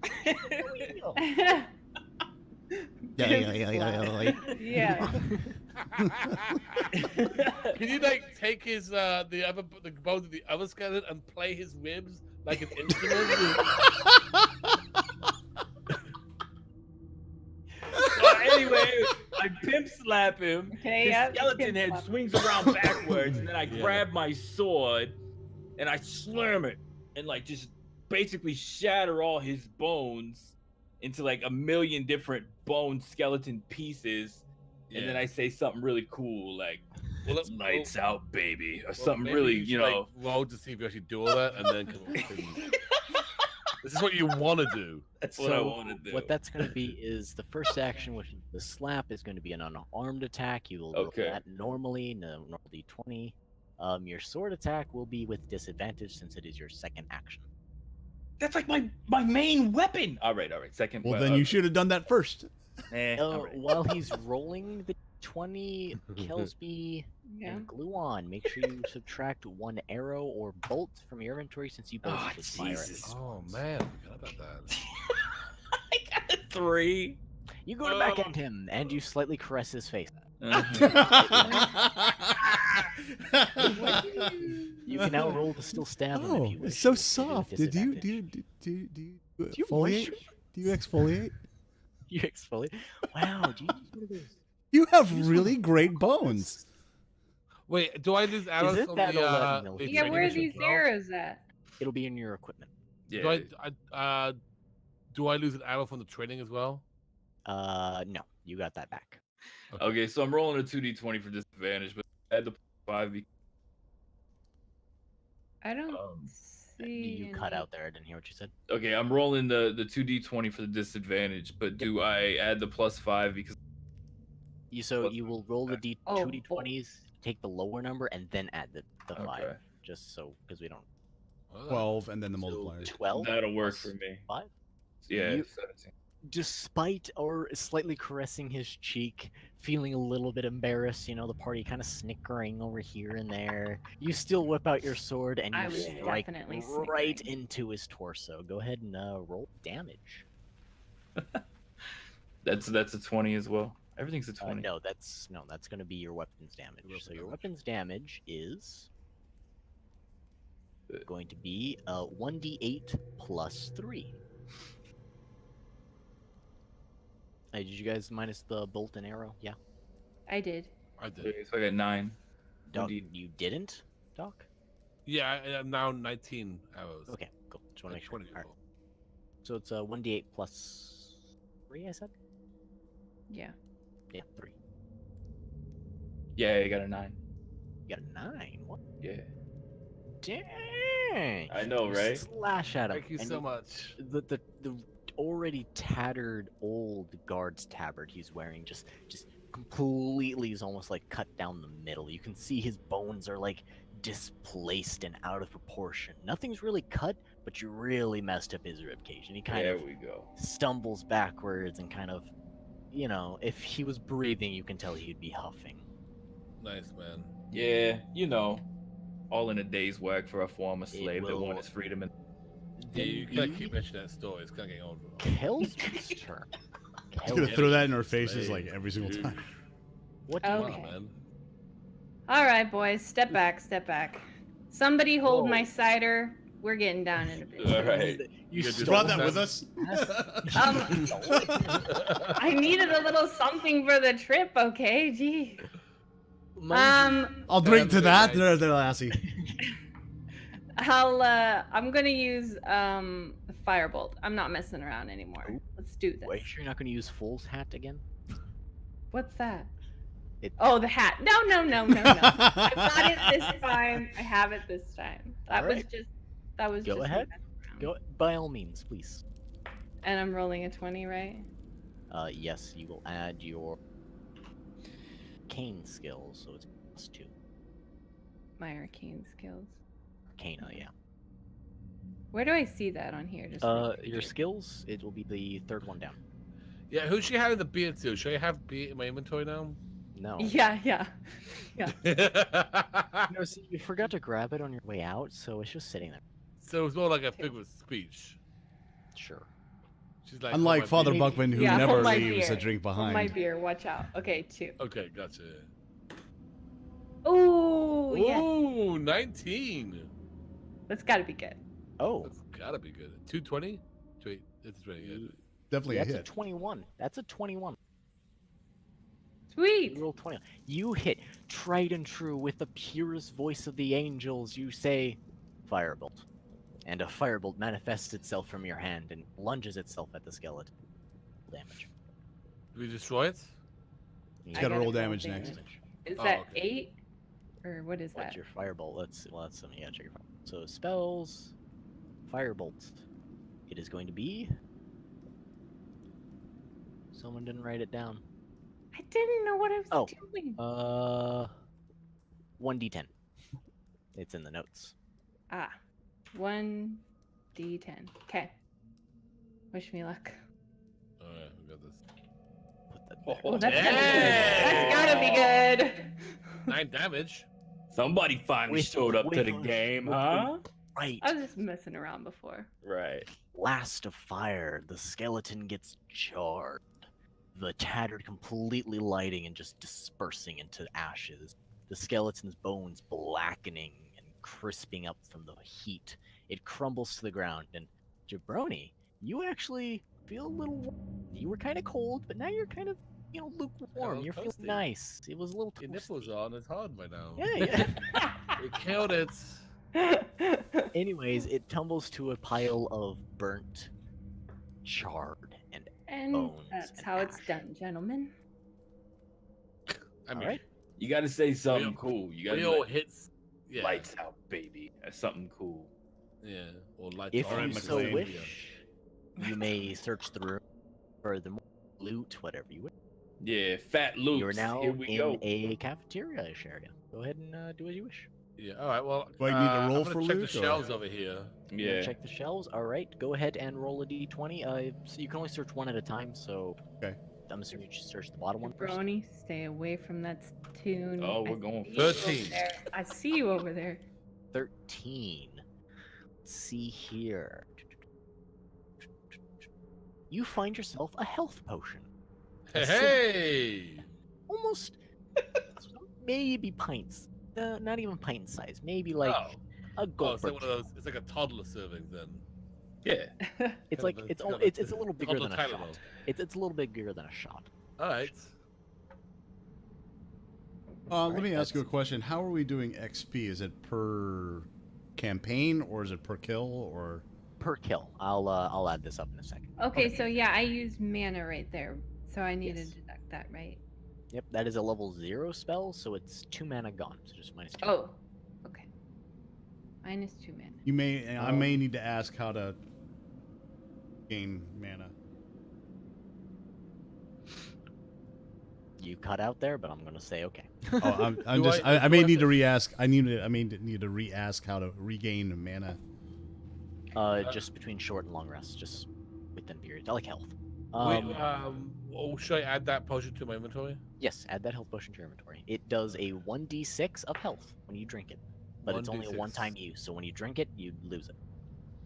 Yeah. Can you like take his the bones of the other skeleton and play his ribs like an instrument? So anyway, I pimp slap him. Okay, His yeah, skeleton pimp head slap. swings around backwards, and then I Yeah. grab my sword and I slam it and like just basically shatter all his bones into like a million different bone skeleton pieces. And then I say something really cool like, Well, "It's lights out, baby," or well, something maybe really, should, you know. like, roll to see if you actually do all that, and then this is what you want to do. That's what I want to do. What that's going to be is the first action, which is the slap, is going to be an unarmed attack. You will roll Okay. that normally, normal d20. Your sword attack will be with disadvantage since it is your second action. That's like my main weapon. All right. Second. Well, then you should have done that first. all right. While he's rolling the 20, Kelsby Yeah. and Gluon, make sure you subtract one arrow or bolt from your inventory since you both Oh, did fire at Jesus. Oh man, I forgot about that. I got a 3. You go to backhand him, and you slightly caress his face. You can now roll to still stab him Oh, if you wish. it's so with soft. Did you disadvantage. you exfoliate? Do you exfoliate? You exfoliate? Wow, do you use one of those? You have really great bones. Wait, do I lose arrows it from that the, or that military? the Yeah, training where are mission these as well? arrows at? It'll be in your equipment. Yeah. Do I lose an arrow from the training as well? No, you got that back. Okay, so I'm rolling a 2d20 for disadvantage, but add the 5. I don't see. You cut any- out there. I didn't hear what you said. Okay, I'm rolling the 2d20 for the disadvantage, but do I add the +5 because Plus You will roll the d Oh, 2d20s, take the lower number, and then add the 5. Okay. Just so because we don't. 12 and then the So multiplier. 12. that'll work plus for me. 5. Yeah, You- 17. Despite or slightly caressing his cheek, feeling a little bit embarrassed, the party kind of snickering over here and there, you still whip out your sword and I you was strike definitely right snickering. into his torso. Go ahead and roll damage. That's a 20 as well. Everything's a 20. No, that's going to be your weapons damage. So your weapons damage is going to be 1d8 plus 3. Did you guys minus the bolt and arrow? Yeah. I did. I did. Okay, so I got 9. Doc, 1d- you didn't, Doc? Yeah, I am now 19 arrows. Okay, cool. Just want to make sure. 20 All right. total. So it's 1d8 plus 3, I said? Yeah. Yeah, 3. Yeah, I got a 9. You got a 9. What? Yeah. I know, You right? Slash at him. Thank you and so much. The already tattered old guard's tabard he's wearing just completely is almost like cut down the middle. You can see his bones are like displaced and out of proportion. Nothing's really cut, but you really messed up his ribcage, and he kind There of we go. stumbles backwards and kind of, you know, if he was breathing, you can tell he'd be huffing. Nice, man. Yeah, you know, all in a day's work for a former slave that will- won his freedom. And Yeah, you Then gotta be keep mentioning that story. It's kind of getting old. Kelsby's turn. He's gonna Kelsby, throw that in our faces like every single Dude. time. what do you Okay. want? Wow, man. All right, boys, step back, step back. Somebody hold my Whoa. cider. We're getting down in a bit. all right, You good You to brought know. that with us? I needed a little something for the trip, okay? Gee. I'll drink to that, Nice. there, lassie. I'm gonna use firebolt. I'm not messing around anymore. Ooh. Let's do this. Are you sure you're not going to use Fool's Hat again? What's that? It- Oh, the hat. No. I got it this time. I have it this time. That was Alright. just Go me ahead. messing around. Go by all means, please. And I'm rolling a 20, right? Yes, you will add your arcane skills, so it's +2. My arcane skills. Arcana, yeah. Where do I see that on here? Just Your skills, it will be the third one down. Yeah, who's she having the beer to? Should I have beer in my inventory now? No. Yeah. No, see, you forgot to grab it on your way out, so it's just sitting there. So it's more like a figure of speech. Sure. She's like, Unlike "Hold my Father beer." Buckman, who Yeah, never hold my leaves a beer. drink Hold behind. my beer. Watch out. Okay, 2. Okay, gotcha. Ooh, yeah. Ooh, 19. That's got to be good. Oh, That's gotta be good. 220? Wait, it's really good. Definitely a that's a hit. 21. That's a 21. Sweet. You roll 20. You hit tried and true with the purest voice of the angels. You say, Firebolt. And a firebolt manifests itself from your hand and lunges itself at the skeleton. Damage. Do we destroy it? You Gotta gotta roll roll damage damage. next. Is Oh, that okay. 8? Or what is What's that? your firebolt? Let's something. Yeah, check your firebolt. So spells, firebolt. It is going to be. Someone didn't write it down. I didn't know what I was Oh. doing. 1d10. It's in the notes. 1d10. Okay. Wish me luck. Alright, we got this. Put that Oh, there. Oh, that's Yeah. gotta be good. 9 damage. somebody finally With- showed up to the with- game, with- huh? Right. I was just messing around before. Right. Blast of fire. The skeleton gets charred. The tattered completely lighting and just dispersing into ashes. The skeleton's bones blackening and crisping up from the heat. It crumbles to the ground, and Jabroni, you actually feel a little. You were kind of cold, but now you're kind of, lukewarm. little You're feeling toasty. nice. It was a little Your nipples toasty. on. It's hard right now. Yeah. We killed it. Anyways, it tumbles to a pile of burnt, charred, and And Bones that's and how it's ash. done, gentlemen. I mean, Alright. You got to say something Real- cool. You got to real hits. Yeah. lights out, baby. That's something cool. Yeah. Or lights if on. you Alright, so McLean. wish, you may search the room for the loot, whatever you wish. Yeah, fat loops. You're now Here we in go. a cafeteria area. Go ahead and do as you wish. Yeah. All right. Well, Do I need to I'm roll gonna for check loot, the or- shelves over here. You wanna Yeah. Check the shelves. All right. Go ahead and roll a d20. So you can only search one at a time. So. Okay. I'm assuming you just search the bottom one first. Brony, stay away from that tune. Oh, we're going see you over 13. there. I see you over there. 13. Let's see here. You find yourself a health potion. Hey, That's it. hey! Almost. Maybe pints. Not even pint size. Maybe like Oh. a Oh, gulp. it's like or one of those. It's like a toddler serving then. Yeah. It's kind like of a- it's kind al- of a it's a little bigger toddler than a Tylenol. shot. It's a little bigger than a shot. All right. Let me Alright, ask you a that's- question. How are we doing XP? Is it per campaign or is it per kill or? Per kill. I'll add this up in a second. Okay, so yeah, I use mana right there. So I need Yes. to deduct that, right? Yep, that is a level 0 spell, so it's 2 mana gone. So just -2. Oh, okay. -2 mana. You may. I may need to ask how to gain mana. You cut out there, but I'm gonna say okay. Oh, I'm Do just. I- I do may I need to have re-ask. I need to re-ask how to regain mana. Just between short and long rests, just within periods. I like health. Should I add that potion to my inventory? Yes, add that health potion to your inventory. It does a 1d6 of health when you drink it, but it's only a 1d6. one-time use. So when you drink it, you lose it,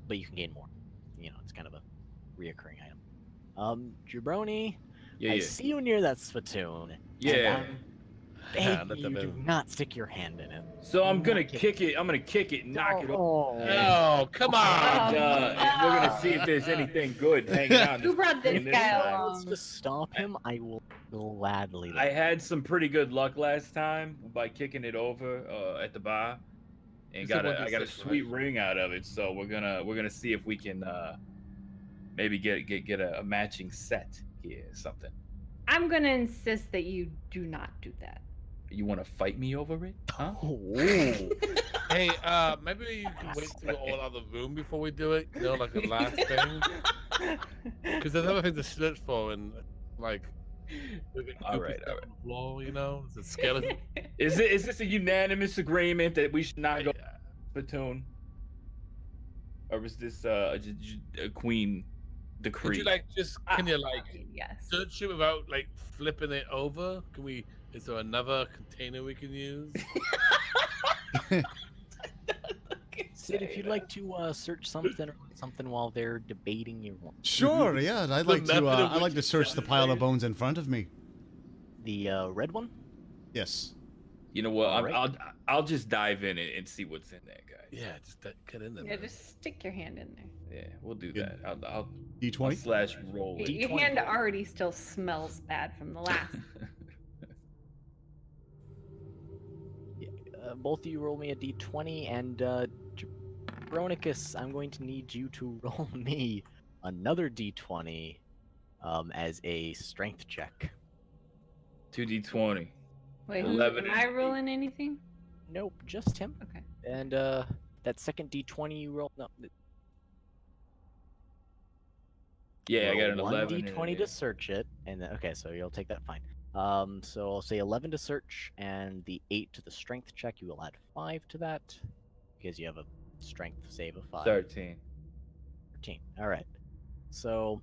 but you can gain more. You know, it's kind of a reoccurring item. Jabroni, I see you near that spittoon. Yeah. And Let you them do in. not stick your hand in it. So I'm gonna Knock it. kick it. I'm gonna kick it, knock it over. Oh, come on! And we're gonna see if there's anything good hanging out. Who brought this guy side. along? To stop him, I will gladly. I had some pretty good luck last time by kicking it over at the bar, and It's a I got a 1d6, sweet ring out of it. So we're gonna see if we can maybe get a matching set here or something. I'm gonna insist that you do not do that. You want to fight me over it? Huh? Hey, maybe you can wait till we're all out of the room before we do it. You know, like a last thing. Because there's other things to search for, and like, All right. on the floor, you know, it's a skeleton. Is this a unanimous agreement that we should not go platoon, or is this a queen decree? Could you like just can you like Yes. search it without like flipping it over? Can we? Is there another container we can use? Sid, if you'd like to search something while they're debating your one. Sure. Yeah. I'd like to. method of I'd like which to you search the pile of satisfy- bones in front of me. The red one? Yes. You know what? Alright. I'll just dive in and see what's in there, guys. Yeah, just get in there. Yeah, man. just stick your hand in there. Yeah, we'll do Good. that. I'll D20. slash roll. Your D20. hand already still smells bad from the last. Both of you roll me a d20, and Jabronicus, I'm going to need you to roll me another d20 as a strength check. 2d20. Wait, 11 am I and rolling anything? Nope, just him. Okay. And that second d20 you roll, no, Yeah, I got an roll 11. One and d20 a- to search it, and then, okay, so you'll take that fine. So I'll say 11 to search, and the 8 to the strength check. You will add 5 to that because you have a strength save of 5. 13. 13. All right. So,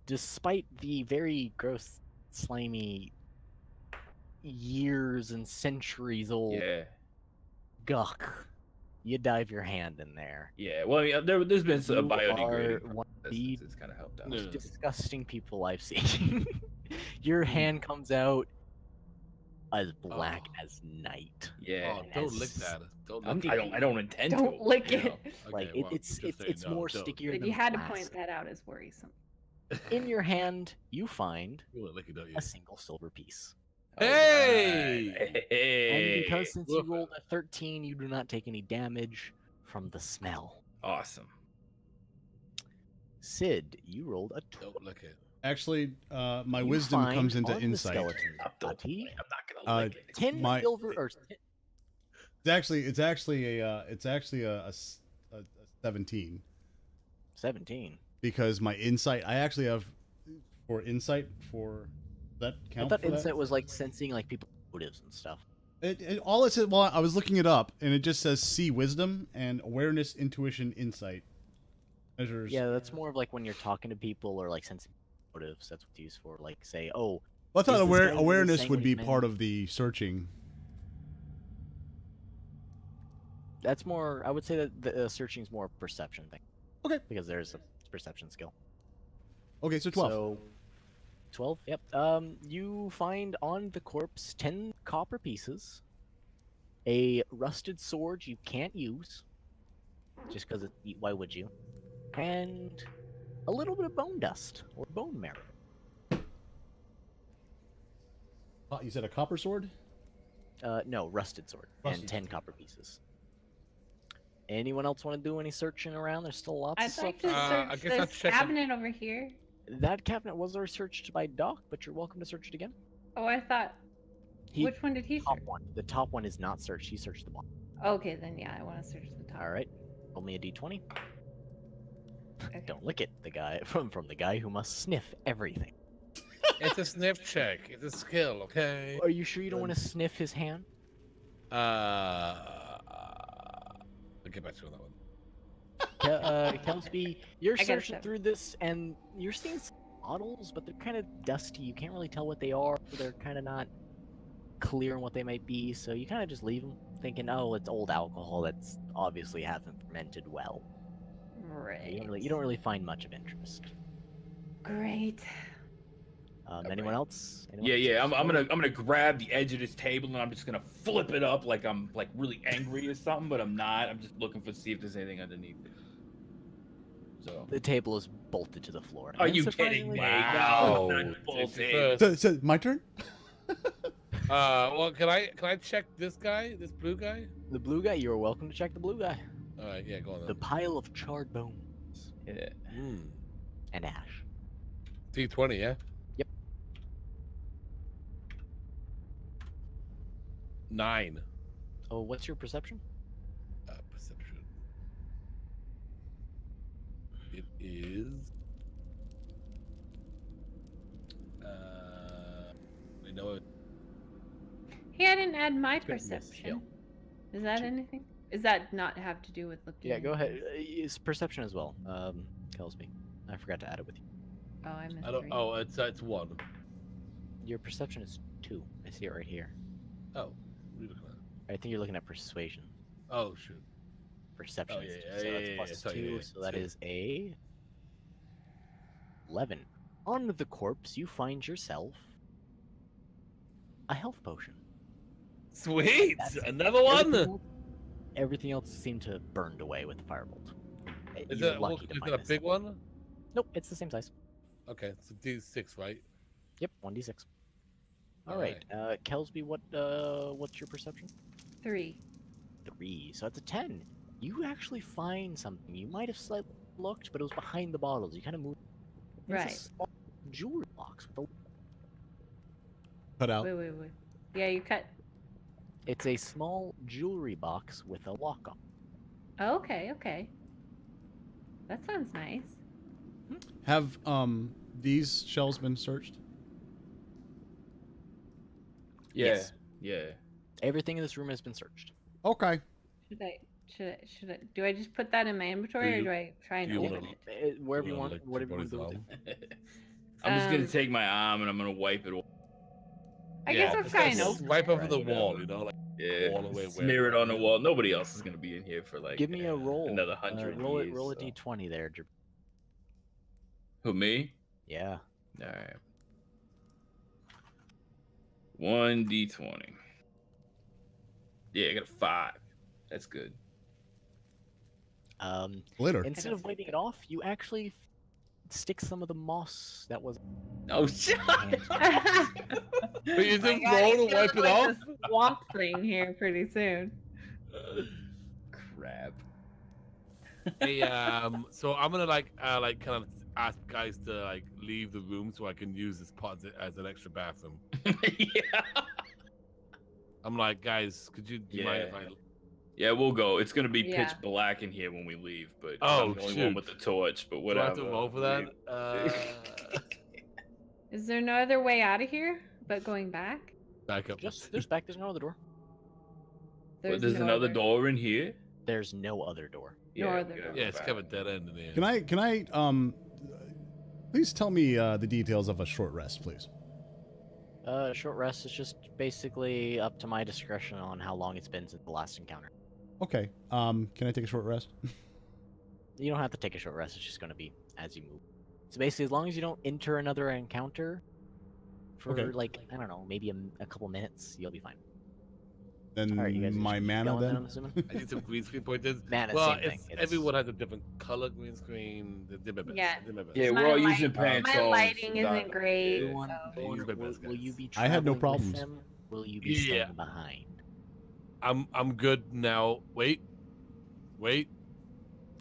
despite the very gross, slimy, years and centuries old Yeah. guck, you dive your hand in there. Yeah. Well, I mean, there's been some You biodegrading. are one of process the that's kind of helped out. No. most disgusting people I've seen. Your hand comes out as black as night. Yeah. Oh, don't Yes. lick that. Don't lick I don't intend to. Don't lick you it. know. Like Okay, well, it's just say no, more don't. stickier But than you had to glass. point that out as worrisome. In your hand, you find You wanna lick it, don't you? a single silver piece. Hey! Hey! And because since you Woof. rolled a 13, you do not take any damage from the smell. Awesome. Sid, you rolled a 12. Don't lick it. Actually, my You wisdom find comes into on the insight. skeleton's I'm body not gonna lick it. 10 my- silver or It's actually a 17 17. because my insight. I actually have for insight for that I count. thought for that? insight was like sensing like people's motives and stuff. All it said. Well, I was looking it up, and it just says see wisdom and awareness, intuition, insight. Measures. Yeah, that's more of like when you're talking to people or like sensing motives. That's what it's used for. Like say, oh, Well, I thought Is this guy really awareness saying would what be he's part meant? of the searching. that's more. I would say that the searching is more a perception thing. Okay. Because there's a perception skill. Okay, so 12. So, 12. Yep. You find on the corpse 10 copper pieces, a rusted sword you can't use, just because why would you? And a little bit of bone dust or bone marrow. You said a copper sword? No, rusted sword Rusted and 10 copper pieces. Anyone else want to do any searching around? There's still lots of I'd stuff. like to I search guess I'll this check on- cabinet over here. That cabinet was already searched by Doc, but you're welcome to search it again. Oh, I thought. He, Which one did he top search? one. The top one is not searched. He searched the bottom. Okay, then yeah, I want to search the top. All right. Roll me a d20. Okay. Don't lick it. The guy from the guy who must sniff everything. It's a sniff check. It's a skill, okay? Are you sure you don't want to sniff his hand? I'll get back to you on that one. Kelsby, you're I got a searching 7. through this, and you're seeing some bottles, but they're kind of dusty. You can't really tell what they are. They're kind of not clear on what they might be, so you kind of just leave them, thinking, "Oh, it's old alcohol that's obviously hasn't fermented well." Right. You don't really find much of interest. Great. Anyone else? Yeah. I'm gonna grab the edge of this table and I'm just gonna flip it up like I'm like really angry or something, but I'm not. I'm just looking for see if there's anything underneath it. So. The table is bolted to the floor. Are and you kidding me? Wow. No, not bolted. First. So my turn. Well, can I check this guy, this blue guy? The blue guy, you are welcome to check the blue guy. All right, yeah, go on then. The pile of charred bones Yeah. and ash. D20, yeah. Yep. 9. Oh, what's your perception? Perception. It is. I know it. Hey, I didn't add my Goodness, perception. Is that anything? Does that not have to do with looking? Yeah, go at ahead. things? It's perception as well. Kelsby. I forgot to add it with you. Oh, I missed. I don't. 3. Oh, it's 1. Your perception is 2. I see it right here. Oh, what are you looking at? I think you're looking at persuasion. Oh shoot. Perception. yeah, is yeah, two, so yeah, that's yeah, plus yeah, sorry, 2, yeah, yeah, so that two. is a 11. On the corpse, you find yourself a health potion. Sweet, That's another one. Everything else seemed to have burned away with the firebolt. Is You're it lucky to is find it a this. big one? Nope, it's the same size. Okay, it's a D6, right? Yep, 1d6. All All right, Kelsby, what's your perception? 3. 3, so that's a 10. You actually find something. You might have slightly looked, but it was behind the bottles. You kind of moved. It's Right. a small jewelry box with a Cut out. Wait. Yeah, you cut. It's a small jewelry box with a lock on. Oh, okay. That sounds nice. Have these shells been searched? Yeah. Yes. Yeah. Everything in this room has been searched. Okay. Should I? Do I just put that in my inventory, or do I try and do you open wanna- it? Wherever you Well, want, like, whatever you want to do everybody's with it. I'm just gonna Um, take my arm and I'm gonna wipe it off. I guess I'll just try like and open Wipe it, over the right? wall, you know, like Yeah. all the way Smear it where- on the wall. Nobody else is gonna be in here for like. Give me a roll. Another 100 roll years, roll a so. d20 there. Who, me? Yeah. All right. 1d20. Yeah, I got a 5. That's good. Glitter. Instead of wiping it off, you actually stick some of the moss that was. Oh shit! But you My didn't God, roll it's to wipe gonna it look off? like a swamp thing here pretty soon. Crap. Hey, so I'm gonna like kind of ask guys to like leave the room so I can use this pot as an extra bathroom. Yeah. I'm like, guys, could you do you mind if I? Yeah, we'll go. It's gonna be Yeah. pitch black in here when we leave, but Oh, I'm the only one shoot. with the torch. But Do I whatever. have to roll for that? Is there no other way out of here but going back? Back up. There's Oh, no other door. There's no another other- door in here. There's no other door. No we other gotta door. go Yeah, it's back. kind of a dead end in here. Can I please tell me the details of a short rest, please. Short rest is just basically up to my discretion on how long it's been since the last encounter. Okay. Can I take a short rest? You don't have to take a short rest. It's just going to be as you move. So basically, as long as you don't enter another encounter for Okay. like I don't know, maybe a couple minutes, you'll be fine. Then All right, you guys my just keep mana going then. I'm assuming. I need some green screen pointers. Mana, Well, same thing. it's, everyone has a different color green screen. Yeah. Yeah, My we're all light- using pants. My lighting isn't great. Yeah. One, I use my best, will you guys. be I had no traveling with problems. them? Will you be Yeah. staying behind? I'm good now. Wait.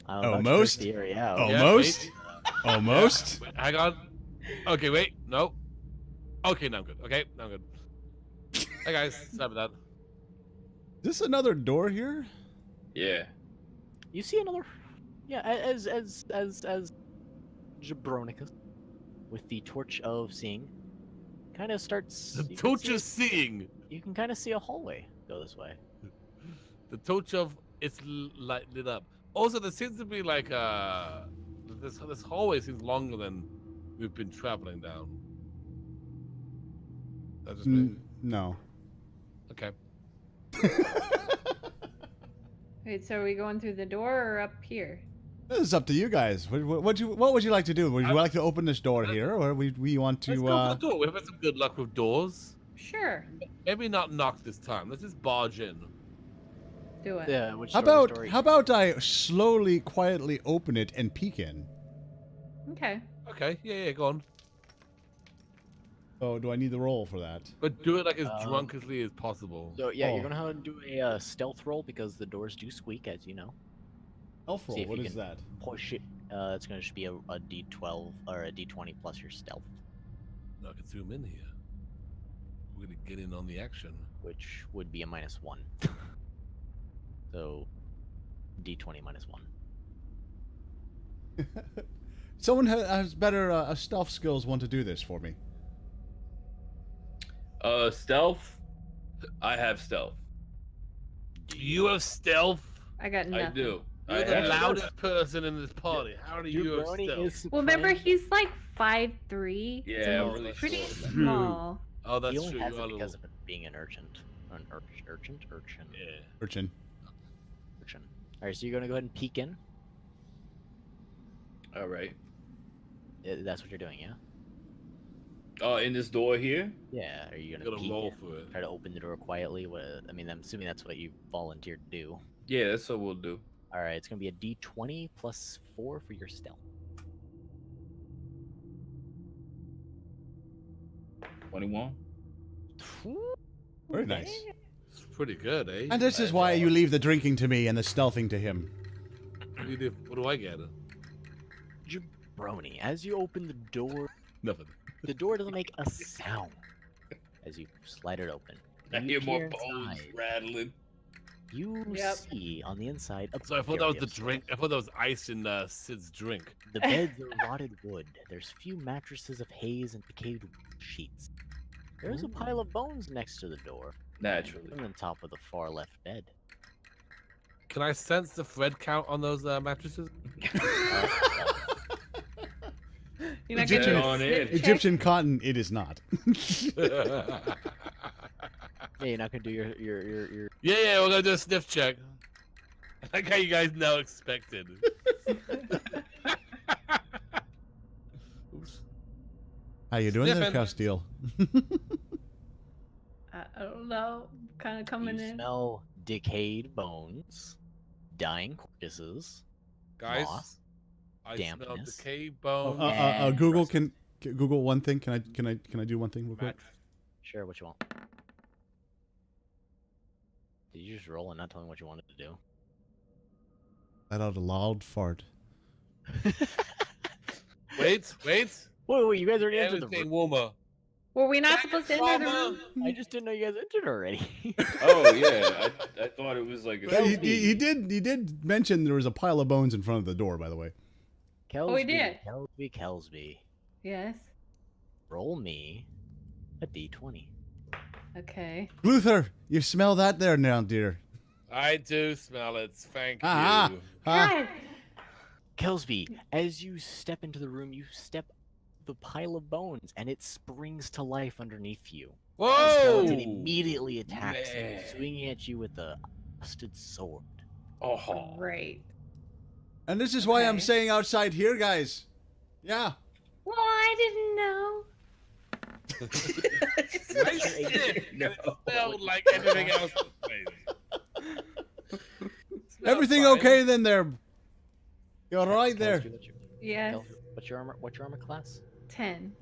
I'm about to Almost? break the area out. Oh. Yeah, Almost? wait. Almost? Wait, hang on. Okay, wait. No. Okay, now I'm good. Okay, now I'm good. Hey guys, sorry about that. This another door here? Yeah. You see another, yeah, as Jabronicus, with the torch of seeing, kind of starts. The you can torch see of seeing. You can kind of see a hallway go this way. The torch of it's lit up. Also, there seems to be like this hallway seems longer than we've been traveling down. That's just me. No. Okay. Wait, so are we going through the door or up here? This is up to you guys. What would you like to do? Would you like to open this door here, or we want to? Let's go for the door. We've had some good luck with doors. Sure. Maybe not knock this time. Let's just barge in. Do it. Yeah. Which How door of the about story? how about I slowly, quietly open it and peek in? Okay. Okay. Yeah. Go on. Oh, do I need the roll for that? But do it like as drunkenly as possible. So yeah, Oh. you're gonna have to do a stealth roll because the doors do squeak, as you know. Elf See roll. if What you is can- that? Push it. It's gonna just be a D12 or a D20 plus your stealth, I can zoom in here. We're gonna get in on the action. which would be a -1. So D20 -1. Someone has better stealth skills. Want to do this for me? Stealth. I have stealth. Do you have stealth? I got nothing. I do. You're I the have loudest person in this party. How do you have Jabroni stealth? is Well, remember, supreme. he's like 5'3". Yeah, so I'm he's really pretty short. small. Oh, that's He only true. has You are it a because little... of it being an urchin. Urchin. Yeah. Urchin. Urchin. Alright, so you're gonna go ahead and peek in. All right. That's what you're doing, yeah? Oh, in this door here. Yeah. Are you You gonna gotta peek roll in? for it. Try to open the door quietly. I mean, I'm assuming that's what you volunteered to do. Yeah, that's what we'll do. Alright, it's gonna be a D20 plus 4 for your stealth. 21. Very nice. It's pretty good, eh? And this is why you leave the drinking to me and the stealthing to him. What do I get? Jabroni, as you open the door, Nothing. the door doesn't make a sound as you slide it open. I You hear more peer bones inside. rattling. You Yep. see on the inside. A So I thought that was the various- drink. I thought that was ice in Sid's drink. The beds are rotted wood. There's few mattresses of haze and decayed sheets. There's a pile of bones next to the door, Naturally. on the top of the far left bed. Can I sense the thread count on those mattresses? You're not Egyptian- gonna on snip in. check? Egyptian cotton. It is not. Yeah, you're not gonna do your Yeah, we're gonna do a sniff check. I like how you guys now expected. Oops. How you doing there, Sniffing. Castile? I don't know. Kind of coming you in. smell decayed bones, dying corpses. Guys, Moss, I smell dampness. decayed bones. Google can Google one thing. Can I do one thing real quick? Sure, what you want? Did you just roll and not tell me what you wanted to do? Let out a loud fart. Wait. Wait, you guys already entered the Everything room. warmer. Were we not supposed to enter the Mama. room? I just didn't know you guys entered already. Oh yeah, I thought it was like a. But he did mention there was a pile of bones in front of the door. By the way. Kelsby, we did. Kelsby. Yes. Roll me a d20. Okay. Luther, you smell that there now, dear. I do smell it. Thank Ah, you. God. Kelsby, as you step into the room, you step the pile of bones, and it springs to life underneath you. The Whoa! skeleton immediately attacks, man. swinging at you with a rusted sword. Oh. Great. And this is why I'm Okay. staying outside here, guys. Yeah. Well, I didn't know. I sniffed, and it smelled like everything else. in the place. Smells Everything fine. okay then there? You all right there? Kelsby, Yes. What's your armor class? 10.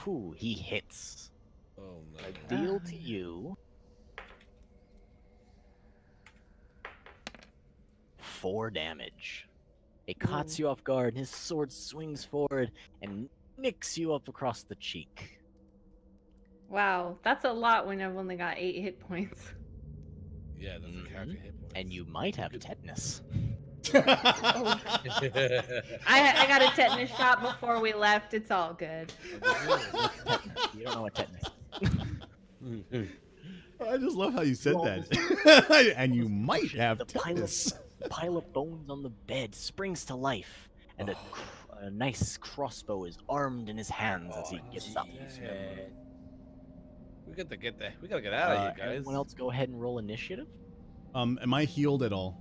Whew, he hits. Oh no. I deal to you 4 damage. It cuts you off guard, and his sword swings forward and nicks you up across the cheek. Wow, that's a lot when I've only got 8 hit points. Yeah, that's a character hit points. And you might have Good. tetanus. I got a tetanus shot before we left. It's all good. You don't know what tetanus is. I just love how you said Roll that. And you might have the tetanus. pile of bones on the bed springs to life, and a nice crossbow is armed in his hands as he gets up. We got to get there. We gotta get out of here, guys. Everyone else, go ahead and roll initiative. Am I healed at all?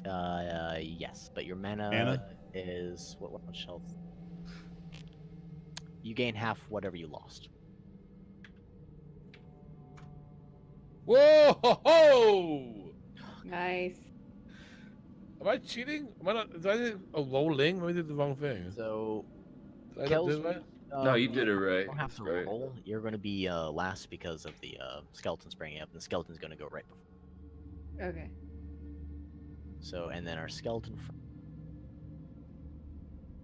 Yes, but your mana Mana? is what much health? You gain half whatever you lost. Whoa! Ho, ho! Nice. Am I cheating? Am I not? Did I do a rolling? Maybe I did the wrong thing. So, Did I not do it right? No, you did it You right. don't have to Right. roll. You're going to be last because of the skeleton springing up, and the skeleton's going to go right before. Okay. So, and then our skeleton.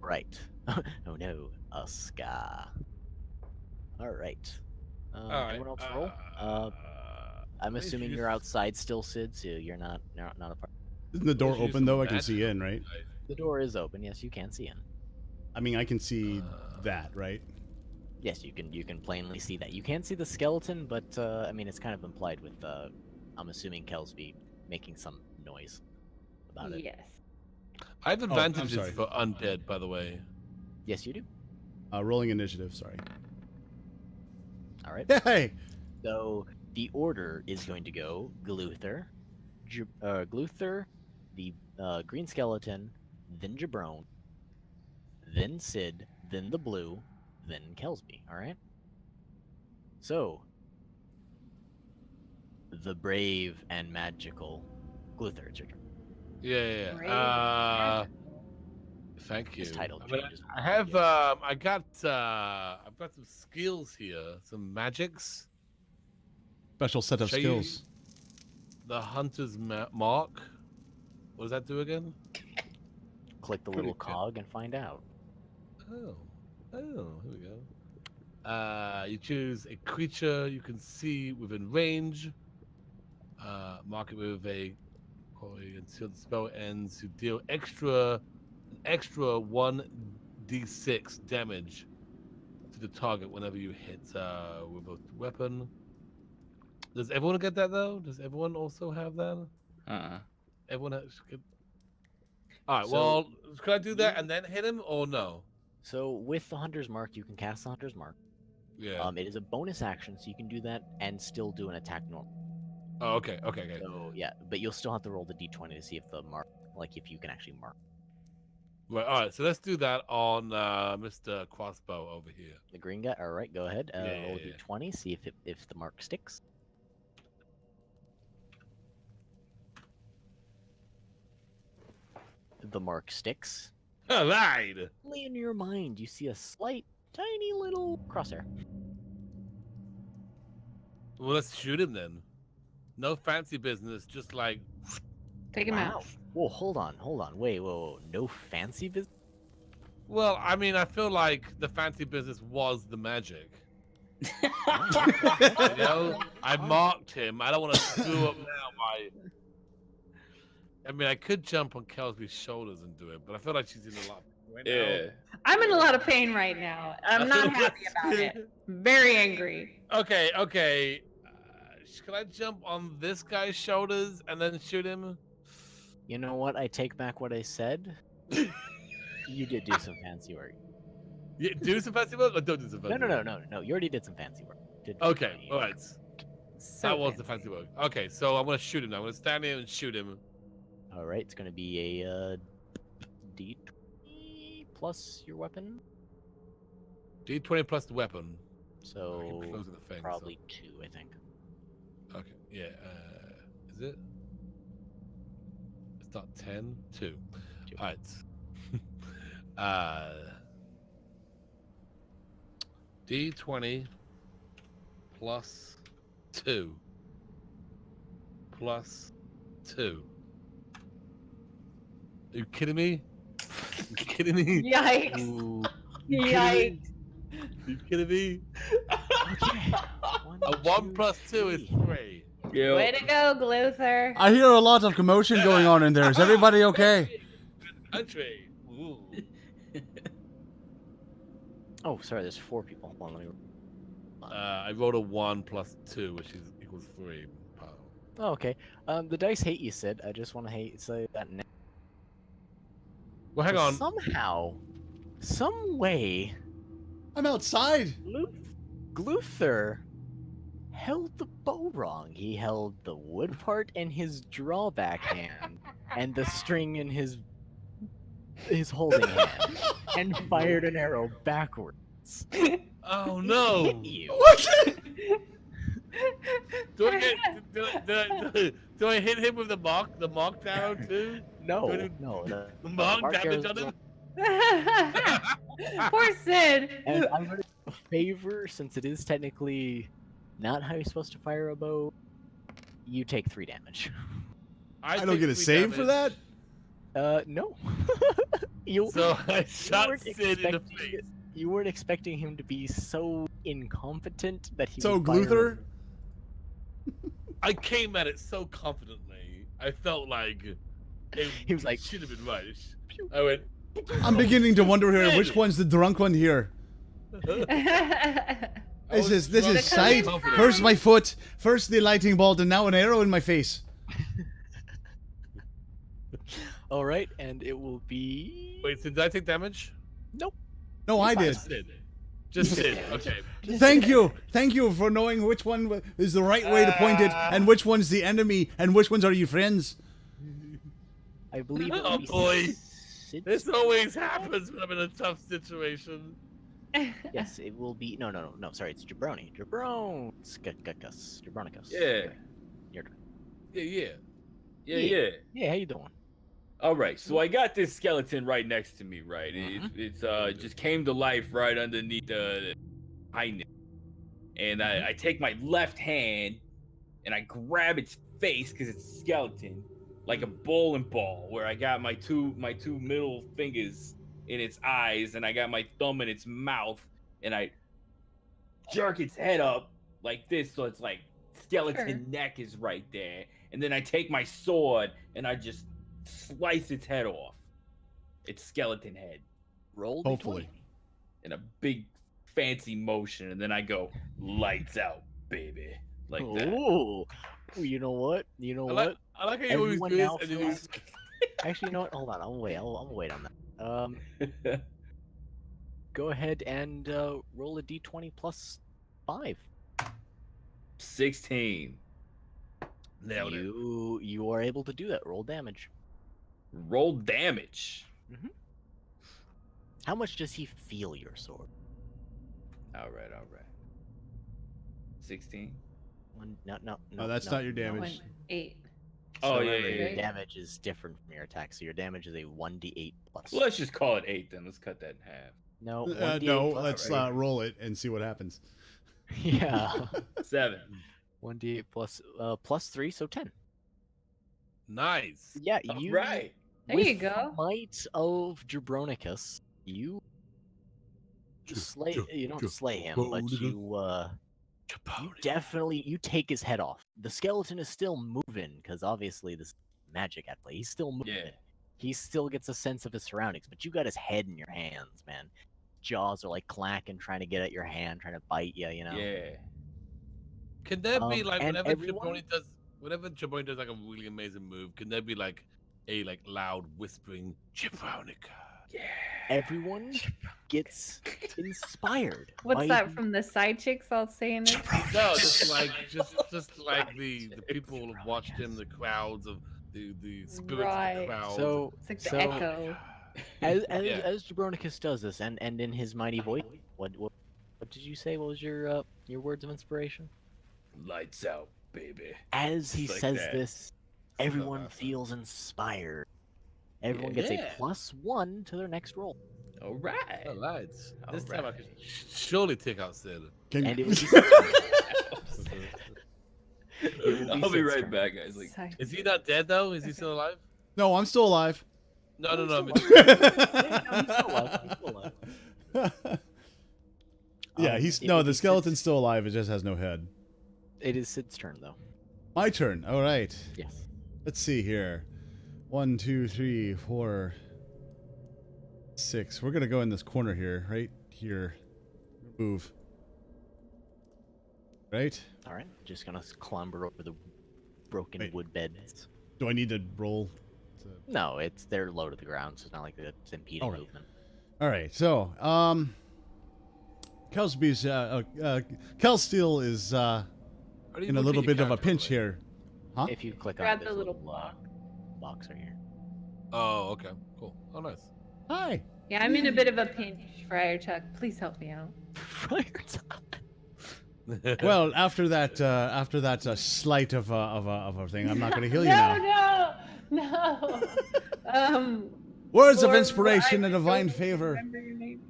Right. Oh no, a ska. All right. Alright, Everyone else roll. I'm maybe assuming you you're just- outside still, Sid. So you're not a part. Isn't the door Let's use open though? some I can see magic. in, right? The door is open. Yes, you can see in. I mean, I can see that, right? Yes, you can plainly see that. You can't see the skeleton, but I mean, it's kind of implied with. I'm assuming Kelsby making some noise about it. Yes. I have I'm advantages sorry. for undead, by the way. Yes, you do. Rolling initiative. Sorry. All right. Hey. So the order is going to go Gluther, Gluther, the green skeleton, then Jabron, then Sid, then the blue, then Kelsby. All right. So the brave and magical Gluther. It's your turn. Yeah. Great. Thank you. His title I mean, changes. I have I've got some skills here, some magics. Special set of Show you skills. The hunter's mark. What does that do again? Click the Pretty little good. cog and find out. Oh, here we go. You choose a creature you can see within range. Mark it with a until the spell ends. You deal an extra 1d6 damage to the target whenever you hit with a weapon. Does everyone get that though? Does everyone also have that? Everyone has. All right. So, well, can I do that and then hit him or no? So with the Hunter's Mark, you can cast the Hunter's Mark. Yeah. It is a bonus action, so you can do that and still do an attack normal. Oh, okay. So yeah, but you'll still have to roll the d20 to see if the mark, like if you can actually mark. Right. All right. So let's do that on Mr. Crossbow over here. The green guy. All right, go ahead. Yeah, Roll yeah. d20, see if the mark sticks. The mark sticks. I lied. Only in your mind, you see a slight, tiny little crosshair. Well, let's shoot him then. No fancy business. Just like. Take him out. Whoa, hold on. Wait, whoa. No fancy business? Well, I mean, I feel like the fancy business was the magic. You know, I marked him. I don't want to screw up now by. I mean, I could jump on Kelsby's shoulders and do it, but I feel like she's in a lot. Right now. Yeah. I'm in a lot of pain right now. I'm not happy about it. Very angry. Okay. Can I jump on this guy's shoulders and then shoot him? You know what? I take back what I said. You did do some fancy work. Yeah, do some fancy work or don't do some fancy work? No. You already did some fancy work. Okay, all right. So That was the fancy work. Okay, so I'm gonna shoot him now. I'm gonna stand here and shoot him. All right, it's gonna be a D20 plus your weapon, D20 plus the weapon. so I keep closing the thing, so- probably 2, I think. Okay, yeah. Is it? It's not 10. 2. 2. All right. D20 plus 2 plus 2. Are you kidding me? You kidding me? Yikes. Ooh, You kidding Yikes. me? You kidding me? okay. A 1 plus 2 is 3. Yo. Way to go, Gluther. I hear a lot of commotion going on in there. Is everybody okay? Country. Ooh. Oh, sorry. There's 4 people. Hold on, let me. I rolled a 1 plus 2, which is equals 3. Oh, okay. The dice hate you, Sid. I just want to say that now. Well, hang on. Somehow, some way, I'm outside. Gluther held the bow wrong. He held the wood part in his drawback hand and the string in his holding hand and fired an arrow backwards. Oh no! Hit you. What? Do I hit him with the mark arrow too? No, Good. no. The mark damage arrows on him? Poor Sid. And I'm going to do a favor, since it is technically not how you're supposed to fire a bow. You take 3 damage. I don't take get a 3 save for damage. that? No. you, So I you shot weren't Sid in the expecting- face. You weren't expecting him to be so incompetent that he So would fire Gluther? I came at it so confidently. I felt like it He was like, should have been right. I went. I'm beginning to wonder here which one's the drunk one here. I This was is drunk sight. and confident. First my foot, first the lightning bolt, and now an arrow in my face. All right, and it will be. Wait, so did I take damage? Nope. No, I did. Just Sid. Just Sid. Okay. Thank you for knowing which one is the right way to point it, and which one's the enemy, and which ones are you friends. I believe it will Oh be boy. Sid's This always happens when I'm in a tough situation. Yes, it will be. No. Sorry, it's Jabroni. Jabronicus. Yeah. Your turn. Yeah. Yeah, how you doing? All right, so I got this skeleton right next to me, right? It's just came to life right underneath the behind it, and I take my left hand and I grab its face because it's a skeleton, like a bowling ball, where I got my two middle fingers in its eyes, and I got my thumb in its mouth, and I jerk its head up like this, so it's like skeleton neck is right there, and then I take my sword and I just slice its head off, its skeleton head, Roll. Hopefully. in a big fancy motion, and then I go lights out, baby, like that. Oh, you know what? I like how you always Everyone do now this. And then feels- Actually, you know what? Hold on. I'll wait. I'll wait on that. Go ahead and roll a d20 plus 5. 16. nailed it. You are able to do that. Roll damage. Roll damage. How much does he feel your sword? All right. 16. No. Oh, that's no. not your damage. 8. Oh, So yeah, your yeah. damage is different from your attack. So your damage is a 1d8 plus. Well, let's just call it 8 then. Let's cut that in half. No, No, 1d8 plus. let's roll it and see what happens. Yeah. 7. 1d8 plus 3, so 10. Nice. Yeah, All you. right. There with you go. the might of Jabronicus, you slay. You don't slay him, but you definitely take his head off. The skeleton is still moving because obviously this magic at play. He's still moving. Yeah. He still gets a sense of his surroundings, but you got his head in your hands, man. Jaws are like clacking, trying to get at your hand, trying to bite you. You know. Yeah. Can there be like and whenever everyone- Jabroni does like a really amazing move? Can there be like a loud whispering Jabronica? Yeah. Everyone gets inspired. What's by that the- from the side chicks all saying it? No, just like the people who have watched him, the crowds of the spirits of Right. the crowd. So It's like the So- echo. as Yeah. as Jabronicus does this, and in his mighty voice, what did you say? What was your words of inspiration? Lights out, baby. As he Just like says that. this, everyone awesome. feels inspired. Everyone gets a Yeah. +1 to their next roll, All right. Oh, lights. This time I Alright. could surely take out Sid. Can- and it will be. I'll be right back, guys. Like, Side- Is he not dead though? Is he still alive? No, I'm still alive. No. I mean, Yeah, It no, will the be skeleton's still alive. It just has no head. It is Sid's turn though. My turn. All right. Yes. Let's see here. 1, 2, 3, 4, 6. We're gonna go in this corner here, right here. Move. Right? All right. Just gonna clamber over the broken Wait. wood beds. Do I need to roll? No, they're low to the ground, so it's not like it's impeding All right. movement. All right. So, Kelsby's Kelsteel is How do you in a rotate little your bit of a character, pinch by the way? here. Huh? If you click Grab on the this little box right here. Oh, okay, cool. Oh, nice. Hi. Yeah, I'm in a bit of a pinch, Friar Chuck. Please help me out. Well, after that slight of a thing, I'm not going to heal you now. No. Words of Lord, inspiration I and divine don't favor. remember your name.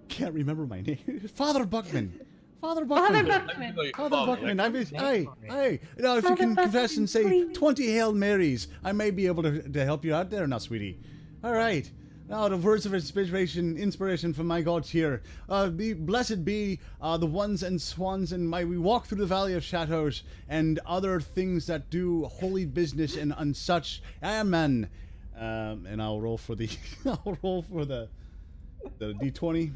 Can't remember my name. Father Buckman. Father Father Buckman. Buckman. Father Buckman. I mean, hey. Now, if you Father can confess Buckman, and say please. 20 Hail Marys, I may be able to help you out there now, sweetie. All right. Now, the words of inspiration from my gods here. Blessed be the ones and swans, and we walk through the valley of shadows, and other things that do holy business and such. Amen. And I'll roll for the the d20.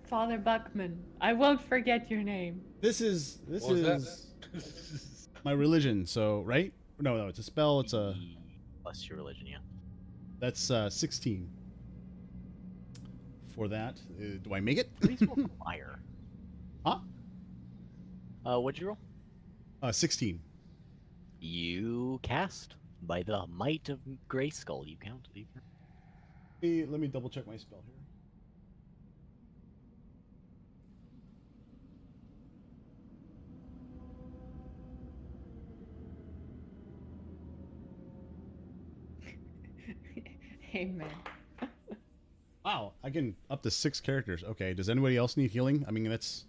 Father Buckman. I won't forget your name. This is What was that? my religion. So right? No, it's a spell. It's a Plus your religion, yeah. that's 16 for that. Do I make it? Please roll fire. Huh? What'd you roll? 16. You cast by the might of Grayskull. You count. Let me double check my spell here. Amen. Wow, I can up to 6 characters. Okay, does anybody else need healing? I mean, that's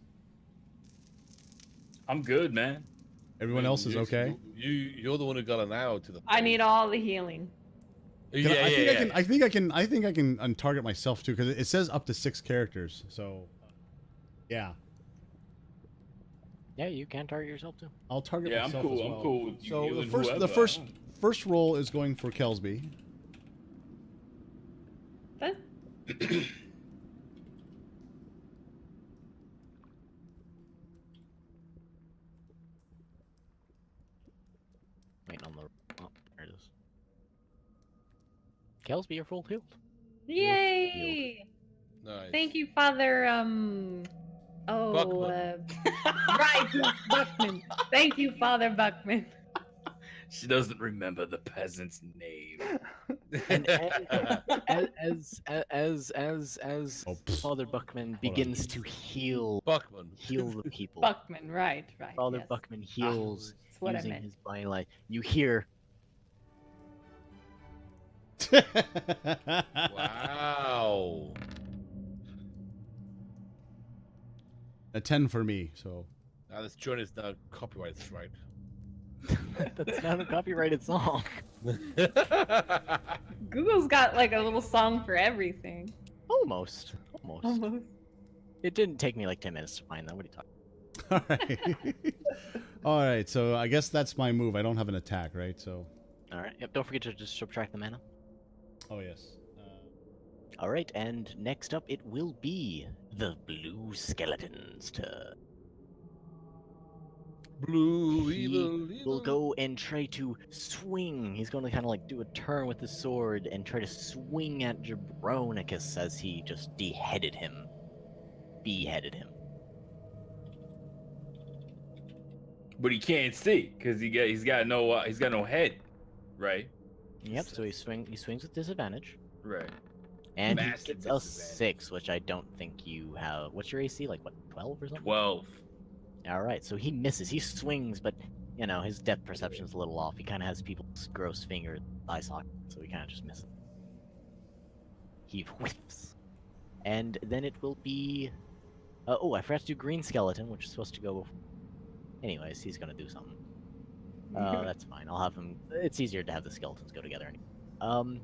I'm good, man. everyone else is okay. You're the one who got an arrow to the. I need all the healing. Yeah, I think I can untarget myself too, because it says up to 6 characters. So, yeah, Yeah, you can target yourself too. I'll target Yeah, I'm myself cool. as well. I'm cool with you So healing the whoever. first roll is going for Kelsby. But Waiting on the. Oh, there it is. Kelsby, you're full healed. yay! Nice. Thank you, Father. Oh, Buckman. right, yes, Buckman. Thank you, Father Buckman. She doesn't remember the peasant's name. And as Oh, Father Buckman begins to heal Buckman. the people, Buckman, right. Father yes. Buckman heals That's what I using meant. his body light. You hear Wow. A 10 for me. So Now this joint is now copyright strike. that's not a copyrighted song. Google's got like a little song for everything. Almost. Almost. It didn't take me like 10 minutes to find that. What are you talking? all right, all right. So I guess that's my move. I don't have an attack, right? So All right. Yep. Don't forget to just subtract the mana. oh yes. All right. And next up, it will be the blue skeleton's turn. Blue He evil. will go and try to swing. He's going to kind of like do a turn with the sword and try to swing at Jabronicus as he just beheaded him. But he can't see because he's got no head, right? Yep. So he swings with disadvantage, Right. and he Massive gets a disadvantage. 6, which I don't think you have. What's your AC? Like what, 12 or something? 12. All right. So he misses. He swings, but you know his depth perception's a little off. He kind of has people's gross finger eye socket, so he kind of just misses. He whiffs, and then it will be. Oh, I forgot to do green skeleton, which is supposed to go before. Anyways, he's gonna do something. That's fine. I'll have him. It's easier to have the skeletons go together. Anyway.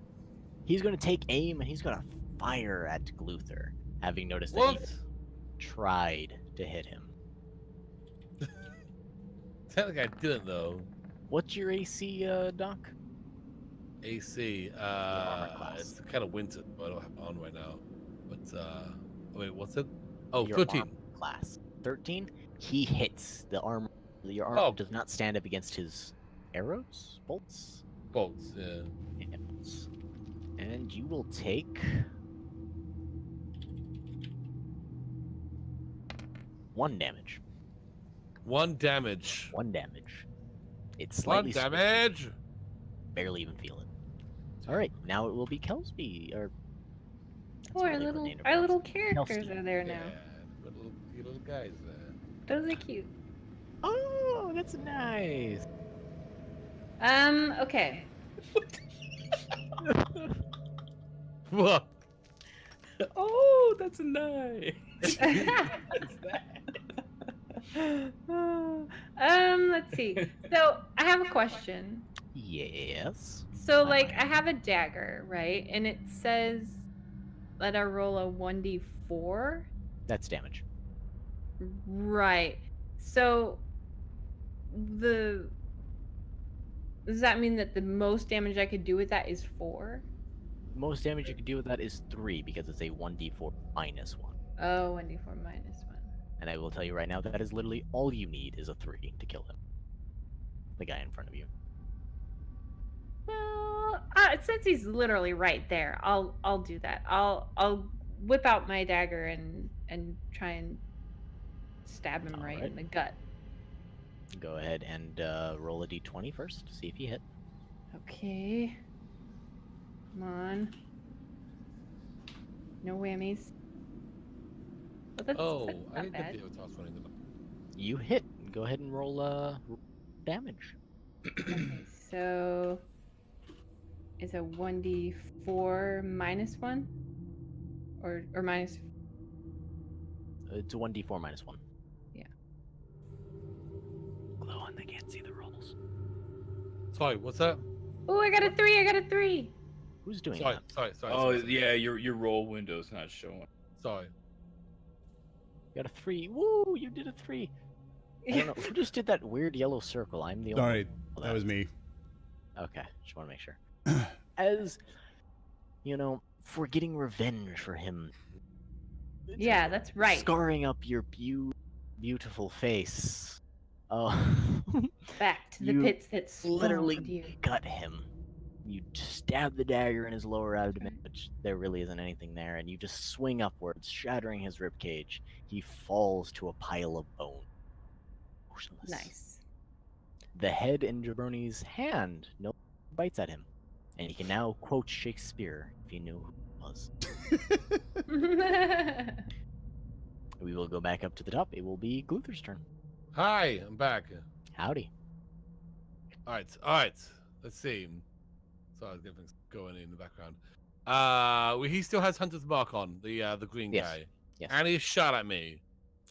He's gonna take aim and he's gonna fire at Gluther, having noticed that What? he tried to hit him. Technically, I didn't though. What's your AC, Doc? AC. armor class. It's kind of winter, but I don't have it on right now. But wait, what's it? Oh, Your 13. armor class. 13. He hits the armor. Your armor Oh. does not stand up against his arrows, bolts. Bolts. Yeah. Yeah, bolts. And you will take 1 damage. 1 damage. 1 damage. It's 1 slightly damage. barely even feel it. All right, now it will be Kelsby. Or that's Oh, what they were named our after. little characters Kelsey. are there now. Yeah, little guys there. Those are cute. Oh, that's nice. Okay. What? Oh, that's nice. Let's see. So I have a question. Yes. So I like might. I have a dagger, right? And it says let I roll a 1d4. That's damage. Right. So does that mean that the most damage I could do with that is 4? Most damage you can do with that is 3 because it's a 1d4 minus 1. Oh, 1d4 minus 1. And I will tell you right now that is literally all you need is a 3 to kill him. The guy in front of you. Well, since he's literally right there, I'll do that. I'll whip out my dagger and try and stab him right in Alright. the gut. Go ahead and roll a d20 first to see if you hit. Okay. Come on. No whammies. But that's Oh, not I didn't get bad. the other toss running. You hit. Go ahead and roll damage. Okay, so is a 1d4 minus 1? Or minus. It's a 1d4 minus 1. Yeah. Glow and they can't see the rolls. Sorry, what's that? Oh, I got a 3! I got a 3! Who's doing Sorry, that? sorry. Oh sorry. yeah, your roll window's not showing. Sorry. You got a 3. Woo! You did a 3. I don't know. Who just did that weird yellow circle? I'm the only Sorry, one. that was me. Okay, just want to make sure. As, you know, for getting revenge for him. Yeah, that's right. Scarring up your beautiful face. Oh, Back to the You pits that spawned literally you. gut him. You stab the dagger in his lower abdomen, which there really isn't anything there, and you just swing upwards, shattering his ribcage. He falls to a pile of bone. Motionless. Nice. The head in Jabroni's hand no bites at him, and he can now quote Shakespeare if he knew who it was. We will go back up to the top. It will be Gluther's turn. Hi, I'm back. Howdy. All right. Let's see. Sorry, there's things going in the background. He still has Hunter's Mark on, the green Yes. guy. Yes. And he shot at me.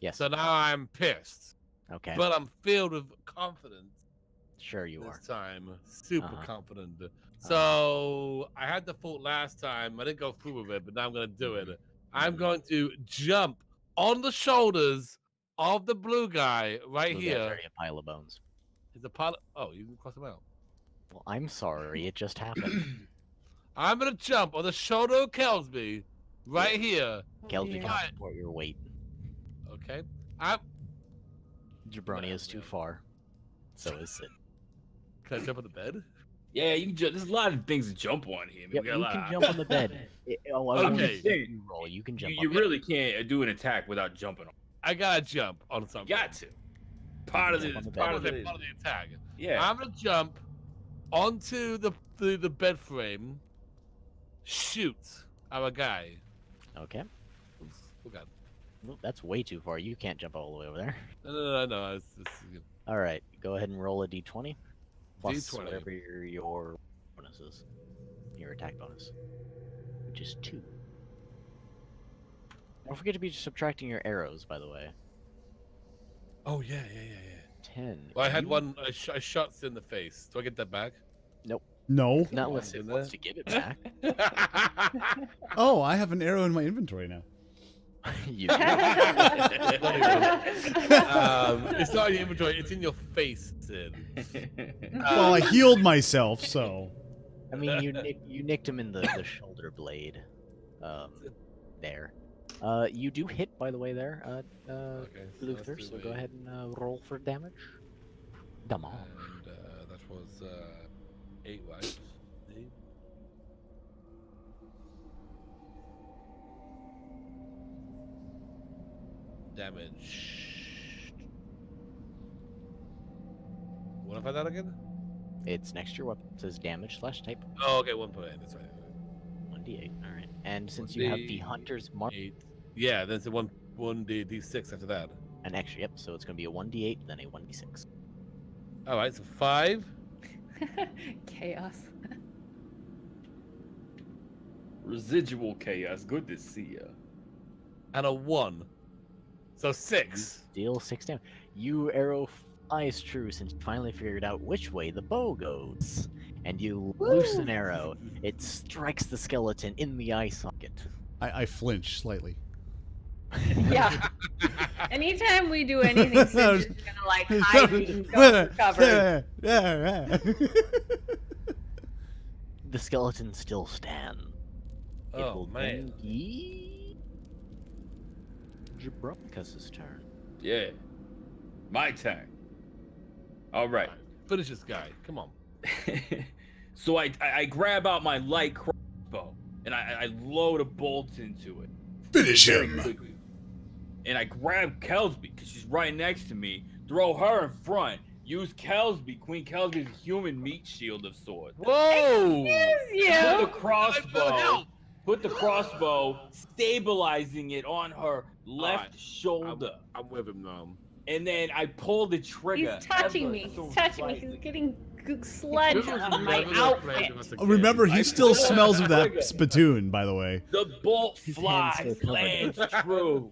Yes. So now I'm pissed. Okay. But I'm filled with confidence Sure you are. this time. Super Uh-huh. confident. So I had the fault last time. I didn't go through with it, but now I'm going to do it. I'm going to jump on the shoulders of the blue guy right Blue guy's here. already a pile of bones. Is the pilot? Oh, you can cross him out. Well, I'm sorry. It just happened. I'm gonna jump on the shoulder of Kelsby right here. Kelsby dear. can't support your weight. Okay. I'm. Jabroni is too far. So is Sid. Can I jump on the bed? Yeah, you can there's a lot of things to jump on here. Yep, We got a you lot can of- jump on the bed. I won't Okay. let you roll. You can jump You on really can't do an attack without jumping on. I gotta jump on something. You got to. Part of Jump the on the part bed. of the part of the attack. yeah. I'm gonna jump onto the bed frame. Shoot our guy. Okay. Oh god. Well, that's way too far. You can't jump all the way over there. No. It's All right. Go ahead and roll a d20. Plus D20. whatever your bonus is. Your attack bonus. Which is 2. Don't forget to be subtracting your arrows, by the way. Oh yeah. 10. Well, I had You- one. I shot Sid in the face. Do I get that back? No. Not Oh, unless it isn't wants it? to give it back. Oh, I have an arrow in my inventory now. You It's not in your inventory. It's in your face, Sid. Well, I healed myself, so. I mean, you nicked him in the shoulder blade. There. You do hit, by the way, there, Okay, so Luther. let's So do go a- ahead and roll for damage. Damage. And that was 8 lives. Damage. What if I that again? It's next to your weapon. It says damage/type. Oh, okay, 1.8. That's right. 1d8. All right. And since you have the hunter's mark, 8. Yeah, then it's a 1d6 after that. an extra. Yep. So it's going to be a 1d8, then a 1d6. All right, so 5. Chaos. Residual chaos. Good to see ya. And a 1. So 6. Deal 6 damage. You arrow flies true since you finally figured out which way the bow goes. And you loose an arrow. It strikes the skeleton in the eye socket. I flinch slightly. Yeah. Anytime we do anything, Sid's just gonna like hide and go for cover. The skeleton still stands. It Oh, will man. then be Jabronicus's turn. Yeah. My turn. All right. Finish this guy. Come on. So I grab out my light crossbow and I load a bolt into it. Finish very him. quickly. And I grab Kelsby because she's right next to me. Throw her in front. Use Kelsby, Queen Kelsby's human meat shield of sorts. Whoa! Excuse Put the you. crossbow. Put the crossbow, stabilizing it on her left Alright. shoulder. I'm with him now. And then I pull the trigger. He's touching ever me. so He's touching me. slightly. He's getting sludge on my Never gonna play outfit. with us again. Remember, he I still pull smells of that trigger. spittoon, by the way. The bolt His hand's flies, still covered. lands true,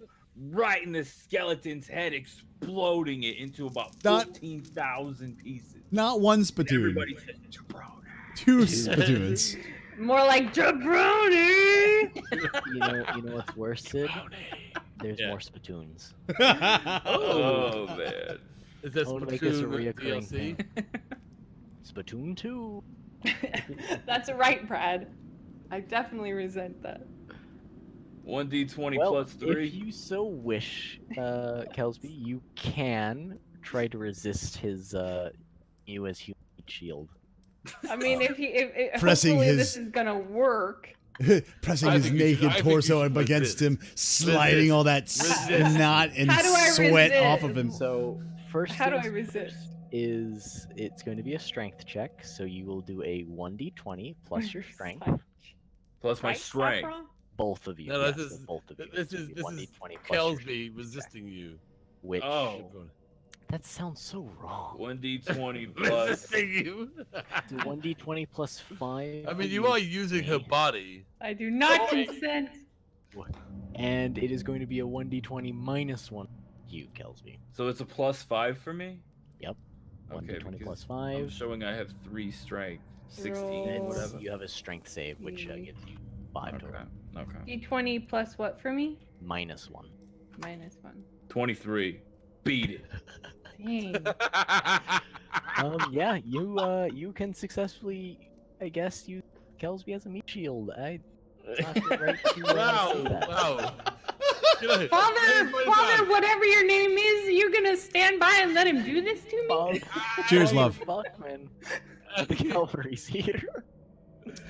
right in the skeleton's head, exploding it into about Not- 14,000 pieces. Not one spittoon. Everybody says, "Jabroni." 2 spittoons. More like jabroni. You know what's worse, Sid? There's Yeah. more spittoons. Oh, man. Is this I'll make this a Splatoon reoccurring DLC? thing. Spittoon 2. That's right, Brad. I definitely resent that. 1d20 Well, plus 3. if you so wish, Kelsby, you can try to resist his you as human shield. I mean, if Pressing hopefully his- this is gonna work. Pressing I his think you should- naked I think torso you should up against resist. him, sliding all that Resist. snot and How do I sweat resist? off of him. So first How do I things resist? first is it's going to be a strength check, so you will do a 1d20 plus your strength. Plus my Right, strength. Saffron? Both of you. No, yes, this so is both of you. this So is it'll be this is 1d20 plus your Kelsby resisting you. Which Oh. that sounds so wrong. 1d20 plus. Resisting you. So 1d20 plus 5. I mean, you are using her body. I do not consent. And it is going to be a 1d20 minus 1. You, Kelsby. So it's a plus 5 for me? Yep. Okay, 1d20 because plus I'm 5. showing I have 3 strength. 16, Roll. And whatever. you have a strength save, which gives you 5 Okay, total. okay. D20 plus what for me? Minus 1. Minus 1. 23. Beat it. Dang. Yeah, you can successfly, I guess, use Kelsby as a meat shield. It's not the right to Wow! say that. Wow! You know, Father, everybody's Father, on. whatever your name is, you're gonna stand by and let him do this to me? Bob, Cheers, holy love. Fuck, man. The Calvary's here.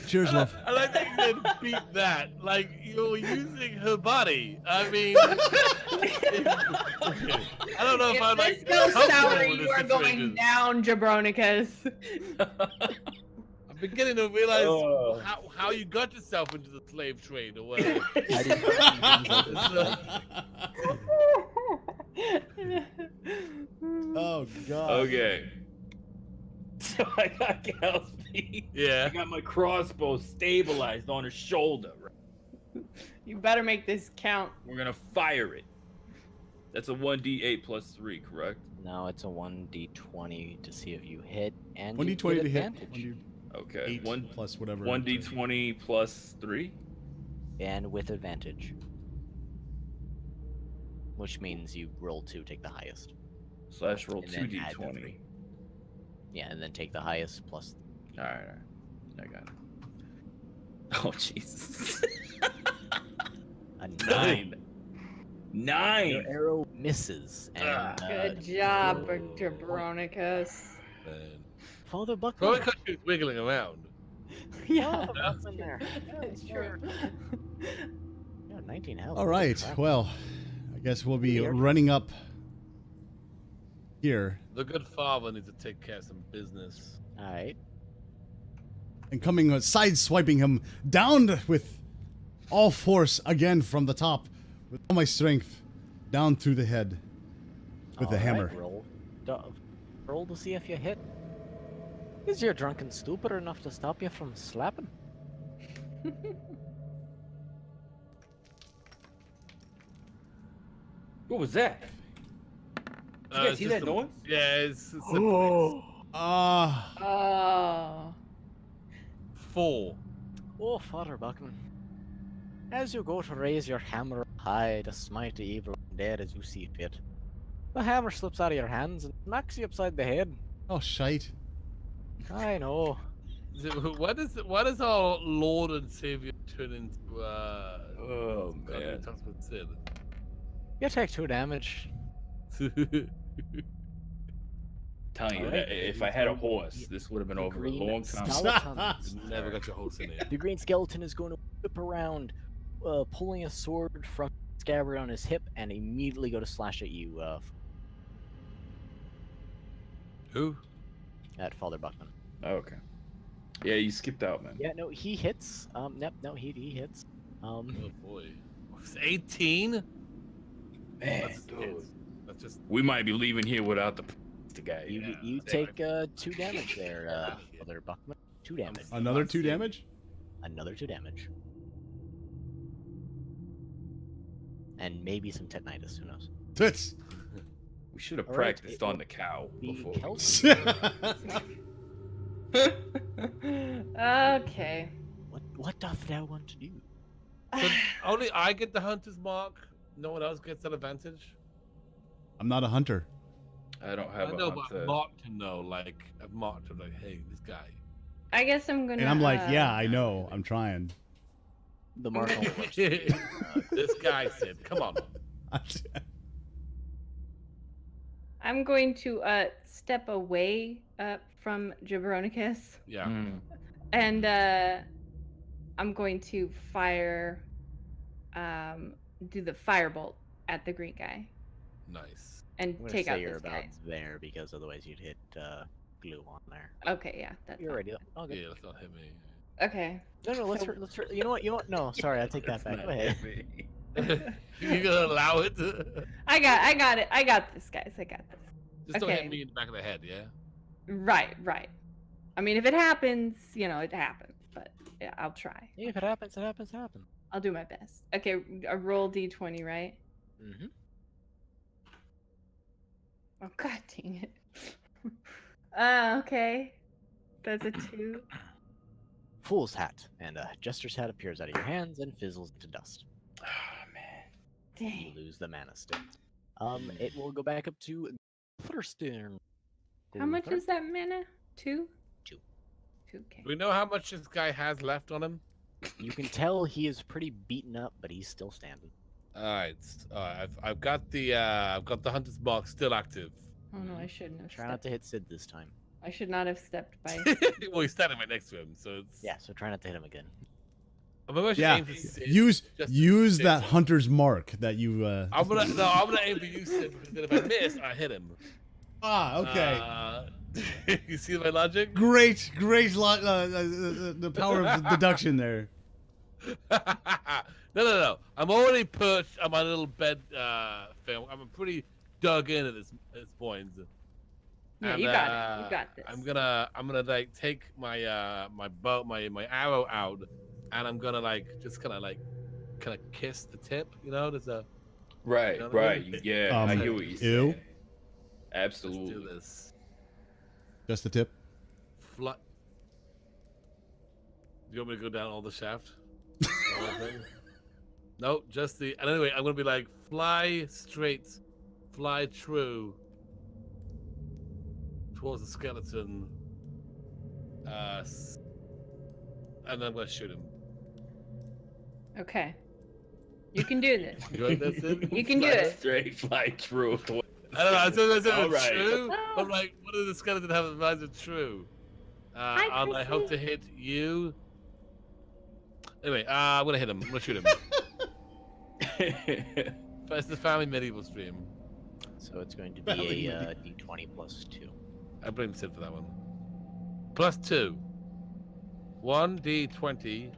Cheers, love. I like that you said beat that. Like you're using her body. I mean, I don't know if I'm If like this goes comfortable sour, with you this are going situation. down, Jabronicus. I'm beginning to realize Oh. how you got yourself into the slave trade or whatever. I didn't Oh, God. Okay. So I got Kelsby. I Yeah. got my crossbow stabilized on her shoulder. You better make this count. We're gonna fire it. That's a 1d8 plus 3, correct? No, it's a 1d20 to see if you hit, and 1d20 you to get hit. advantage. Okay. 8 One plus whatever. 1d20 plus 3. And with advantage. which means you roll 2, take the highest. Slash roll And two then add the d20. 3. Yeah, and then take the highest plus. All right. I got it. Oh Jesus. A 9. 9. 9. Your arrow misses. And, Good job, Jabronicus. Man. Father Buckman. Probably because she was wiggling around. Yeah, Father Buckman there. that's true. Yeah, 19 health. All Holy right. crap. Well, I guess we'll be Weird. running up here The good father needs to take care of some business. All right. and coming side-swiping him down with all force again from the top with all my strength down through the head with the All right, hammer. Roll to see if you hit. Is your drunken stupor enough to stop you from slapping? What was that? Did you guys it's see just that the- noise? Yeah, it's the police. Ah, Oh. 4. Oh, Father Buckman. As you go to raise your hammer high to smite the evil dead as you see fit, the hammer slips out of your hands and knocks you upside the head. oh shite. I know. What is our Lord and Savior turn into? Oh God, man. he talks about Sid. You take 2 damage. Telling you, Alright. if I had a horse, this would have been The over a green long time. skeleton. Never got your horse in here. The green skeleton is going to whip around, pulling a sword from the scabbard on his hip, and immediately go to slash at you, Who? at Father Buckman. Okay. Yeah, you skipped out, man. Yeah, no, he hits. No, he hits. Oh boy. It's 18. Man, That's, dude. that's just. We might be leaving here without the guy. You that's take 2 damage there, Father Buckman. 2 damage. Another 2 damage? Another 2 damage. And maybe some tetanitis. Who knows? Toots. We should have All right, practiced it on will the cow be before. Kelsey. Okay. What doth thou want to do? So only I get the hunter's mark. No one else gets that advantage. I'm not a hunter. I don't have I a know, but hunter. Mark to know. Like I've marked him. Like, hey, this guy. I guess I'm gonna. And I'm like, yeah, I know. I'm trying. The mark only works for you. This guy said, "Come on." I'm going to step away from Jabronicus, Yeah. Mm. and I'm going to fire, do the firebolt at the green guy Nice. and I'm gonna take say out you're this about guy. there because otherwise you'd hit glue on there. Okay, yeah, that's You're fine. ready. Oh, good. Yeah, let's not hit me. Okay. No, let's. You know what? No, sorry, I take that back. Go ahead. You gonna allow it? I got it. I got this, guys. I got this. Just don't Okay. hit me in the back of the head, yeah. Right. I mean, if it happens, it happens. But yeah, I'll try. Yeah, if it happens, it happens. It happens. I'll do my best. Okay, a roll d20, right? Mm-hmm. Oh god dang it. Okay. That's a 2. Fool's hat, and a jester's hat appears out of your hands and fizzles into dust. Oh man. You Dang. lose the mana stick. It will go back up to Thurstern. How much is that mana? 2? 2. 2, okay. Do we know how much this guy has left on him? You can tell he is pretty beaten up, but he's still standing. All right. I've got the hunter's mark still active. Oh no, I shouldn't have Try not stepped. to hit Sid this time. I should not have stepped by. Well, he's standing right next to him, so it's. Yeah, so try not to hit him again. Maybe I should Yeah. aim for Sid. Use just to use Sid. that hunter's mark that you. I'm gonna aim for you, Sid, because then if I miss, I hit him. Okay. You see my logic? Great, the power of deduction there. No. I'm already perched on my little bed film. I'm pretty dug in at this point. Yeah, And, you got it. You got this. I'm gonna like take my my bow, my arrow out, and I'm gonna like just kind of kiss the tip. You know, there's a Right, You know what I right. mean? Yeah, I hear what you're ew. saying. let's Absolutely. do this. Just the tip. Flut. You want me to go down all the shaft? The whole thing? No, just the. And anyway, I'm gonna be like fly straight, fly true towards the skeleton. And then I'm gonna shoot him. Okay. You can do this. You like that, Sid? You can do Fly it. Straight, fly true. I don't know. I said All right. true. Oh. I'm like, what does the skeleton have as lines of true? Hi, And I hope to Chrissy. hit you. Anyway, I'm gonna hit him. I'm gonna shoot him. First, the family medieval stream. So it's going to be Family a d20 plus 2. I blame Sid for that one. Plus 2. 1d20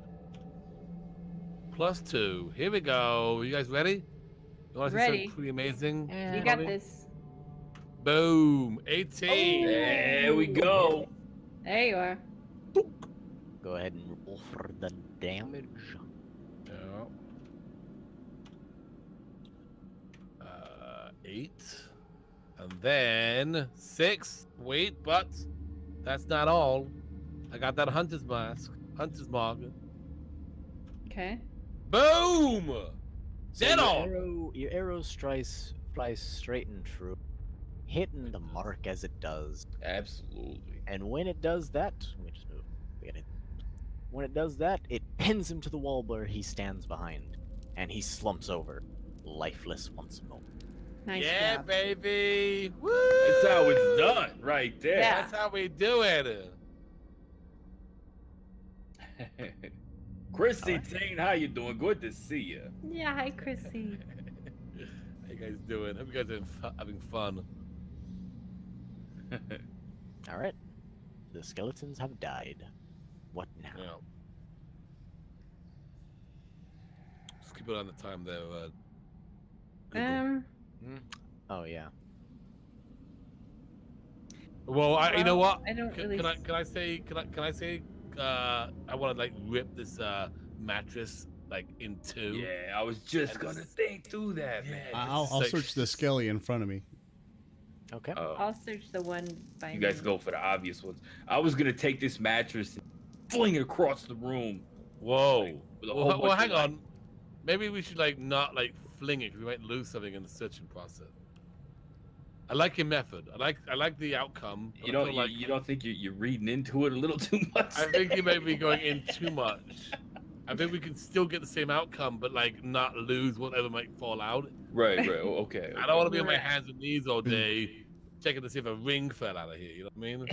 plus 2. Here we go. You guys ready? You want to see Ready. something pretty amazing? You got this. Boom. 18. There we go. There you are. Go ahead and roll for the damage. Yeah. 8. And then 6. Wait, but that's not all. I got that hunter's mask. Hunter's mark. Okay. Boom! So Dead on! your arrow flies straight and true, hitting the mark as it does. Absolutely. And when it does that, let me just move. When it does that, it pins him to the wall where he stands behind, and he slumps over, lifeless once more. Nice Yeah, job. baby. Woo! That's how it's done, right there. Yeah. That's how we do it. Chrissy Alright. Teen, how you doing? Good to see you. Yeah, hi, Chrissy. How you guys doing? Hope you guys are having fun. All right, the skeletons have died. What now? Yeah. Just keep it on the time there. Google. Oh yeah. Well, you know what? I don't really. Can I say? I want to like rip this mattress like in two. Yeah, I was just And gonna this- think through that, man. I'll Like- search the skelly in front of me. Okay. I'll search the one by You guys me. go for the obvious ones. I was gonna take this mattress and fling it across the room. Whoa. With a Well, whole well, bunch hang of, like- on. Maybe we should like not like fling it because we might lose something in the searching process. I like your method. I like the outcome. but You I don't feel you, like you don't think you're reading into it a little too much? I think you may be going in too much. I think we can still get the same outcome, but like not lose whatever might fall out. Right. Okay. I don't want to be on my Right. hands and knees all day, checking to see if a ring fell out of here. You know what I mean?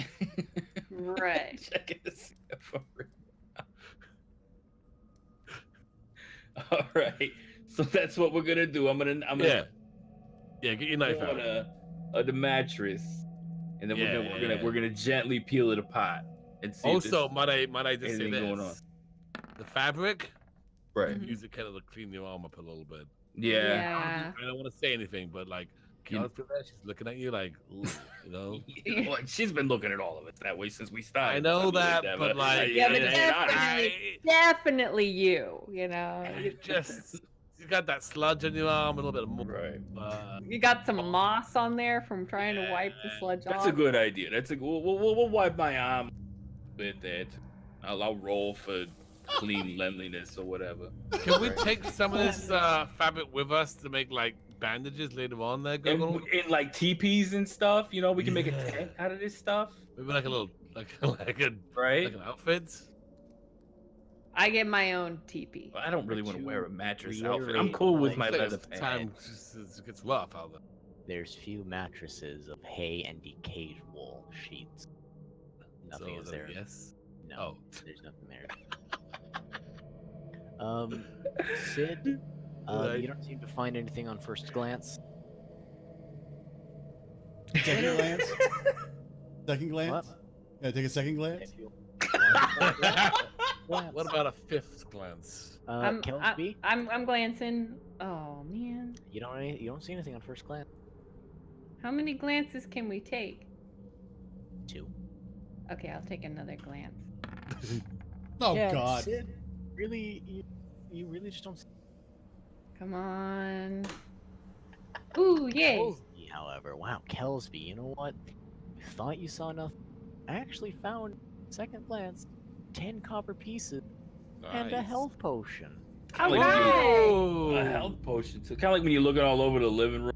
Right. Checking to see if I'm ready. All right. So that's what we're gonna do. I'm gonna Yeah, get your knife pull out. the mattress, and then Yeah. we're gonna gently peel it apart and see. if Also, might I just say anything this? going on. The fabric, right. Mhm. use it kind of to clean your arm up a little bit. Yeah. I don't want to say anything, but like, You- Kelsey there, she's looking at you like, ooh, you know. You know what? She's been looking at all of it that way since we started. I know so that, never- but like, Yeah, but it ain't honest. definitely- Definitely you. You know. I just you got that sludge on your arm, a little bit more. Right. You got some moss on there from trying to wipe the sludge That's off. a good idea. That's a we'll wipe my arm with that. I'll roll for clean cleanliness or whatever. Can we take some of this fabric with us to make like bandages later on there, And Google? in like teepees and stuff, you know, we can make a Yeah. tent out of this stuff, Maybe like a little like right? an outfit. I get my own teepee. I don't really Would want to you wear a mattress outfit. I'm reiterate, cool with like, my I think leather it's time pants. it gets rough out there. There's few mattresses of hay and decayed wool sheets. Nothing So is that there. Yes. No, Oh. there's nothing there. Sid, Right. you don't seem to find anything on first glance. Second glance. Second glance. What? Yeah, take a second glance. If you- What about a fifth glance? Kelsby? I'm glancing. Oh man. You don't see anything on first glance. How many glances can we take? 2. Okay, I'll take another glance. Oh Yeah, God. Sid, really, you really just don't see. Come on. Ooh, yay. Kelsby, however, wow, Kelsby, you know what? You thought you saw nothing. I actually found, second glance, 10 copper pieces and a Nice. health potion. All like right. a health potion. So kind of like when you're looking all over the living room.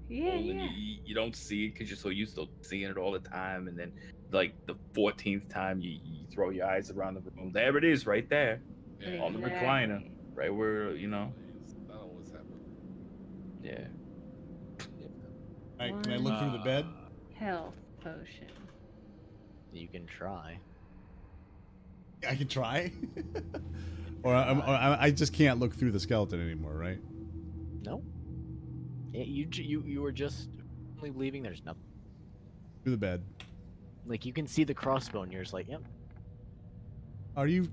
Yeah, And yeah. you don't see it because you're so used to seeing it all the time, and then like the 14th time you throw your eyes around the room, there it is, right there Yeah. on the recliner, Exactly. right where That always happens. yeah. All right, can I look through the bed? Health potion. You can try. I can try. I just can't look through the skeleton anymore, right? No. You were just leaving. There's nothing. Through the bed. Like you can see the crossbow, and you're just like, yep. Are you?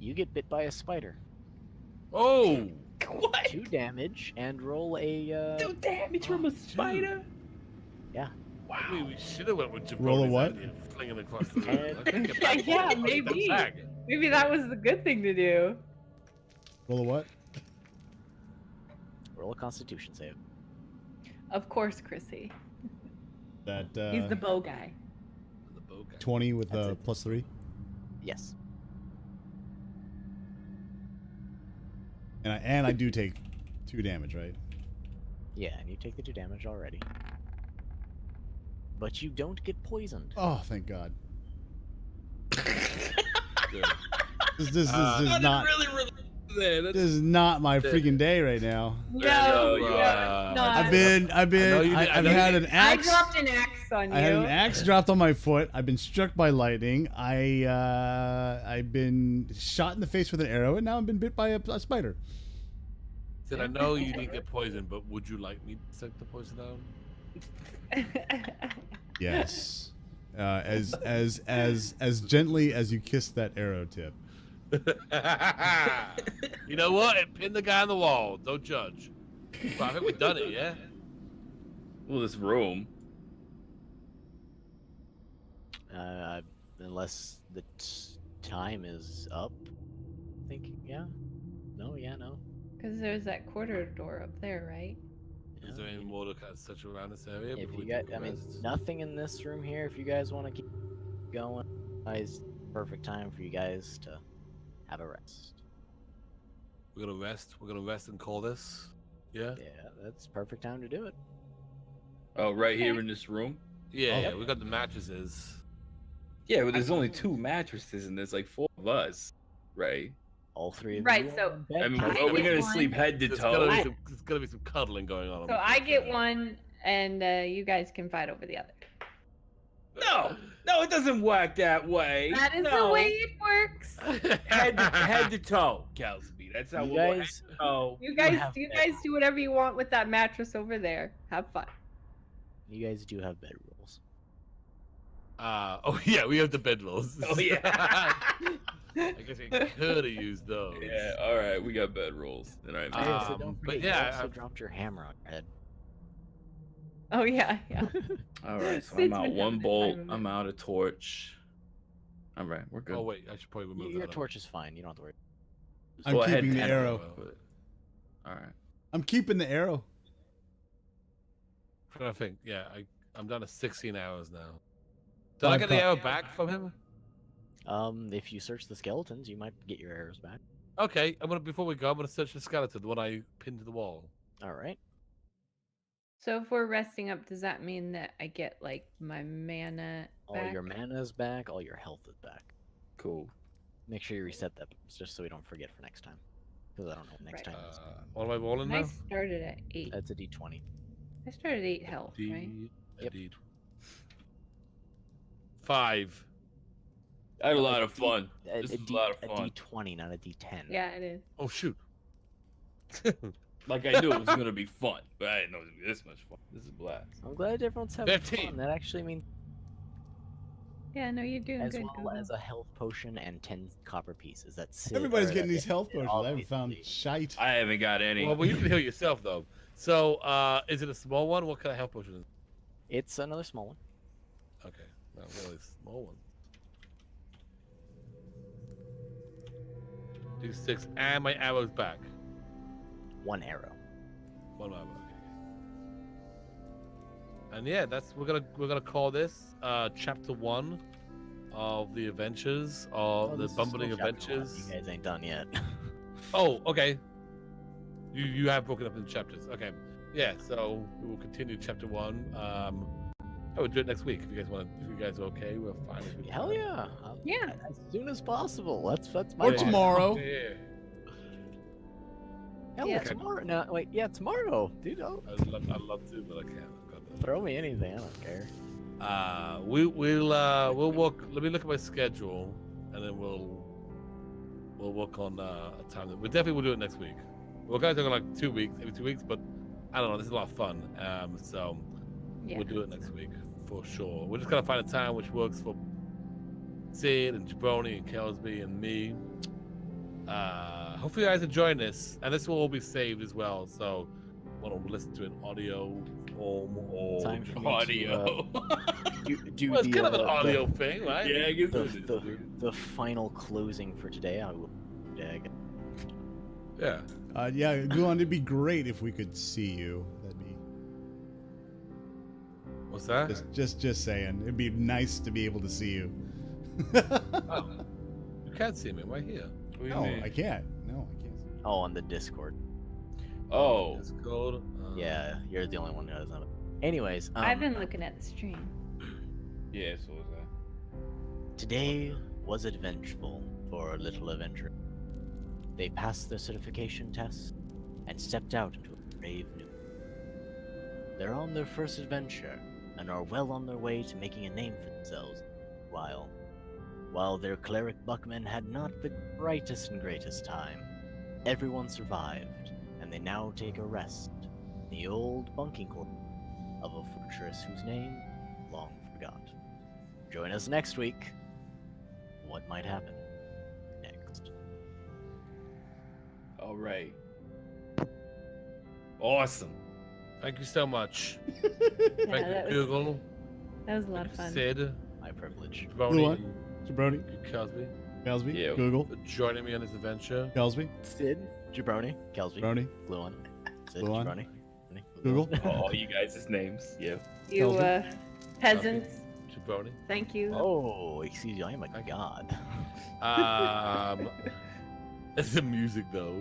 You get bit by a spider. Oh, What? 2 damage and roll a. 2 damage from a spider? Yeah. Wow. we should have went with Jabroni's Roll a what? idea of flinging across the room. And- I think it Yeah, might yeah, work. maybe. Back. Maybe that was the good thing to do. Roll a what? Roll a Constitution save. Of course, Chrissy. That He's the bow guy. The bow guy. 20 with That's it. +3, Yes. and I do take 2 damage, right? Yeah, and you take the 2 damage already. But you don't get poisoned. Oh, thank God. Good. This is not. really there. This is not my freaking day right now. No, yeah. no, I've had an I axe. dropped an axe on you. I had an axe dropped on my foot. I've been struck by lightning. I've been shot in the face with an arrow, and now I've been bit by a spider. Said I know you didn't get poisoned, but would you like me to suck the poison out? Yes. As gently as you kissed that arrow tip. You know what? It pinned the guy on the wall. Don't judge. But I think we've done it, yeah? Well, this room. Unless the time is up. I think, yeah. No, yeah, no. Because there's that corridor door up there, right? Is there any more to kind of search around this area? If before you we guys, take a I mean, rest? nothing in this room here. If you guys want to keep going, guys, perfect time for you guys to have a rest. We're gonna rest. We're gonna rest and call this. Yeah? Yeah, that's perfect time to do it. Oh, right here in this room. Yeah, Oh. yeah. We got the mattresses. Yeah, but there's only 2 mattresses and there's like 4 of us, right? All 3 of Right, you. so- are in bed. I mean, I are we get gonna one. sleep head to There's toe? gonna be some cuddling going on. So I get one, and you guys can fight over the other. No, it doesn't work that way. That is no. the way it works. head to toe, Kelsby. That's how You we'll go. guys, Oh, You guys, have you bed guys do whatever you want with that mattress over there. Have fun. you guys do have bed rules. Oh yeah, we have the bedrolls. Oh yeah. I guess we could have used those. Yeah. All right, we got bed rules. All right. Hey, so Um, don't but forget, yeah, you also I've- dropped your hammer on your head. Oh yeah, yeah. All right. So Sid's I'm out been having one a bolt. time of I'm it. out a torch. All right, we're good. Oh wait, I should probably remove Your that. torch is fine. You don't have to worry. I'm Go ahead, keeping the Pen. arrow. All right. I'm keeping the arrow. I think, yeah, I'm down to 16 hours now. Did I get the arrow back from him? If you search the skeletons, you might get your arrows back. Okay, before we go, I'm gonna search the skeleton, the one I pinned to the wall. All right. So if we're resting up, does that mean that I get like my mana All back? your mana is back. All your health is back. Cool. Make sure you reset that just so we don't forget for next time. Because I don't know what next Right. time is. What am I rolling I now? started at 8. That's a d20. I started at 8 health, right? Yep. Indeed. 5. I had a lot of fun. A, This a is a lot of a fun. d20, not a d10. Yeah, it is. Oh shoot. Like I knew it was gonna be fun, but I didn't know it was gonna be this much fun. This is a blast. I'm glad everyone's having 15. fun. That actually means Yeah, no, you're doing as good. well Google. as a health potion and 10 copper pieces. That's Everybody's getting these health potions. I haven't found obviously- shite. I haven't got any. Well, you can heal yourself though. So, is it a small one? What kind of health potion is it? It's another small one. Okay, not really small one. Do 6, and my arrow's back. 1 arrow. One arrow. Okay. And yeah, we're gonna call this chapter 1 of the adventures or Oh, the this is still bumbling chapter one. adventures. You guys ain't done yet. Oh, okay. You have broken up into chapters. Okay. Yeah, so we will continue chapter 1. I would do it next week if you guys want. If you guys are okay, we're fine. If Hell yeah. Yeah. As soon as possible. That's my Or Yeah, goal. tomorrow. Yeah. Hell, Yeah. tomorrow. No, wait, yeah, tomorrow, dude. I'd love to, but I can't. I've got that. Throw me anything. I don't care. We'll work. Let me look at my schedule, and then we'll work on a time. We definitely will do it next week. We're kind of talking like 2 weeks, maybe 2 weeks, but I don't know. This is a lot of fun. So Yeah. we'll do it next week for sure. We're just gonna find a time which works for Sid and Jabroni and Kelsby and me. Hopefully you guys enjoying this, and this will all be saved as well. So want to listen to an audio form or Time for me to, Audio. do well, it's the, kind of an the- audio thing, right? Yeah, I guess the, it is, the, dude. the final closing for today. I will. Yeah. Yeah, Guan, it'd be great if we could see you. That'd be What's that? just saying. It'd be nice to be able to see you. Oh, you can't see me. I'm right here. What do you No, mean? I can't. No, I can't. Oh, on the Discord. Oh, It's called. Yeah, you're the only one who doesn't have it. Anyways, I've been looking at the stream. yeah, so is that. today was adventful for our little adventure. They passed their certification test and stepped out into a brave new. They're on their first adventure and are well on their way to making a name for themselves. While their cleric Buckman had not the brightest and greatest time, everyone survived, and they now take a rest in the old bunking quarters of a fortress whose name long forgot. Join us next week. What might happen next? All right. Awesome. Thank you so much. Yeah, Thank that you, was, Google. that was a lot of fun. Sid, My privilege. Jabroni, What? and Jabroni, Kelsby Kelsby, Yeah. Google, for joining me on this adventure. Kelsby, Sid, Jabroni, Kelsby, Brony, Blue one, Sid, Blue one. Jabroni, Google. All you guys' names. Yeah. You Kelsey? peasants, Jabroni. thank you. Oh, excuse you, I am a god. It's the music though.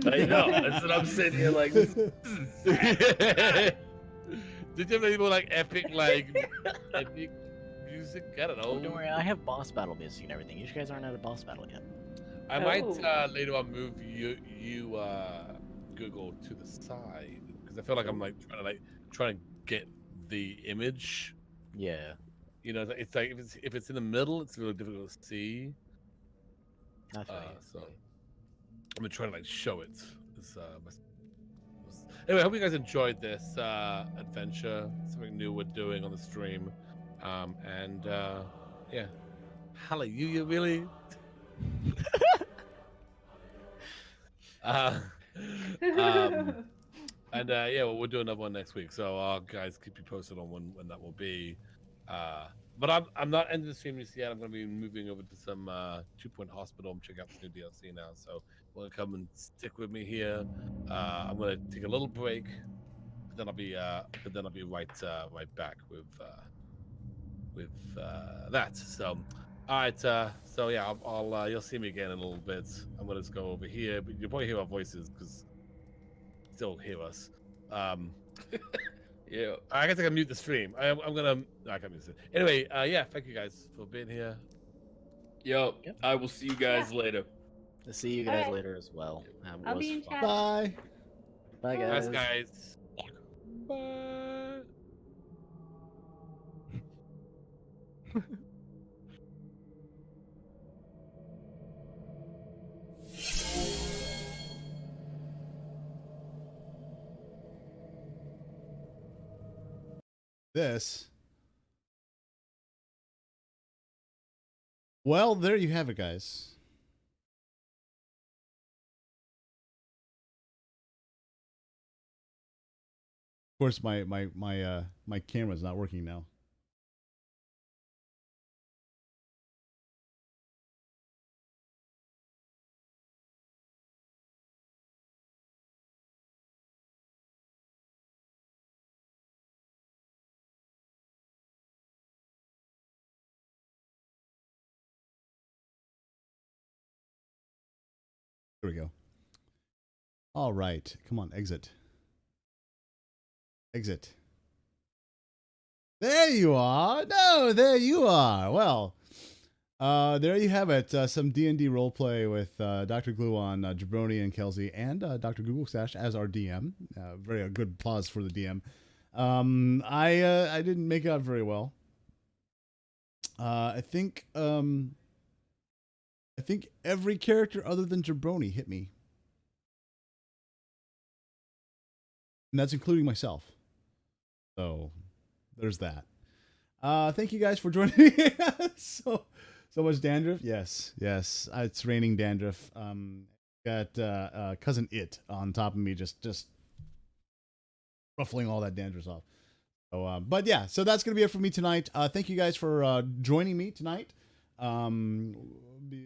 I know. That's what I'm sitting here like. This is- Did you have any more like epic epic music? I don't know. Oh, don't worry, I have boss battle music and everything. You guys aren't at a boss battle yet. I might Oh. later on move you Google to the side because I feel like I'm trying to get the image. Yeah, You know, it's like if it's in the middle, it's really difficult to see. I feel you. So I'm gonna try to show it. Anyway, I hope you guys enjoyed this adventure. Something new we're doing on the stream, and yeah, hallelujah, really. um, and yeah, well, we'll do another one next week. So guys, keep you posted on when that will be. But I'm not ending the stream just yet. I'm going to be moving over to some 2 Point Hospital. I'm checking out this new DLC now, so want to come and stick with me here. I'm going to take a little break, but then I'll be right back with that. So, all right. So yeah, I'll you'll see me again in a little bit. I'm going to just go over here, but you'll probably hear our voices because you still hear us. Yeah. I guess I can mute the stream. I'm gonna. No, I can't mute it. Anyway, yeah. Thank you guys for being here. Yo, Yep. I will see you guys later. I'll see you guys Alright. later as well. That I'll be was in fun. chat. Bye. Bye, Nice guys. guys. Bye. This. Well, there you have it, guys. Of course, my camera's not working now. Here we go. All right. Come on, exit. Exit. There you are. No, there you are. Well, there you have it. Some D&D roleplay with Dr. Gluon, Jabroni, and Kelsey, and Dr. Google Stash as our DM. Very good applause for the DM. I didn't make it out very well. I think every character other than Jabroni hit me, and that's including myself. So there's that. Thank you guys for joining me. So much dandruff. Yes. It's raining dandruff. Got cousin It on top of me, just ruffling all that dandruff off. So, but yeah, so that's gonna be it for me tonight. Thank you guys for joining me tonight.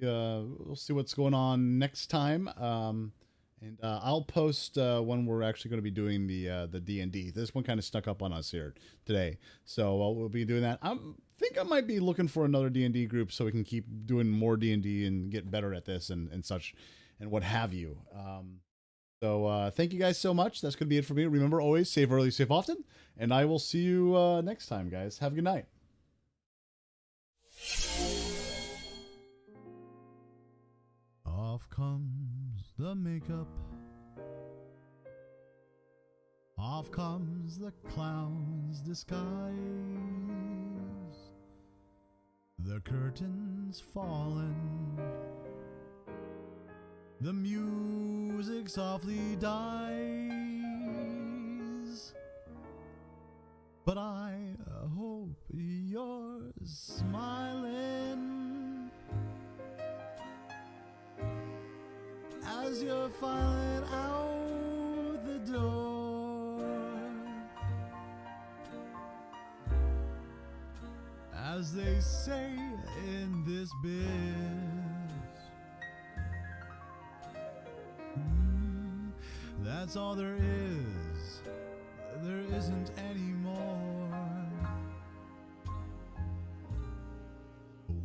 We'll see what's going on next time. And I'll post when we're actually going to be doing the D&D. This one kind of snuck up on us here today, so we'll be doing that. I think I might be looking for another D&D group so we can keep doing more D&D and get better at this and such and what have you. So thank you guys so much. That's going to be it for me. Remember, always save early, save often, and I will see you next time, guys. Have a good night. Off comes the makeup. Off comes the clown's disguise. The curtain's fallen. The music softly dies. But I hope you're smiling as you're filing out the door. As they say in this biz, that's all there is. There isn't any more.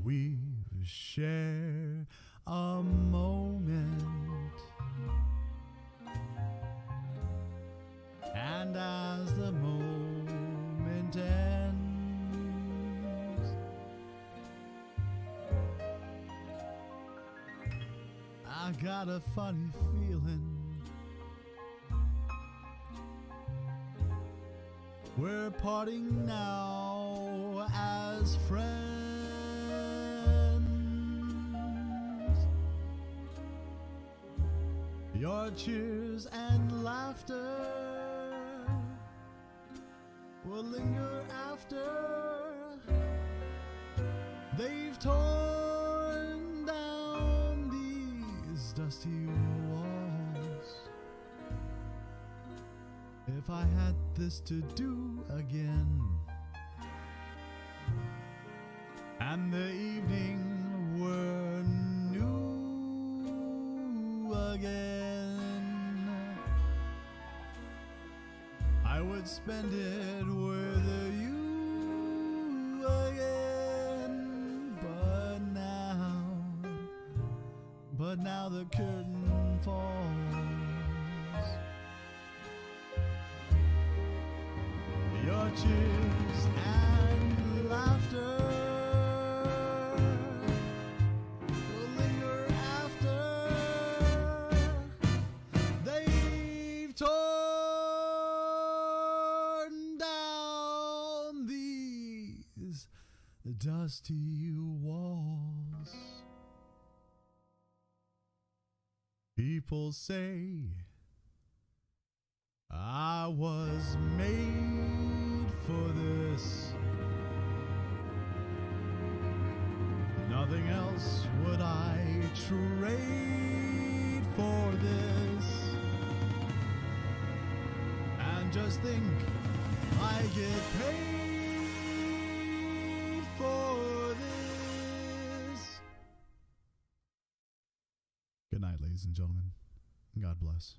We've shared a moment, and as the moment ends, I got a funny feeling we're parting now as friends. Your cheers and laughter will linger after they've torn down these dusty walls. If I had this to do again, and the evening were new again, I would spend it with you again. But now the curtain falls. Your cheers and laughter will linger after they've torn down these dusty walls. People say I was made for this. Nothing else would I trade for this. And just think, I get paid for this. Good night, ladies and gentlemen. God bless.